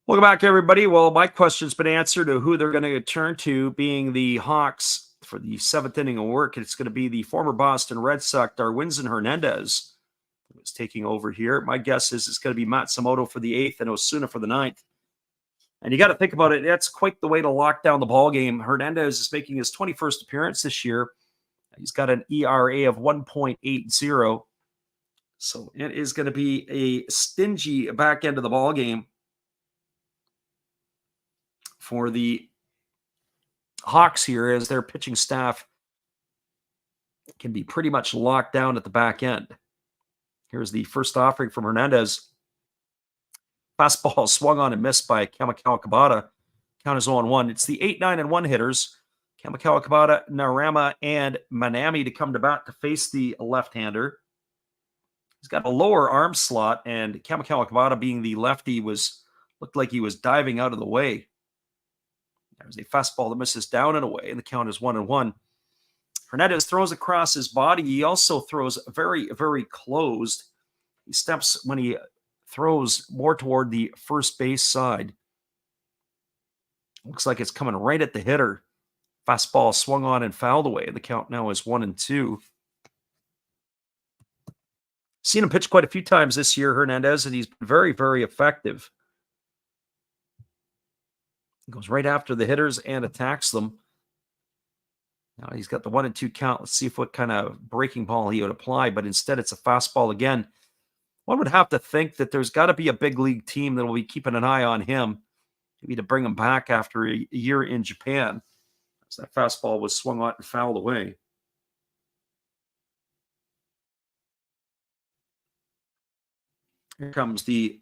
S1: Welcome back, everybody. Well, my question's been answered of who they're going to turn to being the Hawks for the 7th inning of work. It's going to be the former Boston Red Sox, Darwinzon Hernandez, who is taking over here. My guess is it's going to be Matsumoto for the 8th and Osuna for the 9th. And you got to think about it. That's quite the way to lock down the ball game. Hernandez is making his 21st appearance this year. He's got an ERA of 1.80. So it is going to be a stingy back end of the ball game for the Hawks here, as their pitching staff can be pretty much locked down at the back end. Here's the first offering from Hernandez. Fastball swung on and missed by Kamikawa Kabata. Count is 0-1. It's the 8, 9, and 1 hitters, Kamikawa Kabata, Narama, and Manami, to come to bat to face the left-hander. He's got a lower arm slot, and Kamikawa Kabata, being the lefty, looked like he was diving out of the way. There's a fastball that misses down and away, and the count is 1-1. Hernandez throws across his body. He also throws very, very closed. He steps when he throws more toward the first base side. Looks like it's coming right at the hitter. Fastball swung on and fouled away, and the count now is 1-2. Seen him pitch quite a few times this year, Hernandez, and he's been very, very effective. Goes right after the hitters and attacks them. Now he's got the 1-2 count. Let's see what kind of breaking ball he would apply, but instead it's a fastball again. One would have to think that there's got to be a big league team that will be keeping an eye on him, maybe to bring him back after a year in Japan, as that fastball was swung on and fouled away. Here comes the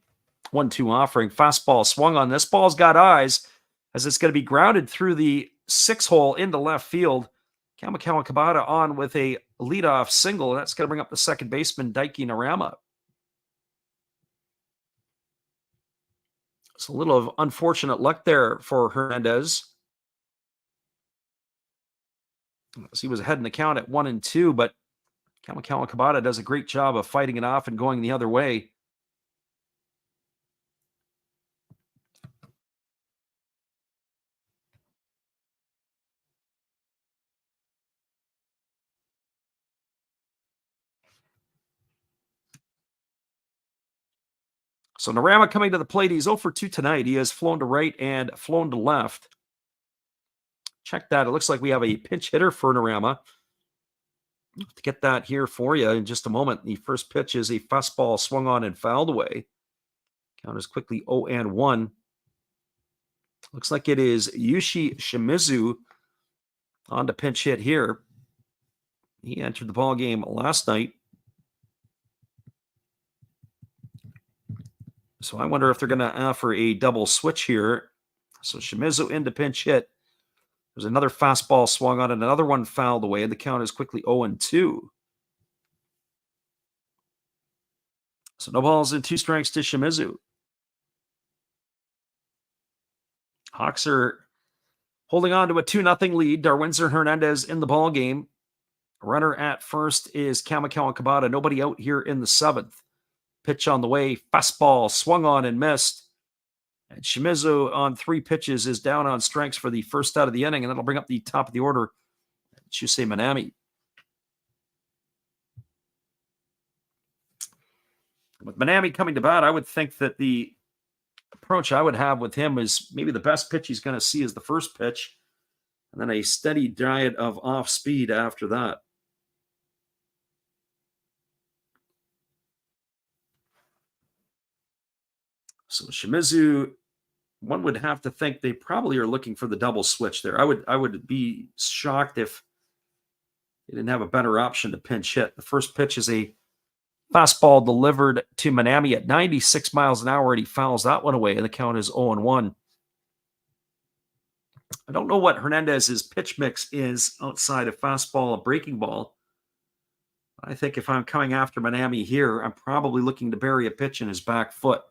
S1: 1-2 offering. Fastball swung on. This ball's got eyes, as it's going to be grounded through the 6-hole into left field. Kamikawa Kabata on with a leadoff single. That's going to bring up the second baseman, Daiki Narama. It's a little of unfortunate luck there for Hernandez, as he was ahead in the count at 1-2, but Kamikawa Kabata does a great job of fighting it off and going the other way. So Narama coming to the plate. He's 0 for 2 tonight. He has flown to right and flown to left. Check that. It looks like we have a pinch hitter for Narama. To get that here for you in just a moment. The first pitch is a fastball swung on and fouled away. Count is quickly 0-1. Looks like it is Yushi Shimizu on to pinch hit here. He entered the ball game last night. So I wonder if they're going to offer a double switch here. So Shimizu into pinch hit. There's another fastball swung on and another one fouled away, and the count is quickly 0-2. So no balls and 2 strikes to Shimizu. Hawks are holding on to a 2-0 lead. Darwinzon Hernandez in the ball game. Runner at first is Kamikawa Kabata. Nobody out here in the 7th. Pitch on the way. Fastball swung on and missed. And Shimizu on 3 pitches is down on strikes for the first out of the inning, and that'll bring up the top of the order, Chusei Manami. With Manami coming to bat, I would think that the approach I would have with him is maybe the best pitch he's going to see is the first pitch, and then a steady diet of off speed after that. So Shimizu, one would have to think they probably are looking for the double switch there. I would be shocked if they didn't have a better option to pinch hit. The first pitch is a fastball delivered to Manami at 96 miles an hour, and he fouls that one away, and the count is 0-1. I don't know what Hernandez's pitch mix is outside of fastball and breaking ball. I think if I'm coming after Manami here, I'm probably looking to bury a pitch in his back foot.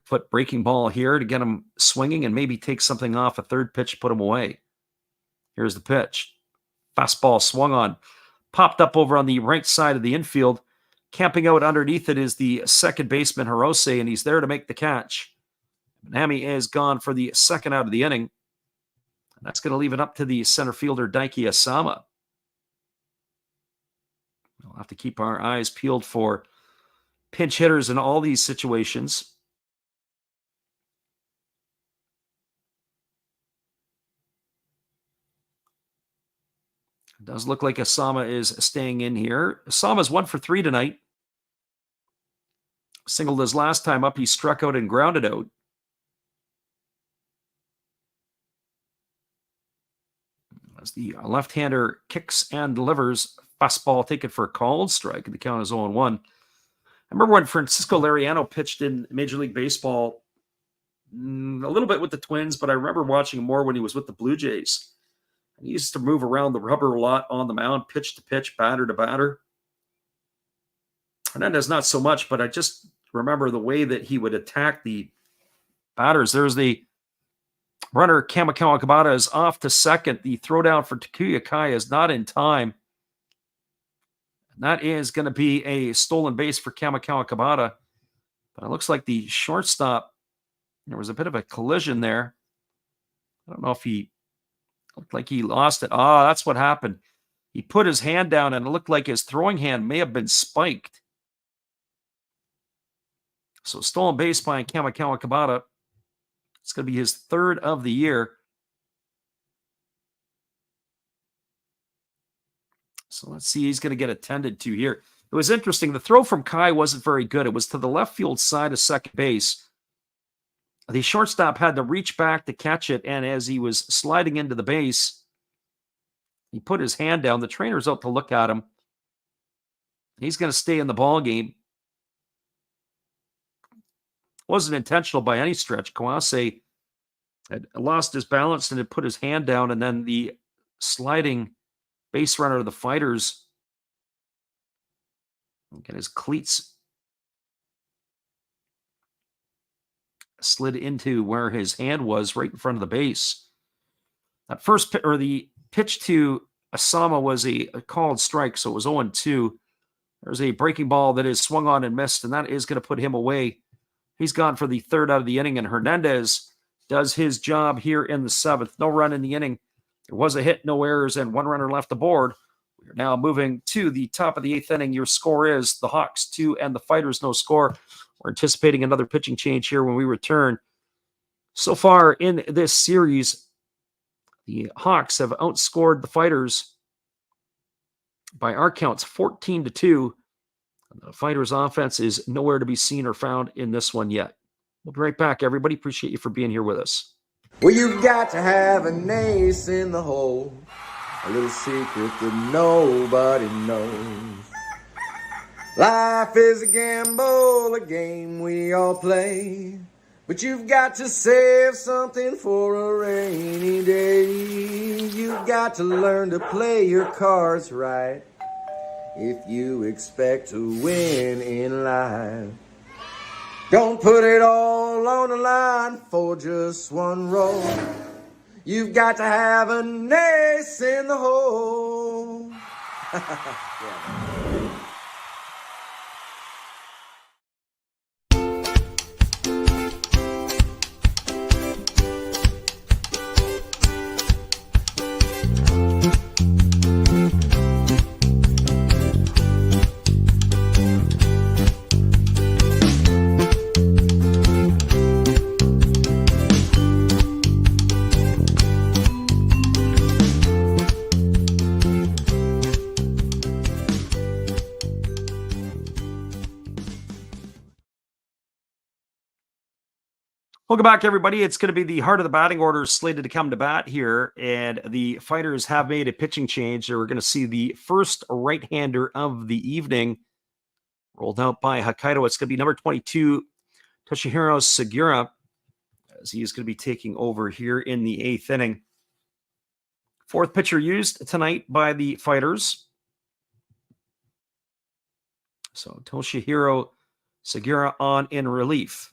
S1: Foot breaking ball here to get him swinging and maybe take something off a third pitch, put him away. Here's the pitch. Fastball swung on. Popped up over on the right side of the infield. Camping out underneath it is the second baseman, Hirose, and he's there to make the catch. Nippon-Ham is gone for the second out of the inning. And that's going to leave it up to the center fielder, Daiki Asama. We'll have to keep our eyes peeled for pinch hitters in all these situations. It does look like Asama is staying in here. Asama's 1 for 3 tonight. Singled his last time up. He struck out and grounded out. As the left-hander kicks and delivers, fastball taken for a called strike, and the count is 0-1. I remember when Francisco Liriano pitched in Major League Baseball, a little bit with the Twins, but I remember watching him more when he was with the Blue Jays. And he used to move around the rubber a lot on the mound, pitch to pitch, batter to batter. Hernandez not so much, but I just remember the way that he would attack the batters. There's the runner, Kamikawa Kabata, is off to second. The throwdown for Takuya Kai is not in time. And that is going to be a stolen base for Kamikawa Kabata. But it looks like the shortstop, there was a bit of a collision there. I don't know if he looked like he lost it. Ah, that's what happened. He put his hand down and it looked like his throwing hand may have been spiked. So stolen base by Kamikawa Kabata. It's going to be his third of the year. So let's see, he's going to get attended to here. It was interesting. The throw from Kai wasn't very good. It was to the left field side of second base. The shortstop had to reach back to catch it, and as he was sliding into the base, he put his hand down. The trainer's out to look at him. He's going to stay in the ball game. Wasn't intentional by any stretch. Kawase had lost his balance and had put his hand down, and then the sliding base runner of the Fighters, get his cleats slid into where his hand was, right in front of the base. That first or the pitch to Asama was a called strike, so it was 0-2. There's a breaking ball that is swung on and missed, and that is going to put him away. He's gone for the third out of the inning, and Hernandez does his job here in the seventh. No run in the inning. There was a hit, no errors, and one runner left aboard. We are now moving to the top of the eighth inning. Your score is the Hawks 2 and the Fighters no score. We're anticipating another pitching change here when we return. So far in this series, the Hawks have outscored the Fighters by our counts 14-2. The Fighters offense is nowhere to be seen or found in this one yet. We'll be right back, everybody. Appreciate you for being here with us.
S3: Well, you've got to have an ace in the hole, a little secret that nobody knows. Life is a gamble, a game we all play, but you've got to save something for a rainy day. You've got to learn to play your cards right if you expect to win in life. Don't put it all on the line for just one roll. You've got to have an ace in the hole. Yeah.
S1: Welcome back, everybody. It's going to be the heart of the batting order slated to come to bat here, and the Fighters have made a pitching change. We're going to see the first right-hander of the evening rolled out by Hokkaido. It's going to be number 22, Toshihiro Segura, as he is going to be taking over here in the eighth inning. Fourth pitcher used tonight by the Fighters. So Toshihiro Segura on in relief.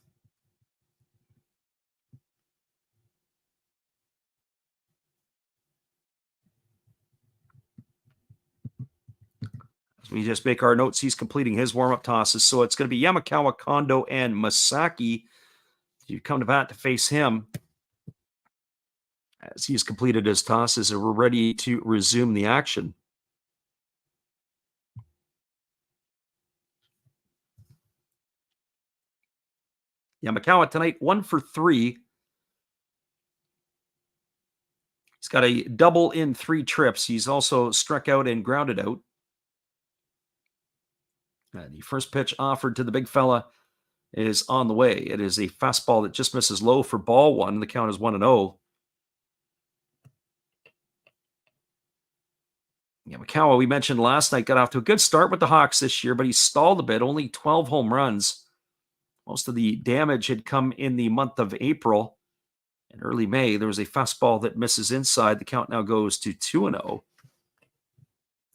S1: We just make our notes. He's completing his warm-up tosses. So it's going to be Yamakawa, Kondo, and Masaki. You come to bat to face him as he's completed his tosses, and we're ready to resume the action. Yamakawa tonight, 1 for 3. He's got a double in 3 trips. He's also struck out and grounded out. The first pitch offered to the big fella is on the way. It is a fastball that just misses low for ball 1. The count is 1-0. Yamakawa, we mentioned last night, got off to a good start with the Hawks this year, but he stalled a bit, only 12 home runs. Most of the damage had come in the month of April. In early May, there was a fastball that misses inside. The count now goes to 2-0.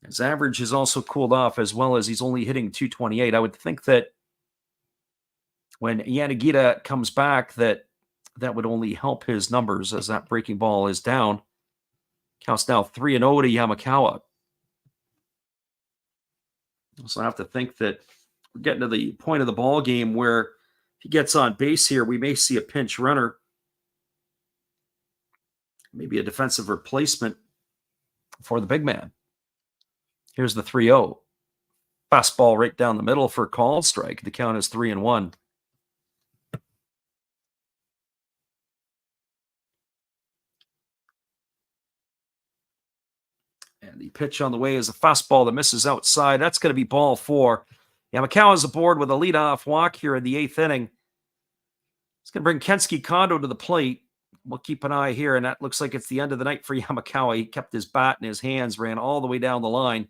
S1: His average has also cooled off, as well as he's only hitting 228. I would think that when Yanagita comes back, that would only help his numbers, as that breaking ball is down. Counts now 3-0 to Yamakawa. So I have to think that we're getting to the point of the ball game where if he gets on base here, we may see a pinch runner, maybe a defensive replacement for the big man. Here's the 3-0. Fastball right down the middle for a called strike. The count is 3-1. And the pitch on the way is a fastball that misses outside. That's going to be ball 4. Yamakawa's aboard with a leadoff walk here in the 8th inning. It's going to bring Kensuke Kondo to the plate. We'll keep an eye here, and that looks like it's the end of the night for Yamakawa. He kept his bat in his hands, ran all the way down the line.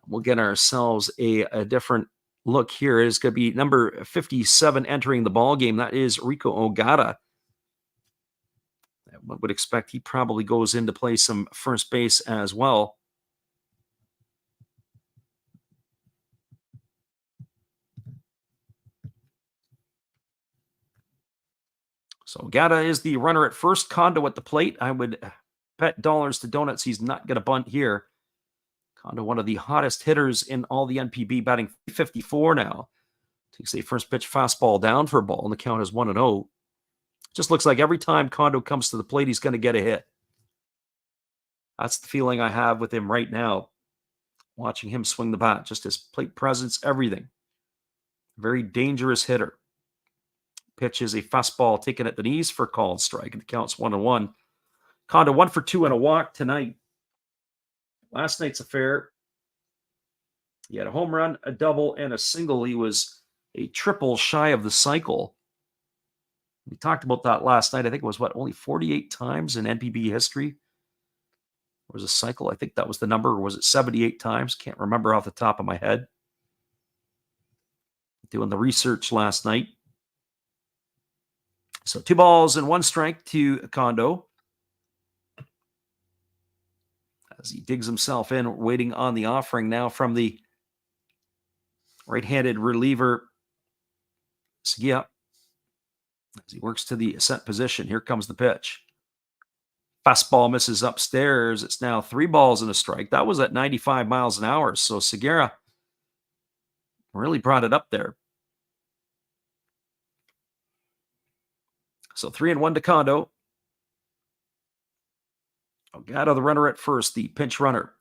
S1: We'll get ourselves a different look here. It's going to be number 57 entering the ball game. That is Riko Ogata. One would expect he probably goes in to play some first base as well. So Ogata is the runner at first. Kondo at the plate. I would bet dollars to donuts he's not going to bunt here. Kondo, one of the hottest hitters in all the NPB, batting 54 now. Takes a first pitch fastball down for a ball, and the count is 1-0. Just looks like every time Kondo comes to the plate, he's going to get a hit. That's the feeling I have with him right now. Watching him swing the bat, just his plate presence, everything. Very dangerous hitter. Pitch is a fastball taken at the knees for a called strike, and the count's 1-1. Kondo 1 for 2 and a walk tonight. Last night's affair, he had a home run, a double, and a single. He was a triple shy of the cycle. We talked about that last night. I think it was, only 48 times in NPB history? Or was a cycle? I think that was the number. Or was it 78 times? Can't remember off the top of my head. Doing the research last night. So 2 balls and 1 strike to Kondo. As he digs himself in, waiting on the offering now from the right-handed reliever, Sugiya. As he works to the set position, here comes the pitch. Fastball misses upstairs. It's now 3 balls and a strike. That was at 95 miles an hour, so Sugiya really brought it up there. So 3-1 to Kondo. Ogata, the runner at first, the pinch runner.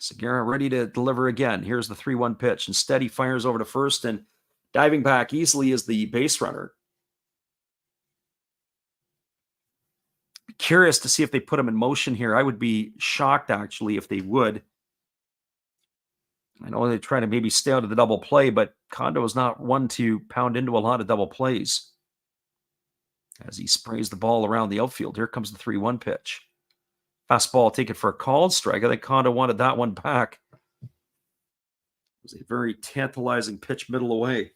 S1: Sugiya ready to deliver again. Here's the 3-1 pitch. Instead, he fires over to first, and diving back easily is the base runner. Curious to see if they put him in motion here. I would be shocked, actually, if they would. I know they try to maybe stay out of the double play, but Kondo is not one to pound into a lot of double plays. As he sprays the ball around the outfield, here comes the 3-1 pitch. Fastball taken for a called strike. I think Kondo wanted that one back. It was a very tantalizing pitch middle away.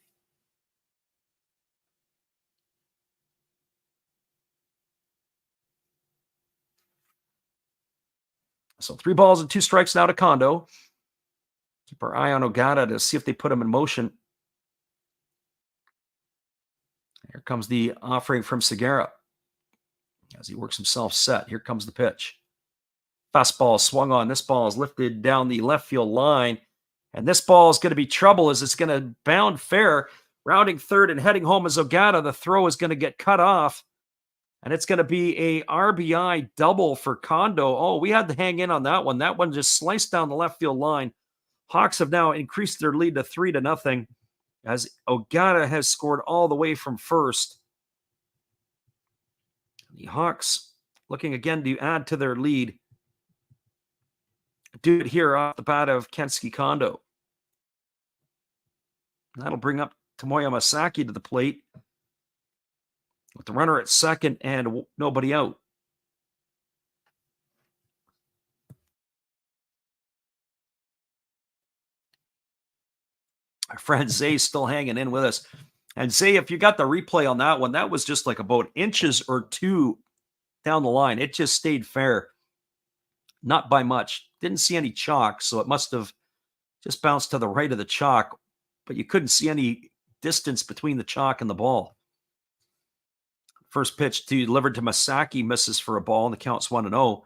S1: So 3 balls and 2 strikes now to Kondo. Keep our eye on Ogata to see if they put him in motion. Here comes the offering from Sugiya. As he works himself set, here comes the pitch. Fastball swung on. This ball is lifted down the left field line. And this ball is going to be trouble as it's going to bound fair. Rounding third and heading home is Ogata. The throw is going to get cut off. And it's going to be a RBI double for Kondo. Oh, we had to hang in on that one. That one just sliced down the left field line. Hawks have now increased their lead to 3-0 as Ogata has scored all the way from first. The Hawks looking again to add to their lead. Do it here off the bat of Kensuke Kondo. That'll bring up Tomoya Masaki to the plate with the runner at second and nobody out. Our friend Zay's still hanging in with us. And Zay, if you got the replay on that one, that was just like about inches or two down the line. It just stayed fair. Not by much. Didn't see any chalk, so it must have just bounced to the right of the chalk, but you couldn't see any distance between the chalk and the ball. First pitch delivered to Masaki misses for a ball, and the count's 1-0.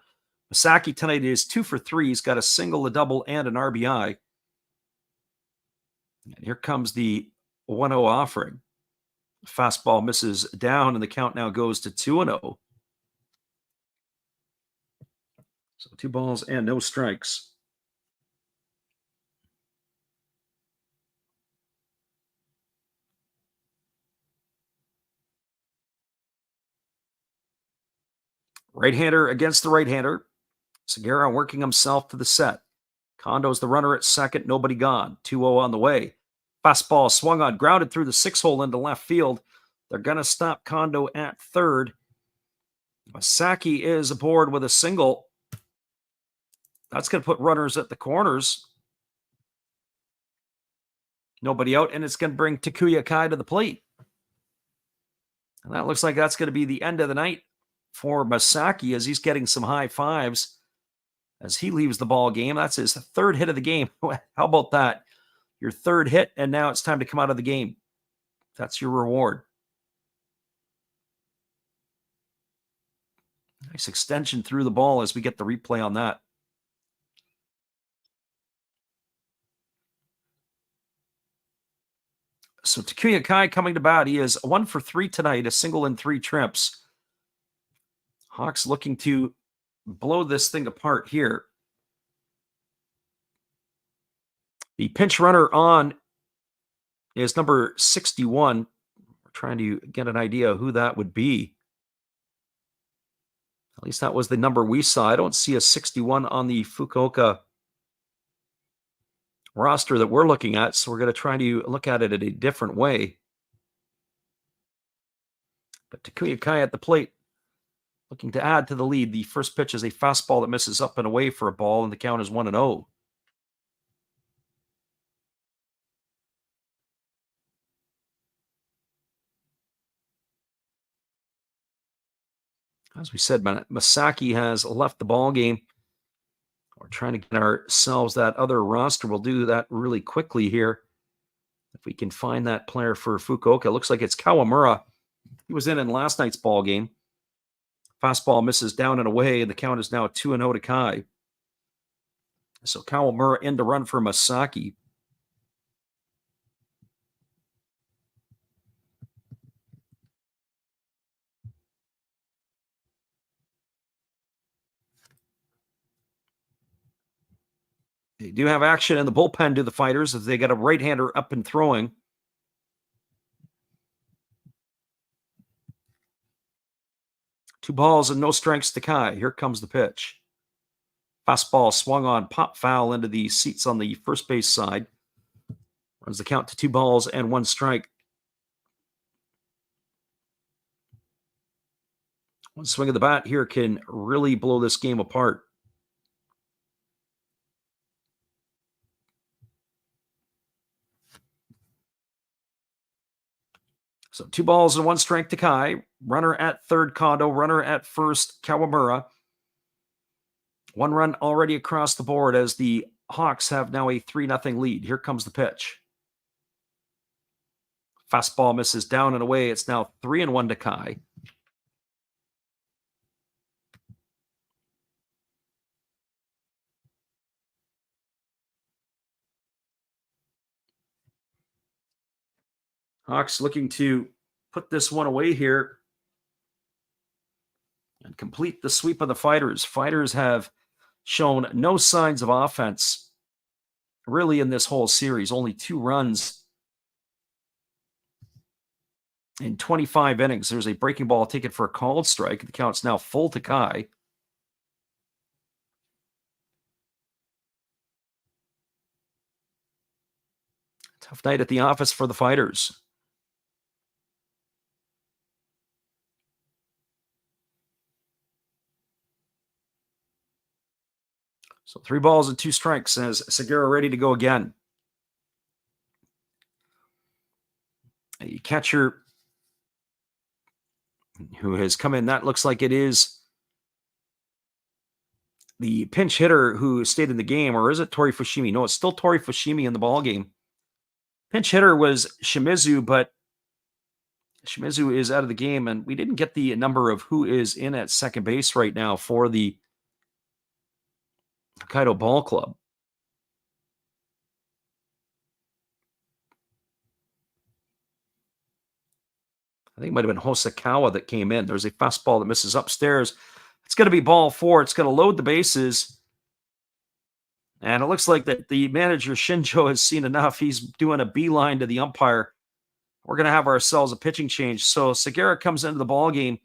S1: Masaki tonight is 2 for 3. He's got a single, a double, and an RBI. And here comes the 1-0 offering. Fastball misses down, and the count now goes to 2-0. So 2 balls and no strikes. Right-hander against the right-hander. Segura working himself to the set. Kondo's the runner at second, nobody gone. 2-0 on the way. Fastball swung on, grounded through the 6-hole into left field. They're going to stop Kondo at third. Masaki is aboard with a single. That's going to put runners at the corners. Nobody out, and it's going to bring Takuya Kai to the plate. And that looks like that's going to be the end of the night for Masaki as he's getting some high fives as he leaves the ball game. That's his third hit of the game. How about that? Your third hit, and now it's time to come out of the game. That's your reward. Nice extension through the ball as we get the replay on that. So Takuya Kai coming to bat. He is 1 for 3 tonight, a single in 3 trips. Hawks looking to blow this thing apart here. The pinch runner on is number 61. We're trying to get an idea of who that would be. At least that was the number we saw. I don't see a 61 on the Fukuoka roster that we're looking at, so we're going to try to look at it in a different way. But Takuya Kai at the plate, looking to add to the lead. The first pitch is a fastball that misses up and away for a ball, and the count is 1-0. As we said, Masaki has left the ball game. We're trying to get ourselves that other roster. We'll do that really quickly here. If we can find that player for Fukuoka. It looks like it's Kawamura. He was in last night's ball game. Fastball misses down and away, and the count is now 2-0 to Kai. So Kawamura in to run for Masaki. They do have action in the bullpen to the Fighters as they got a right-hander up and throwing. Two balls and no strikes to Kai. Here comes the pitch. Fastball swung on, pop foul into the seats on the first base side. Runs the count to 2 balls and 1 strike. One swing of the bat here can really blow this game apart. So 2 balls and 1 strike to Kai. Runner at third, Kondo. Runner at first, Kawamura. 1 run already across the board as the Hawks have now a 3-0 lead. Here comes the pitch. Fastball misses down and away. It's now 3-1 to Kai. Hawks looking to put this one away here and complete the sweep of the Fighters. Fighters have shown no signs of offense really in this whole series. Only 2 runs in 25 innings. There's a breaking ball taken for a called strike. The count's now full to Kai. Tough night at the office for the Fighters. So 3 balls and 2 strikes as Segura ready to go again. A catcher who has come in, that looks like it is the pinch hitter who stayed in the game, or is it Tori Fushimi? No, it's still Tori Fushimi in the ball game. Pinch hitter was Shimizu, but Shimizu is out of the game, and we didn't get the number of who is in at second base right now for the Hokkaido Ball Club. I think it might have been Hosokawa that came in. There's a fastball that misses upstairs. It's going to be ball 4. It's going to load the bases. And it looks like that the manager, Shinjo, has seen enough. He's doing a beeline to the umpire. We're going to have ourselves a pitching change. So Segura comes into the ball game.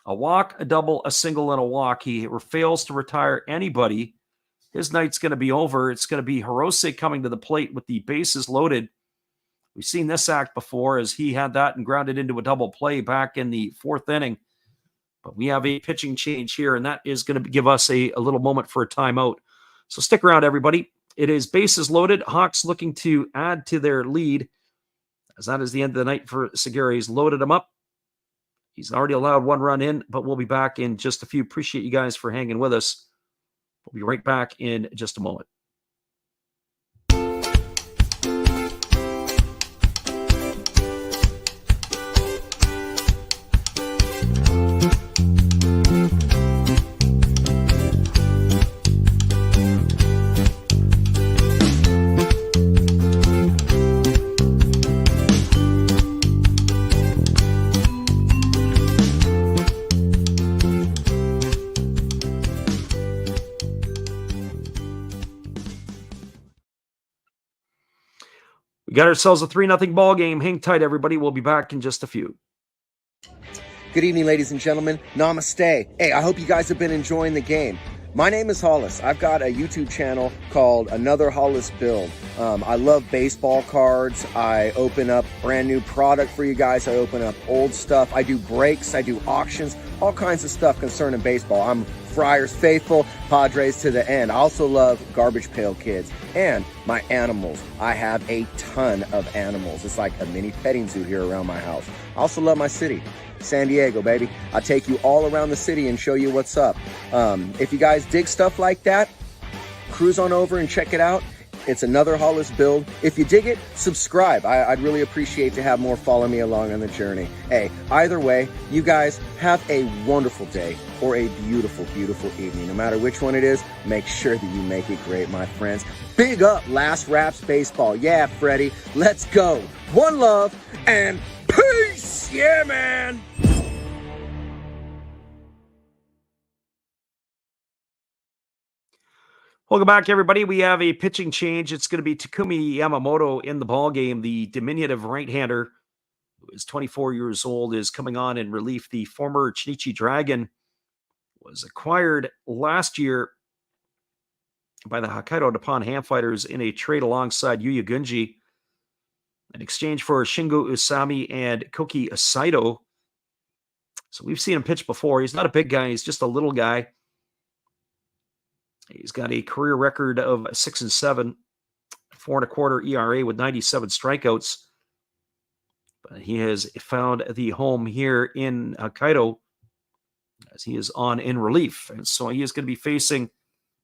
S1: A walk, a double, a single, and a walk. He fails to retire anybody. His night's going to be over. It's going to be Hirose coming to the plate with the bases loaded. We've seen this act before as he had that and grounded into a double play back in the 4th inning. But we have a pitching change here, and that is going to give us a little moment for a timeout. So stick around, everybody. It is bases loaded. Hawks looking to add to their lead, as that is the end of the night for Segura. He's loaded him up. He's already allowed 1 run in, but we'll be back in just a few. Appreciate you guys for hanging with us. We'll be right back in just a moment. We got ourselves a 3-0 ball game. Hang tight, everybody. We'll be back in just a few.
S6: Good evening, ladies and gentlemen. Namaste. Hey, I hope you guys have been enjoying the game. My name is Hollis. I've got a YouTube channel called Another Hollis Build. I love baseball cards. I open up brand new product for you guys. I open up old stuff. I do breaks. I do auctions. All kinds of stuff concerning baseball. I'm Friars faithful, Padres to the end. I also love Garbage Pail Kids and my animals. I have a ton of animals. It's like a mini petting zoo here around my house. I also love my city, San Diego, baby. I take you all around the city and show you what's up. If you guys dig stuff like that, cruise on over and check it out. It's Another Hollis Build. If you dig it, subscribe. I'd really appreciate to have more follow me along on the journey. Hey, either way, you guys have a wonderful day or a beautiful, beautiful evening. No matter which one it is, make sure that you make it great, my friends. Big up Last Raps Baseball. Yeah, Freddie, let's go. One love and peace. Yeah, man.
S1: Welcome back, everybody. We have a pitching change. It's going to be Takumi Yamamoto in the ballgame. The diminutive right-hander, who is 24 years old, is coming on in relief. The former Chinichi Dragon was acquired last year by the Hokkaido Nippon-Ham fighters in a trade alongside Yuya Gunji in exchange for Shingo Usami and Koki Saito. So we've seen him pitch before. He's not a big guy. He's just a little guy. He's got a career record of 6-7, 4.25 ERA with 97 strikeouts. But he has found the home here in Hokkaido as he is on in relief. And so he is going to be facing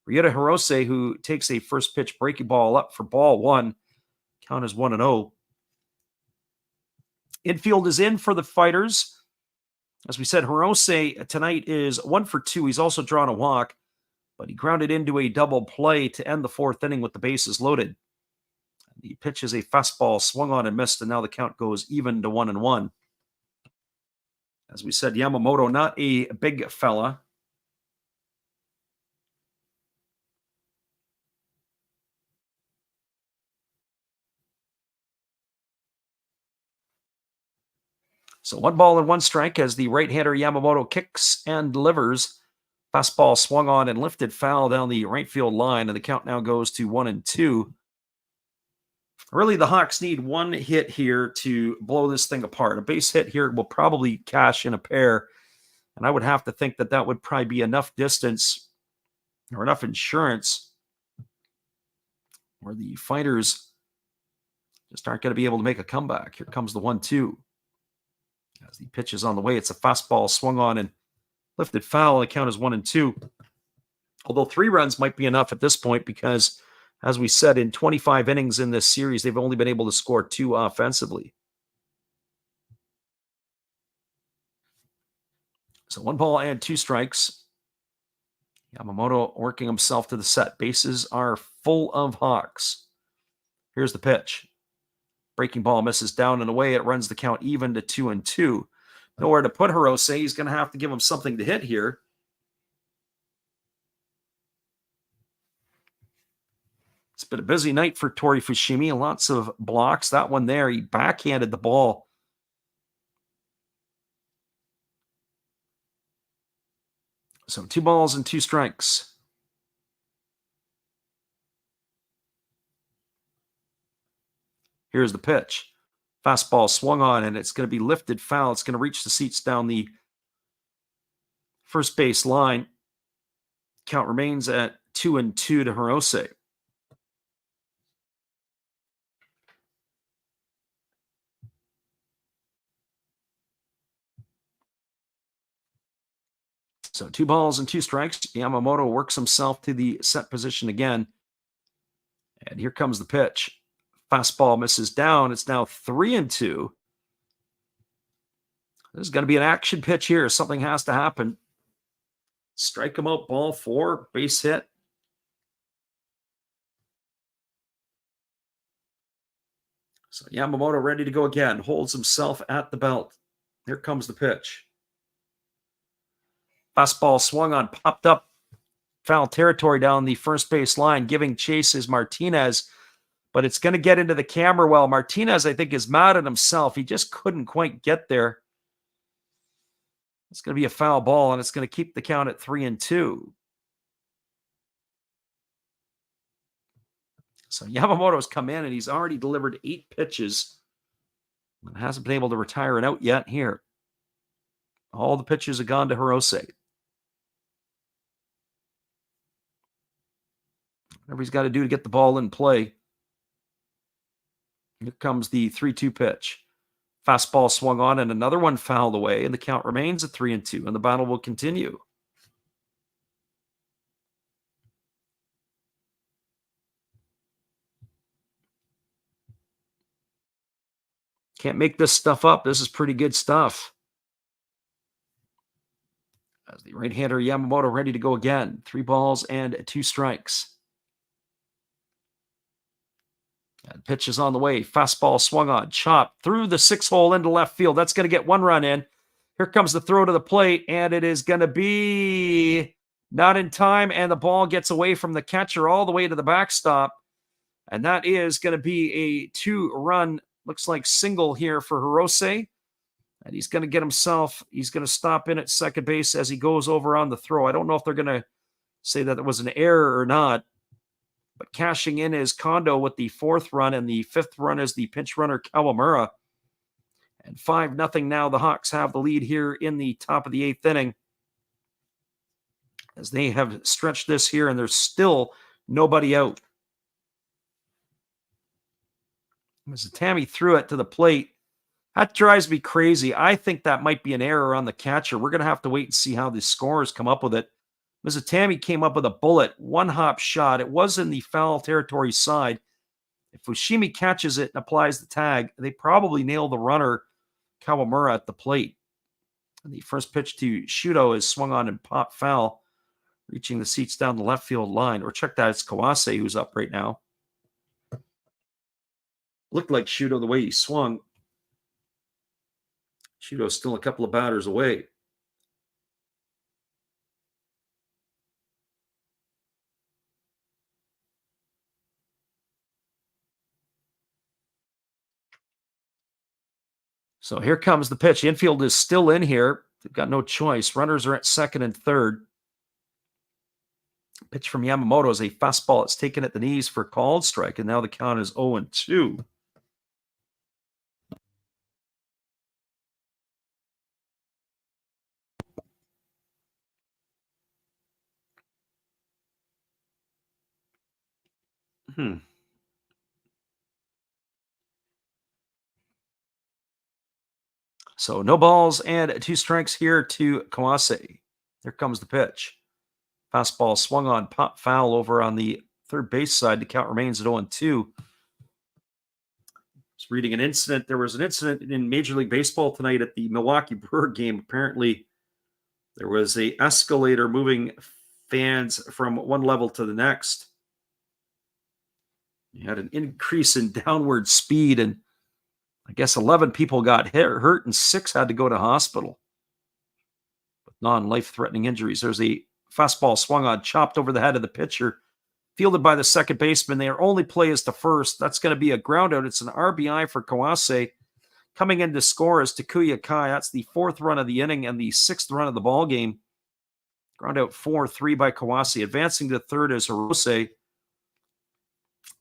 S1: Ryuta Hirose, who takes a first pitch breaking ball up for ball 1. Count is 1-0. Infield is in for the Fighters. As we said, Hirose tonight is 1 for 2. He's also drawn a walk, but he grounded into a double play to end the 4th inning with the bases loaded. The pitch is a fastball swung on and missed, and now the count goes even to 1-1. As we said, Yamamoto, not a big fella. So 1-1 as the right-hander Yamamoto kicks and delivers. Fastball swung on and lifted foul down the right field line, and the count now goes to 1-2. Really, the Hawks need one hit here to blow this thing apart. A base hit here will probably cash in a pair, and I would have to think that that would probably be enough distance or enough insurance where the fighters just aren't going to be able to make a comeback. Here comes the 1-2. As the pitch is on the way, it's a fastball swung on and lifted foul, and the count is 1-2. Although 3 runs might be enough at this point because, as we said, in 25 innings in this series, they've only been able to score 2 offensively. So 1-2 strikes. Yamamoto working himself to the set. Bases are full of Hawks. Here's the pitch. Breaking ball misses down and away. It runs the count even to 2-2. Nowhere to put Hirose. He's going to have to give him something to hit here. It's been a busy night for Tori Fushimi. Lots of blocks. That one there, he backhanded the ball. So 2-2 strikes. Here's the pitch. Fastball swung on, and it's going to be lifted foul. It's going to reach the seats down the first base line. Count remains at 2-2 to Hirose. So 2-2 strikes. Yamamoto works himself to the set position again. And here comes the pitch. Fastball misses down. It's now 3-2. This is going to be an action pitch here. Something has to happen. Strike him out, ball 4, base hit. So Yamamoto ready to go again. Holds himself at the belt. Here comes the pitch. Fastball swung on, popped up foul territory down the first base line. Giving chase is Martinez, but it's going to get into the camera well. Martinez, I think, is mad at himself. He just couldn't quite get there. It's going to be a foul ball, and it's going to keep the count at 3-2. So Yamamoto's come in, and he's already delivered 8 pitches. And hasn't been able to retire an out yet here. All the pitches have gone to Hirose. Whatever he's got to do to get the ball in play. Here comes the 3-2 pitch. Fastball swung on and another one fouled away, and the count remains at 3-2, and the battle will continue. Can't make this stuff up. This is pretty good stuff. As the right-hander Yamamoto ready to go again. 3-2 strikes. And pitch is on the way. Fastball swung on. Chop through the 6-hole into left field. That's going to get 1 run in. Here comes the throw to the plate, and it is going to be not in time, and the ball gets away from the catcher all the way to the backstop. And that is going to be a 2-run, looks like single here for Hirose. And he's going to get himself, he's going to stop in at second base as he goes over on the throw. I don't know if they're going to say that it was an error or not. But cashing in is Kondo with the 4th run, and the 5th run is the pinch runner Kawamura. And 5-0 now. The Hawks have the lead here in the top of the 8th inning, as they have stretched this here, and there's still nobody out. Tammy threw it to the plate. That drives me crazy. I think that might be an error on the catcher. We're going to have to wait and see how the scorers come up with it. Mizutami came up with a bullet, 1-hop shot. It was in the foul territory side. If Fushimi catches it and applies the tag, they probably nail the runner, Kawamura, at the plate. And the first pitch to Shuto is swung on and popped foul, reaching the seats down the left field line. Or check that, it's Kawase who's up right now. looked like Shudo the way he swung. Shudo's still a couple of batters away. So here comes the pitch. Infield is still in here. They've got no choice. Runners are at second and third. Pitch from Yamamoto is a fastball. It's taken at the knees for called strike, and now the count is 0-2. So no balls and 2 strikes here to Kawase. Here comes the pitch. Fastball swung on, pop foul over on the third base side. The count remains at 0-2. I was reading an incident. There was an incident in Major League Baseball tonight at the Milwaukee Brewer game. Apparently, there was a escalator moving fans from one level to the next. You had an increase in downward speed, and I guess 11 people got hurt and 6 had to go to hospital with non-life-threatening injuries. There's a fastball swung on, chopped over the head of the pitcher, fielded by the second baseman. Their only play is to first. That's going to be a ground out. It's an RBI for Kawase. Coming in to score is Takuya Kai. That's the 4th run of the inning and the 6th run of the ball game. Ground out 4-3 by Kawase. Advancing to third is Hirose.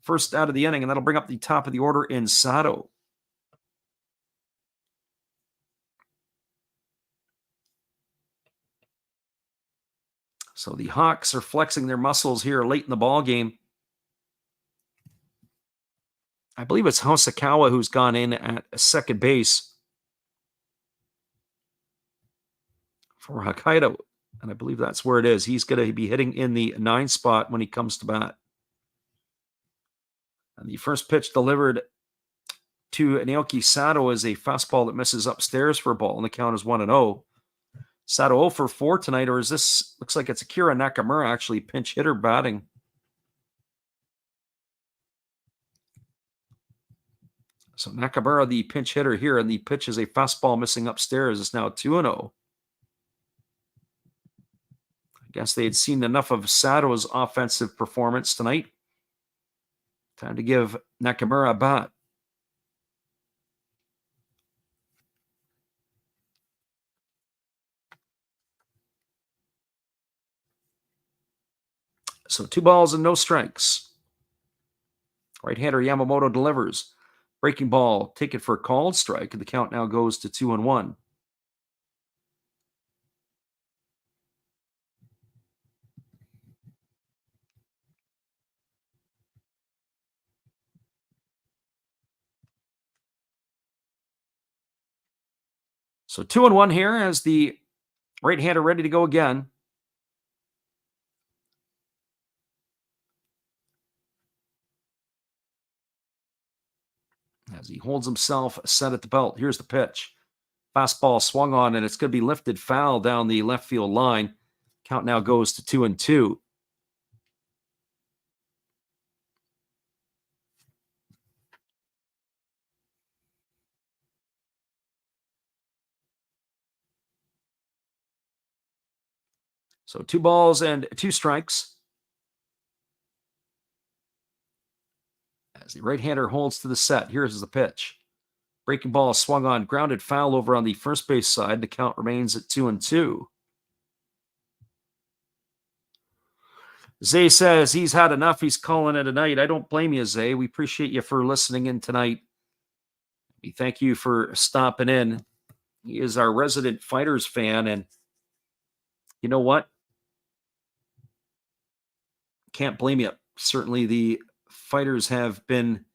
S1: First out of the inning, and that'll bring up the top of the order in Sato. So the Hawks are flexing their muscles here late in the ball game. I believe it's Hosokawa who's gone in at second base for Hokkaido. And I believe that's where it is. He's going to be hitting in the 9 spot when he comes to bat. And the first pitch delivered to Naoki Sato is a fastball that misses upstairs for a ball, and the count is 1-0. Sato 0 for 4 tonight, or is this, looks like it's Akira Nakamura actually pinch hitter batting. So Nakamura, the pinch hitter here, and the pitch is a fastball missing upstairs. It's now 2-0. I guess they had seen enough of Sato's offensive performance tonight. Time to give Nakamura a bat. So 2 balls and no strikes. Right-hander Yamamoto delivers. Breaking ball, take it for a called strike, and the count now goes to 2-1. So 2-1 here as the right-hander ready to go again. As he holds himself set at the belt. Here's the pitch. Fastball swung on, and it's going to be lifted foul down the left field line. Count now goes to 2-2. So 2 balls and 2 strikes. As the right-hander holds to the set, here's the pitch. Breaking ball swung on, grounded foul over on the first base side. The count remains at 2-2. Zay says he's had enough. He's calling it a night. I don't blame you, Zay. We appreciate you for listening in tonight. We thank you for stopping in. He is our resident Fighters fan, and you know what? Can't blame you. Certainly the Fighters have been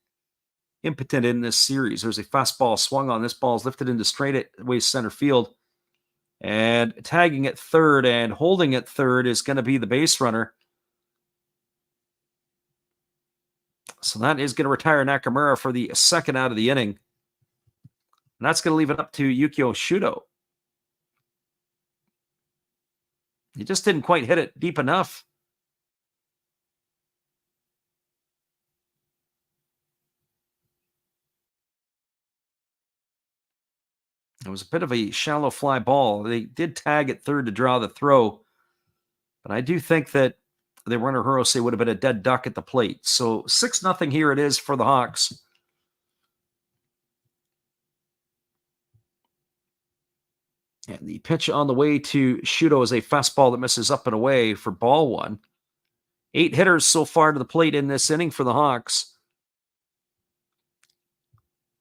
S1: impotent in this series. There's a fastball swung on. This ball's lifted into straightaway center field. And tagging at third and holding at third is going to be the base runner. So that is going to retire Nakamura for the 2nd out of the inning. And that's going to leave it up to Yukio Shudo. He just didn't quite hit it deep enough. It was a bit of a shallow fly ball. They did tag at third to draw the throw, but I do think that the runner Hirose would have been a dead duck at the plate. So 6-0 here it is for the Hawks. And the pitch on the way to Shudo is a fastball that misses up and away for ball one. 8 hitters so far to the plate in this inning for the Hawks.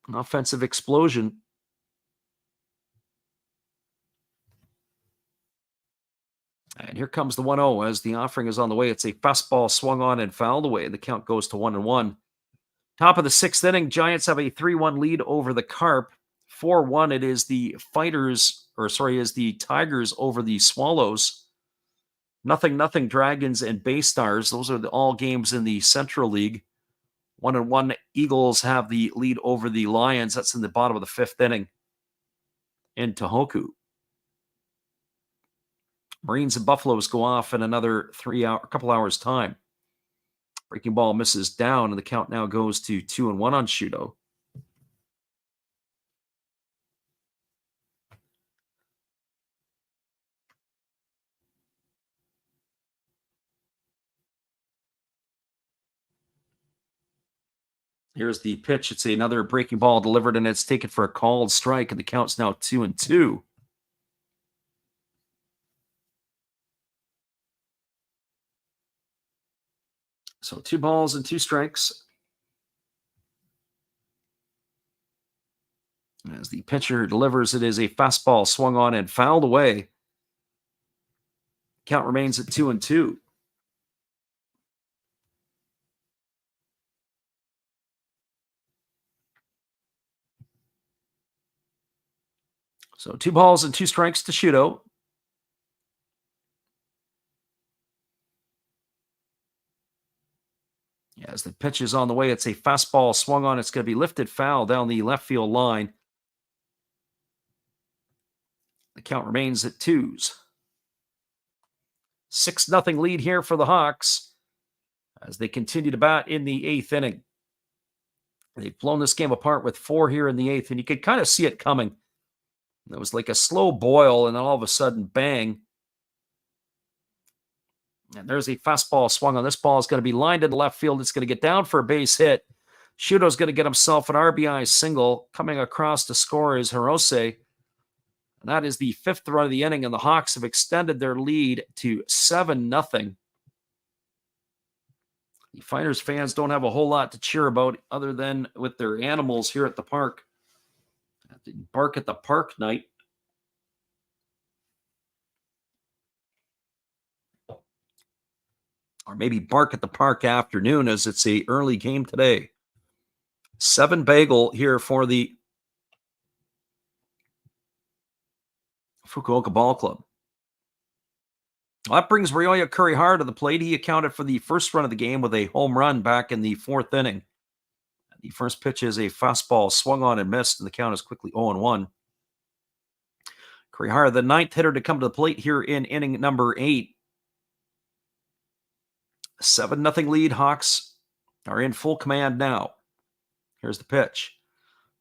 S1: An offensive explosion. And here comes the 1-0 as the offering is on the way. It's a fastball swung on and fouled away. The count goes to 1-1. Top of the 6th inning, Giants have a 3-1 lead over the Carp. 4-1, it is the Tigers over the Swallows. 0-0 Dragons and Bay Stars. Those are all games in the Central League. 1-1 Eagles have the lead over the Lions. That's in the bottom of the 5th inning in Tohoku. Marines and Buffaloes go off in another couple hours time. Breaking ball misses down, and the count now goes to 2-1 on Shudo. Here's the pitch. It's another breaking ball delivered, and it's taken for a called strike, and the count's now 2-2. So 2 balls and 2 strikes. As the pitcher delivers, it is a fastball swung on and fouled away. Count remains at 2-2. So 2 balls and 2 strikes to Shudo. As the pitch is on the way, it's a fastball swung on. It's going to be lifted foul down the left field line. The count remains at 2s. 6-0 lead here for the Hawks as they continue to bat in the 8th inning. They've blown this game apart with 4 here in the 8th, and you could kind of see it coming. It was like a slow boil, and then all of a sudden, bang. And there's a fastball swung on. This ball is going to be lined into left field. It's going to get down for a base hit. Shudo's going to get himself an RBI single. Coming across to score is Hirose. And that is the 5th run of the inning, and the Hawks have extended their lead to 7-0. The Fighters fans don't have a whole lot to cheer about other than with their animals here at the park. The bark at the park night. Or maybe bark at the park afternoon, as it's a early game today. 7 bagel here for the Fukuoka Ball Club. Well, that brings Ryoya Kurihara to the plate. He accounted for the first run of the game with a home run back in the 4th inning. The first pitch is a fastball swung on and missed, and the count is quickly 0-1. Kurihara, the 9th hitter to come to the plate here in inning number 8. 7-0 lead. Hawks are in full command now. Here's the pitch.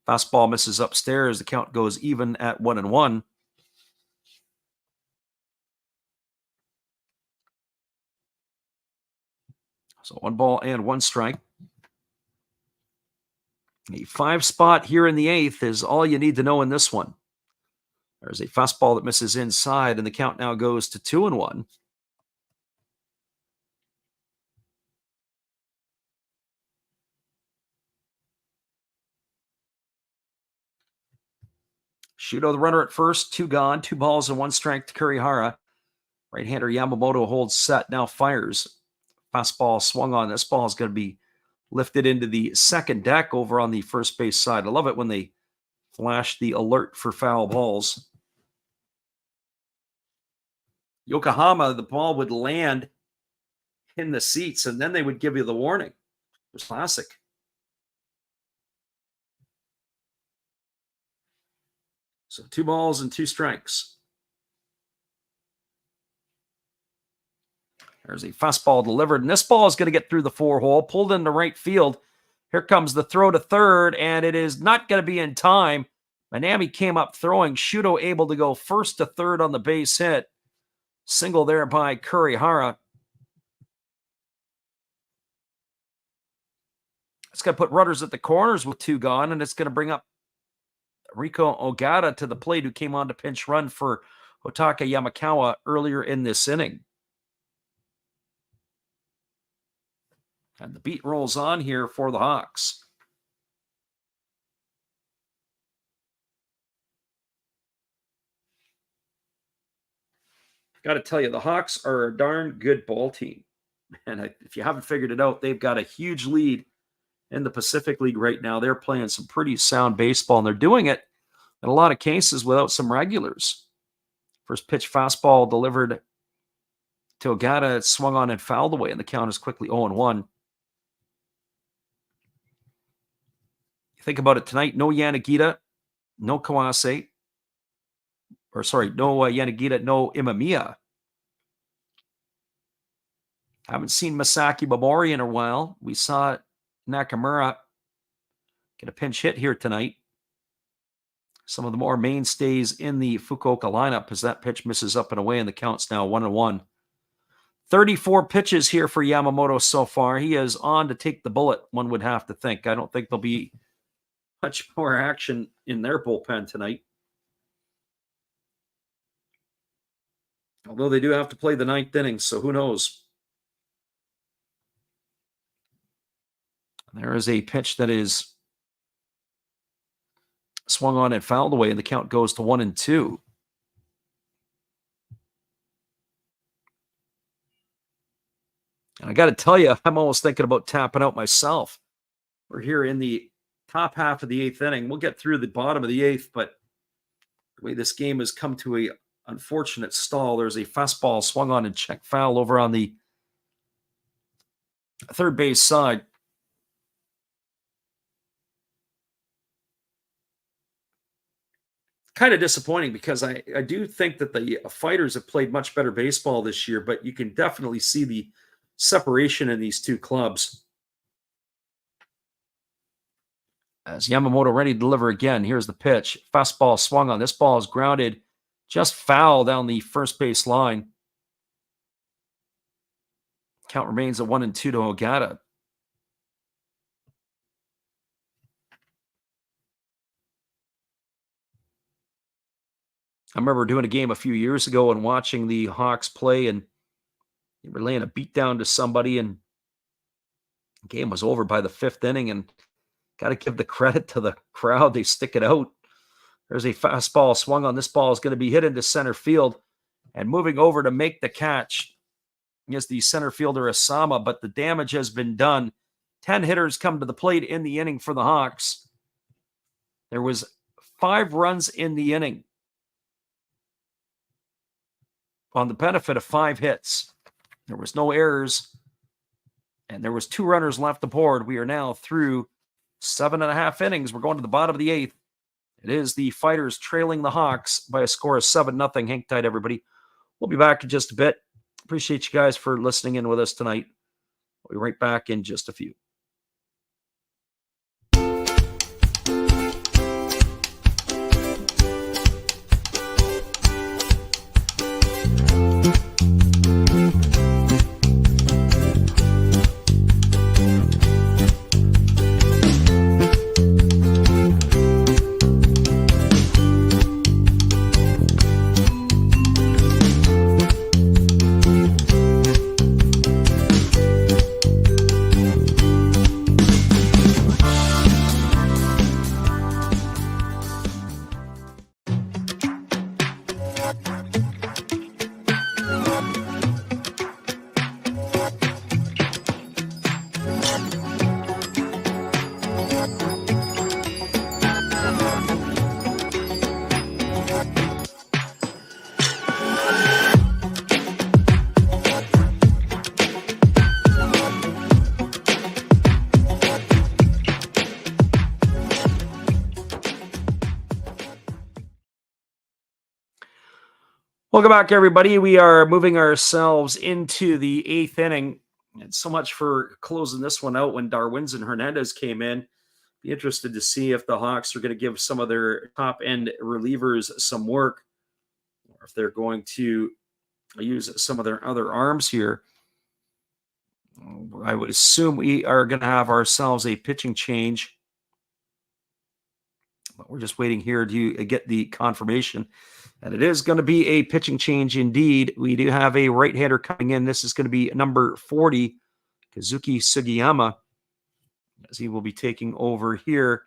S1: Fastball misses upstairs. The count goes even at 1-1. So 1 ball and 1 strike. A 5 spot here in the 8th is all you need to know in this one. There's a fastball that misses inside, and the count now goes to 2-1. Shudo, the runner at first, 2 gone, 2 balls and 1 strike to Kurihara. Right-hander Yamamoto holds set, now fires. Fastball swung on. This ball is going to be lifted into the second deck over on the first base side. I love it when they flash the alert for foul balls. Yokohama, the ball would land in the seats, and then they would give you the warning. It was classic. So 2 balls and 2 strikes. There's a fastball delivered, and this ball is going to get through the 4-hole, pulled into right field. Here comes the throw to third, and it is not going to be in time. Minami came up throwing. Shuto able to go first to third on the base hit. Single there by Kurihara. It's going to put runners at the corners with 2 gone, and it's going to bring up Riko Ogata to the plate, who came on to pinch run for Otaka Yamakawa earlier in this inning. And the beat rolls on here for the Hawks. Got to tell you, the Hawks are a darn good ball team. And if you haven't figured it out, they've got a huge lead in the Pacific League right now. They're playing some pretty sound baseball, and they're doing it in a lot of cases without some regulars. First pitch fastball delivered to Ogata. It swung on and fouled away, and the count is quickly 0-1. Think about it tonight. No Yanagita, no Kawase. No Yanagita, no Imamiya. Haven't seen Masaki Momori in a while. We saw Nakamura get a pinch hit here tonight. Some of the more mainstays in the Fukuoka lineup as that pitch misses up and away, and the count's now 1-1. 34 pitches here for Yamamoto so far. He is on to take the bullet, one would have to think. I don't think there'll be much more action in their bullpen tonight. Although they do have to play the 9th inning, so who knows? There is a pitch that is swung on and fouled away, and the count goes to 1-2. And I got to tell you, I'm almost thinking about tapping out myself. We're here in the top half of the 8th inning. We'll get through the bottom of the 8th, but the way this game has come to a unfortunate stall, there's a fastball swung on and check foul over on the third base side. Kind of disappointing because I do think that the Fighters have played much better baseball this year, but you can definitely see the separation in these two clubs. As Yamamoto ready to deliver again, here's the pitch. Fastball swung on. This ball is grounded just foul down the first base line. Count remains at 1-2 to Ogata. I remember doing a game a few years ago and watching the Hawks play, and they were laying a beat down to somebody, and the game was over by the 5th inning, and got to give the credit to the crowd. They stick it out. There's a fastball swung on. This ball is going to be hit into center field, and moving over to make the catch is the center fielder Asama, but the damage has been done. 10 hitters come to the plate in the inning for the Hawks. There was 5 runs in the inning on the benefit of 5 hits. There was no errors, and there was 2 runners left aboard. We are now through 7.5 innings. We're going to the bottom of the 8th. It is the Fighters trailing the Hawks by a score of 7-0. Hang tight, everybody. We'll be back in just a bit. Appreciate you guys for listening in with us tonight. We'll be right back in just a few. Welcome back, everybody. We are moving ourselves into the 8th inning. And so much for closing this one out when Darwinson Hernandez came in. Be interested to see if the Hawks are going to give some of their top-end relievers some work, or if they're going to use some of their other arms here. I would assume we are going to have ourselves a pitching change, but we're just waiting here to get the confirmation. And it is going to be a pitching change indeed. We do have a right-hander coming in. This is going to be number 40, Kazuki Sugiyama, as he will be taking over here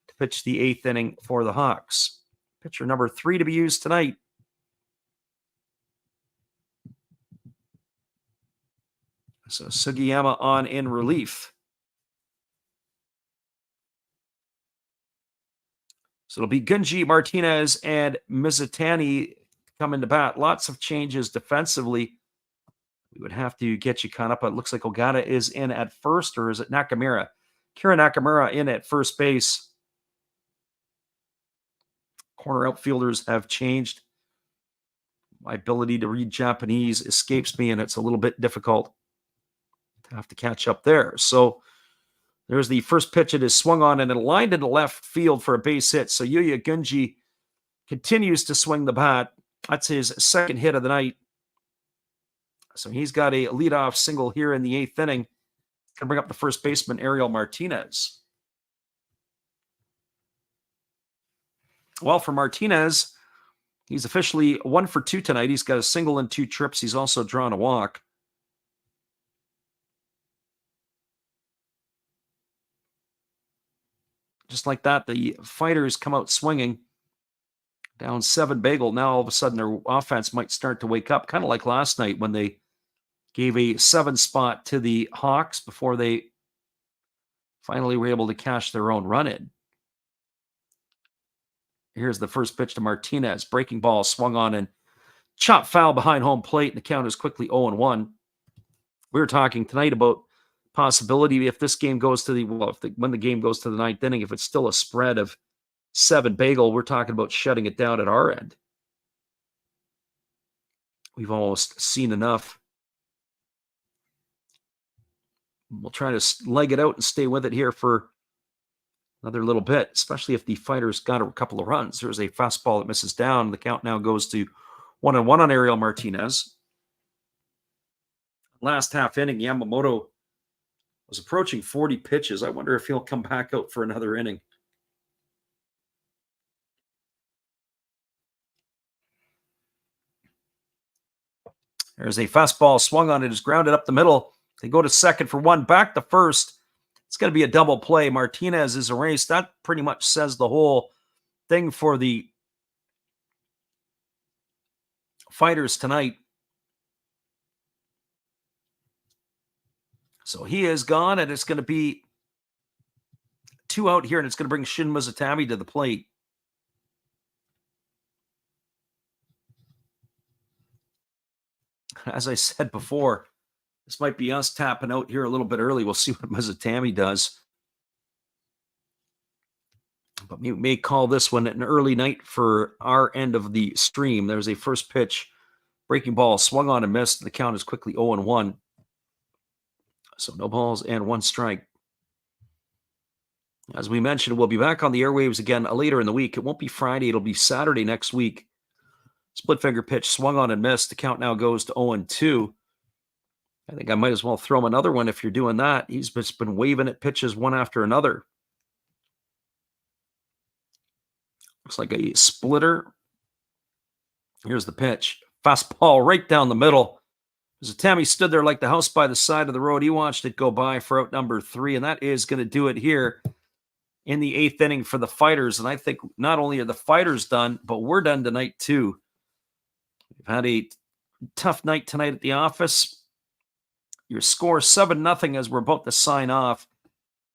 S1: to pitch the 8th inning for the Hawks. Pitcher number 3 to be used tonight. So Sugiyama on in relief. So it'll be Gunji, Martinez, and Mizutani coming to bat. Lots of changes defensively. We would have to get you caught up. It looks like Ogata is in at first, or is it Nakamura? Kira Nakamura in at first base. Corner outfielders have changed. My ability to read Japanese escapes me, and it's a little bit difficult to have to catch up there. So there's the first pitch. It is swung on and it lined into left field for a base hit. So Yuya Gunji continues to swing the bat. That's his second hit of the night. So he's got a leadoff single here in the 8th inning. Can bring up the first baseman, Ariel Martinez. Well, for Martinez, he's officially 1 for 2 tonight. He's got a single and 2 trips. He's also drawn a walk. Just like that, the Fighters come out swinging. Down 7 bagel. Now all of a sudden their offense might start to wake up, kind of like last night when they gave a 7 spot to the Hawks before they finally were able to cash their own run in. Here's the first pitch to Martinez. Breaking ball swung on and chopped foul behind home plate, and the count is quickly 0-1. We were talking tonight about possibility if this game goes to when the game goes to the 9th inning, if it's still a spread of 7 bagel, we're talking about shutting it down at our end. We've almost seen enough. We'll try to leg it out and stay with it here for another little bit, especially if the Fighters got a couple of runs. There's a fastball that misses down. The count now goes to 1-1 on Ariel Martinez. Last half inning, Yamamoto was approaching 40 pitches. I wonder if he'll come back out for another inning. There's a fastball swung on. It is grounded up the middle. They go to second for 1, back to first. It's going to be a double play. Martinez is erased. That pretty much says the whole thing for the Fighters tonight. So he is gone, and it's going to be 2 out here, and it's going to bring Shin Mizutami to the plate. As I said before, this might be us tapping out here a little bit early. We'll see what Mizutami does. But we may call this one an early night for our end of the stream. There's a first pitch. Breaking ball swung on and missed. The count is quickly 0-1. So no balls and 1 strike. As we mentioned, we'll be back on the airwaves again later in the week. It won't be Friday. It'll be Saturday next week. Split finger pitch swung on and missed. The count now goes to 0-2. I think I might as well throw him another one if you're doing that. He's just been waving at pitches one after another. Looks like a splitter. Here's the pitch. Fastball right down the middle. Tammy stood there like the house by the side of the road. He watched it go by for out number 3, and that is going to do it here in the 8th inning for the Fighters. And I think not only are the Fighters done, but we're done tonight too. We've had a tough night tonight at the office. Your score 7-0 as we're about to sign off.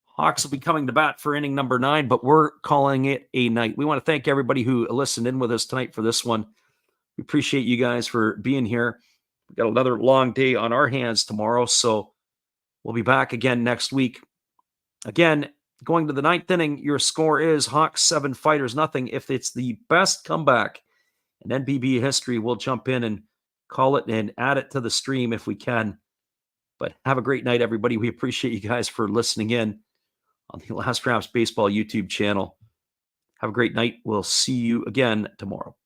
S1: Hawks will be coming to bat for inning number 9, but we're calling it a night. We want to thank everybody who listened in with us tonight for this one. We appreciate you guys for being here. We've got another long day on our hands tomorrow, so we'll be back again next week. Again, going to the 9th inning, your score is Hawks 7, Fighters nothing. If it's the best comeback in NPB history, we'll jump in and call it and add it to the stream if we can. But have a great night, everybody. We appreciate you guys for listening in on the Last Raps Baseball YouTube channel. Have a great night. We'll see you again tomorrow.